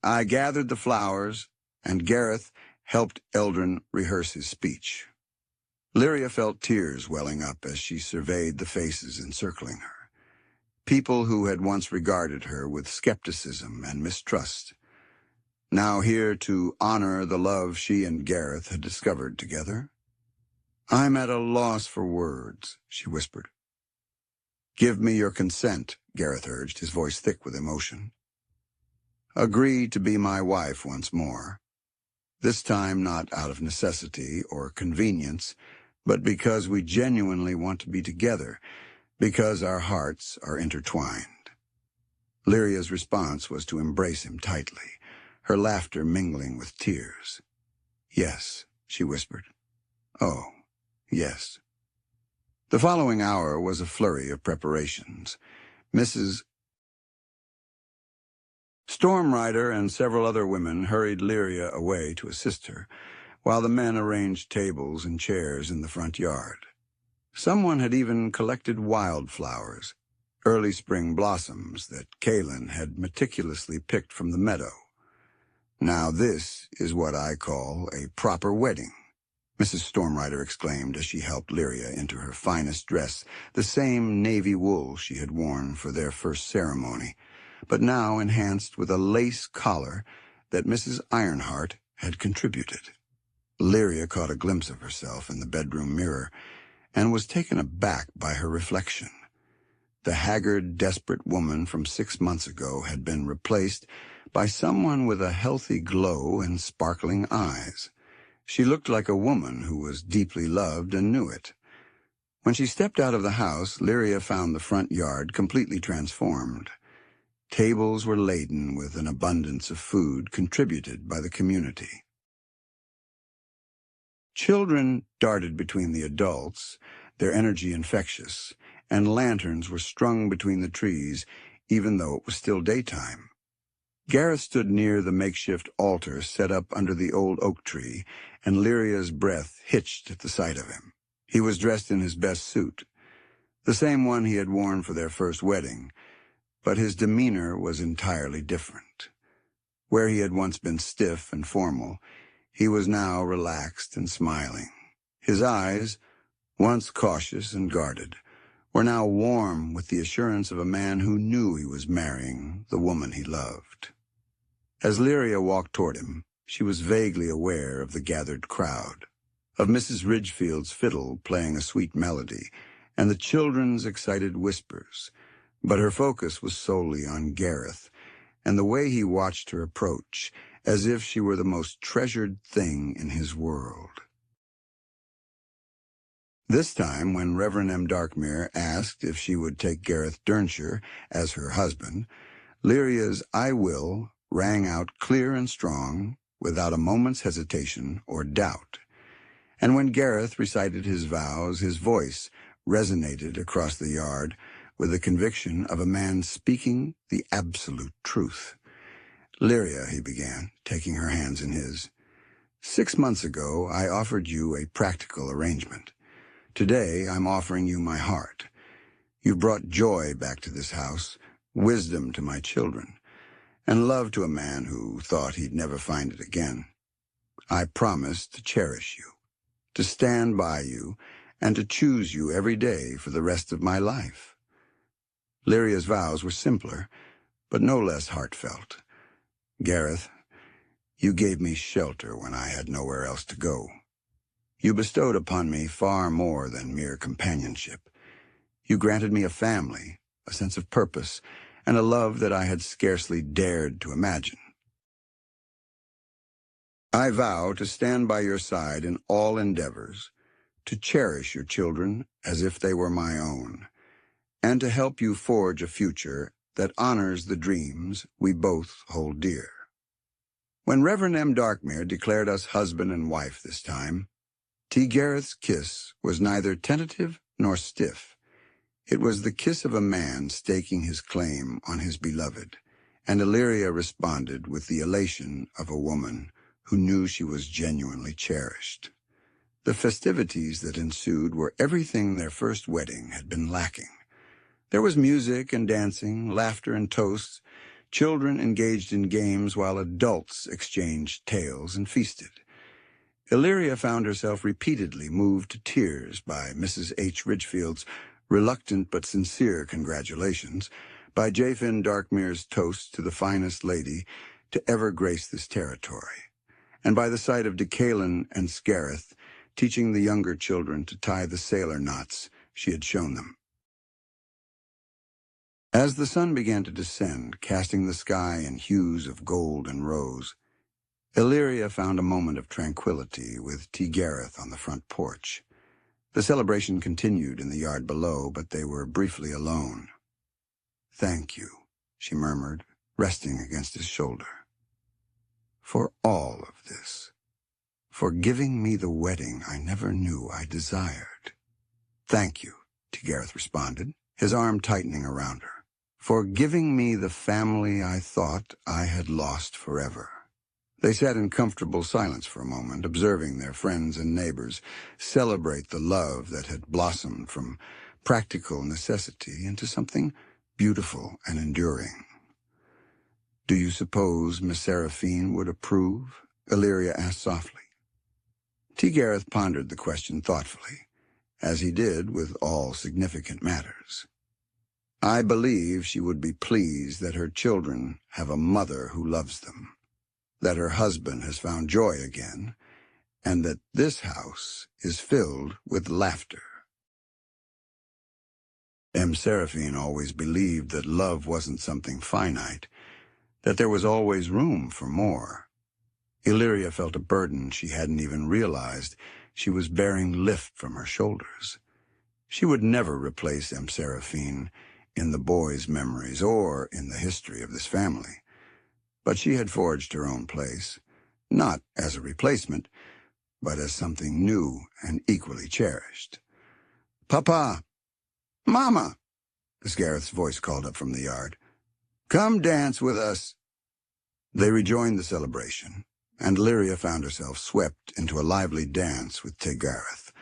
"I gathered the flowers, and Gareth helped Eldrin rehearse his speech." Lyria felt tears welling up as she surveyed the faces encircling her. People who had once regarded her with skepticism and mistrust, now here to honor the love she and Gareth had discovered together. "I'm at a loss for words," she whispered. "Give me your consent," Gareth urged, his voice thick with emotion. "Agree to be my wife once more, this time not out of necessity or convenience, but because we genuinely want to be together, because our hearts are intertwined." Lyria's response was to embrace him tightly, her laughter mingling with tears. "Yes," she whispered. "Oh, yes." The following hour was a flurry of preparations. Mrs. Stormrider and several other women hurried Lyria away to assist her, while the men arranged tables and chairs in the front yard. Someone had even collected wildflowers, early spring blossoms that Kaelin had meticulously picked from the meadow. "Now this is what I call a proper wedding," Mrs. Stormrider exclaimed as she helped Lyria into her finest dress, the same navy wool she had worn for their first ceremony, but now enhanced with a lace collar that Mrs. Ironheart had contributed. Lyria caught a glimpse of herself in the bedroom mirror and was taken aback by her reflection. The haggard, desperate woman from 6 months ago had been replaced by someone with a healthy glow and sparkling eyes. She looked like a woman who was deeply loved and knew it. When she stepped out of the house, Lyria found the front yard completely transformed. Tables were laden with an abundance of food contributed by the community. Children darted between the adults, their energy infectious, and lanterns were strung between the trees, even though it was still daytime. Gareth stood near the makeshift altar set up under the old oak tree, and Lyria's breath hitched at the sight of him. He was dressed in his best suit, the same one he had worn for their first wedding, but his demeanor was entirely different. Where he had once been stiff and formal, he was now relaxed and smiling. His eyes, once cautious and guarded, were now warm with the assurance of a man who knew he was marrying the woman he loved. As Lyria walked toward him, she was vaguely aware of the gathered crowd, of Mrs. Ridgefield's fiddle playing a sweet melody, and the children's excited whispers, but her focus was solely on Gareth, and the way he watched her approach, as if she were the most treasured thing in his world. This time, when Reverend M. Darkmere asked if she would take Gareth Durnshire as her husband, Lyria's "I will" rang out clear and strong, without a moment's hesitation or doubt. And when Gareth recited his vows, his voice resonated across the yard with the conviction of a man speaking the absolute truth. "Lyria," he began, taking her hands in his, "6 months ago I offered you a practical arrangement. Today I'm offering you my heart. You brought joy back to this house, wisdom to my children, and love to a man who thought he'd never find it again. I promise to cherish you, to stand by you, and to choose you every day for the rest of my life." Lyria's vows were simpler, but no less heartfelt. "Gareth, you gave me shelter when I had nowhere else to go. You bestowed upon me far more than mere companionship. You granted me a family, a sense of purpose, and a love that I had scarcely dared to imagine. I vow to stand by your side in all endeavors, to cherish your children as if they were my own, and to help you forge a future that honors the dreams we both hold dear." When Reverend M. Darkmere declared us husband and wife this time, T. Gareth's kiss was neither tentative nor stiff. It was the kiss of a man staking his claim on his beloved, and Lyria responded with the elation of a woman who knew she was genuinely cherished. The festivities that ensued were everything their first wedding had been lacking. There was music and dancing, laughter and toasts, children engaged in games while adults exchanged tales and feasted. Lyria found herself repeatedly moved to tears by Mrs. H. Ridgefield's reluctant but sincere congratulations, by J. Finn Darkmere's toast to the finest lady to ever grace this territory, and by the sight of Decalin and Scareth teaching the younger children to tie the sailor knots she had shown them. As the sun began to descend, casting the sky in hues of gold and rose, Lyria found a moment of tranquility with T. Gareth on the front porch. The celebration continued in the yard below, but they were briefly alone. "Thank you," she murmured, resting against his shoulder, "for all of this, for giving me the wedding I never knew I desired." "Thank you," T. Gareth responded, his arm tightening around her, "for giving me the family I thought I had lost forever." They sat in comfortable silence for a moment, observing their friends and neighbors celebrate the love that had blossomed from practical necessity into something beautiful and enduring. "Do you suppose Miss Seraphine would approve?" Lyria asked softly. T. Gareth pondered the question thoughtfully, as he did with all significant matters. "I believe she would be pleased that her children have a mother who loves them, that her husband has found joy again, and that this house is filled with laughter." M. Seraphine always believed that love wasn't something finite, that there was always room for more. Lyria felt a burden she hadn't even realized she was bearing lift from her shoulders. She would never replace M. Seraphine in the boy's memories or in the history of this family. But she had forged her own place, not as a replacement, but as something new and equally cherished. "Papa! Mama!" as Gareth's voice called up from the yard. "Come dance with us." They rejoined the celebration, and Lyria found herself swept into a lively dance with T. Gareth,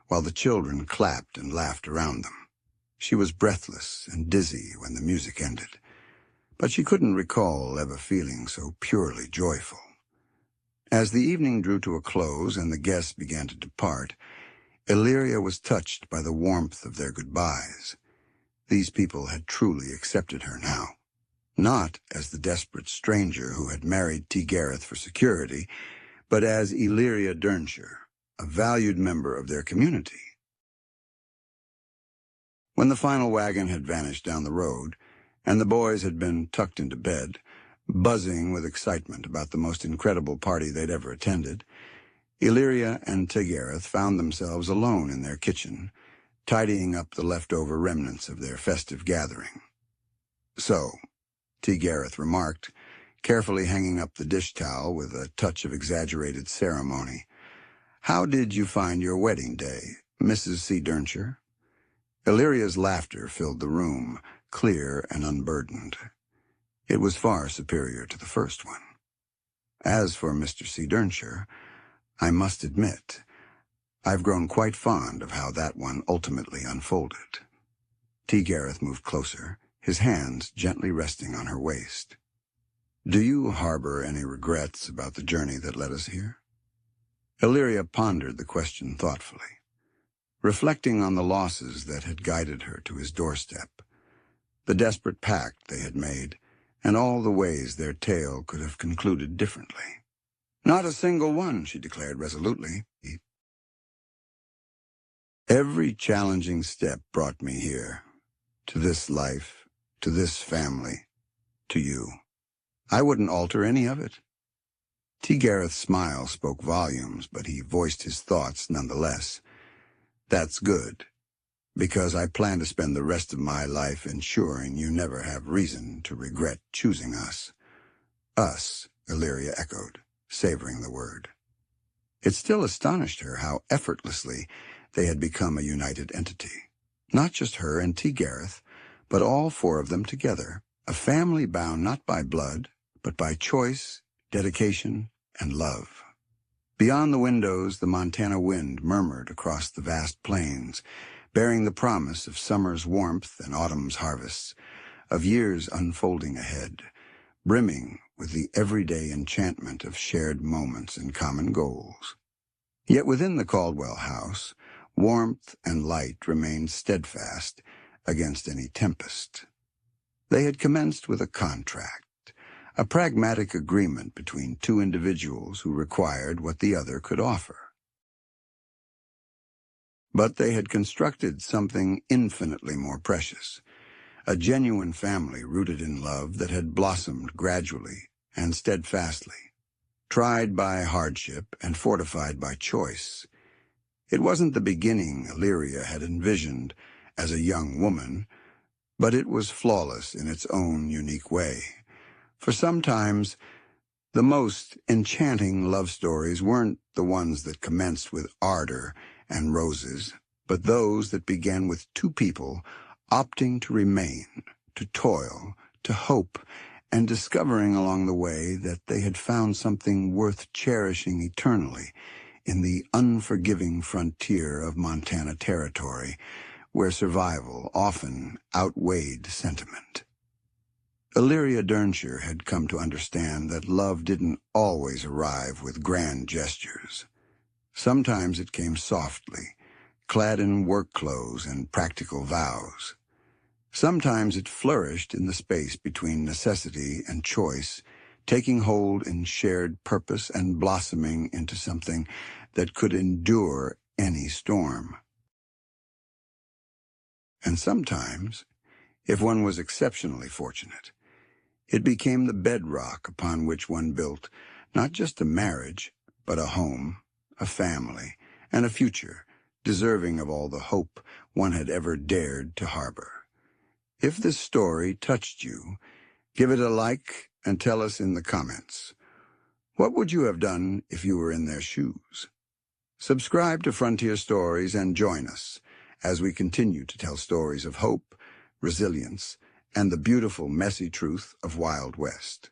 while the children clapped and laughed around them. She was breathless and dizzy when the music ended, but she couldn't recall ever feeling so purely joyful. As the evening drew to a close and the guests began to depart, Lyria was touched by the warmth of their goodbyes. These people had truly accepted her now, not as the desperate stranger who had married T. Gareth for security, but as Lyria Durnshire, a valued member of their community. When the final wagon had vanished down the road, and the boys had been tucked into bed, buzzing with excitement about the most incredible party they'd ever attended, Lyria and Gareth found themselves alone in their kitchen, tidying up the leftover remnants of their festive gathering. "So," Gareth remarked, carefully hanging up the dish towel with a touch of exaggerated ceremony, "how did you find your wedding day, Mrs. C. Durnshire?" Lyria's laughter filled the room, clear and unburdened. It was far superior to the first one. As for Mr. C. Durnshire, I must admit, I've grown quite fond of how that one ultimately unfolded. Gareth moved closer, his hands gently resting on her waist. "Do you harbor any regrets about the journey that led us here?" Lyria pondered the question thoughtfully, reflecting on the losses that had guided her to his doorstep, the desperate pact they had made, and all the ways their tale could have concluded differently. "Not a single one," she declared resolutely. "Every challenging step brought me here, to this life, to this family, to you. I wouldn't alter any of it." Gareth's smile spoke volumes, but he voiced his thoughts nonetheless. "That's good, because I plan to spend the rest of my life ensuring you never have reason to regret choosing us." "Us," Lyria echoed, savoring the word. It still astonished her how effortlessly they had become a united entity. Not just her and Gareth, but all four of them together, a family bound not by blood, but by choice, dedication, and love. Beyond the windows, the Montana wind murmured across the vast plains, bearing the promise of summer's warmth and autumn's harvests, of years unfolding ahead, brimming with the everyday enchantment of shared moments and common goals. Yet within the Caldwell house, warmth and light remained steadfast against any tempest. They had commenced with a contract, a pragmatic agreement between two individuals who required what the other could offer. But they had constructed something infinitely more precious, a genuine family rooted in love that had blossomed gradually and steadfastly, tried by hardship and fortified by choice. It wasn't the beginning Lyria had envisioned as a young woman, but it was flawless in its own unique way. For sometimes, the most enchanting love stories weren't the ones that commenced with ardor and roses, but those that began with two people opting to remain, to toil, to hope, and discovering along the way that they had found something worth cherishing eternally in the unforgiving frontier of Montana territory, where survival often outweighed sentiment. Lyria Durnshire had come to understand that love didn't always arrive with grand gestures. Sometimes it came softly, clad in work clothes and practical vows. Sometimes it flourished in the space between necessity and choice, taking hold in shared purpose and blossoming into something that could endure any storm. And sometimes, if one was exceptionally fortunate, it became the bedrock upon which one built not just a marriage, but a home, a family, and a future deserving of all the hope one had ever dared to harbor. If this story touched you, give it a like and tell us in the comments. What would you have done if you were in their shoes? Subscribe to Frontier Stories and join us as we continue to tell stories of hope, resilience, and the beautiful, messy truth of Wild West.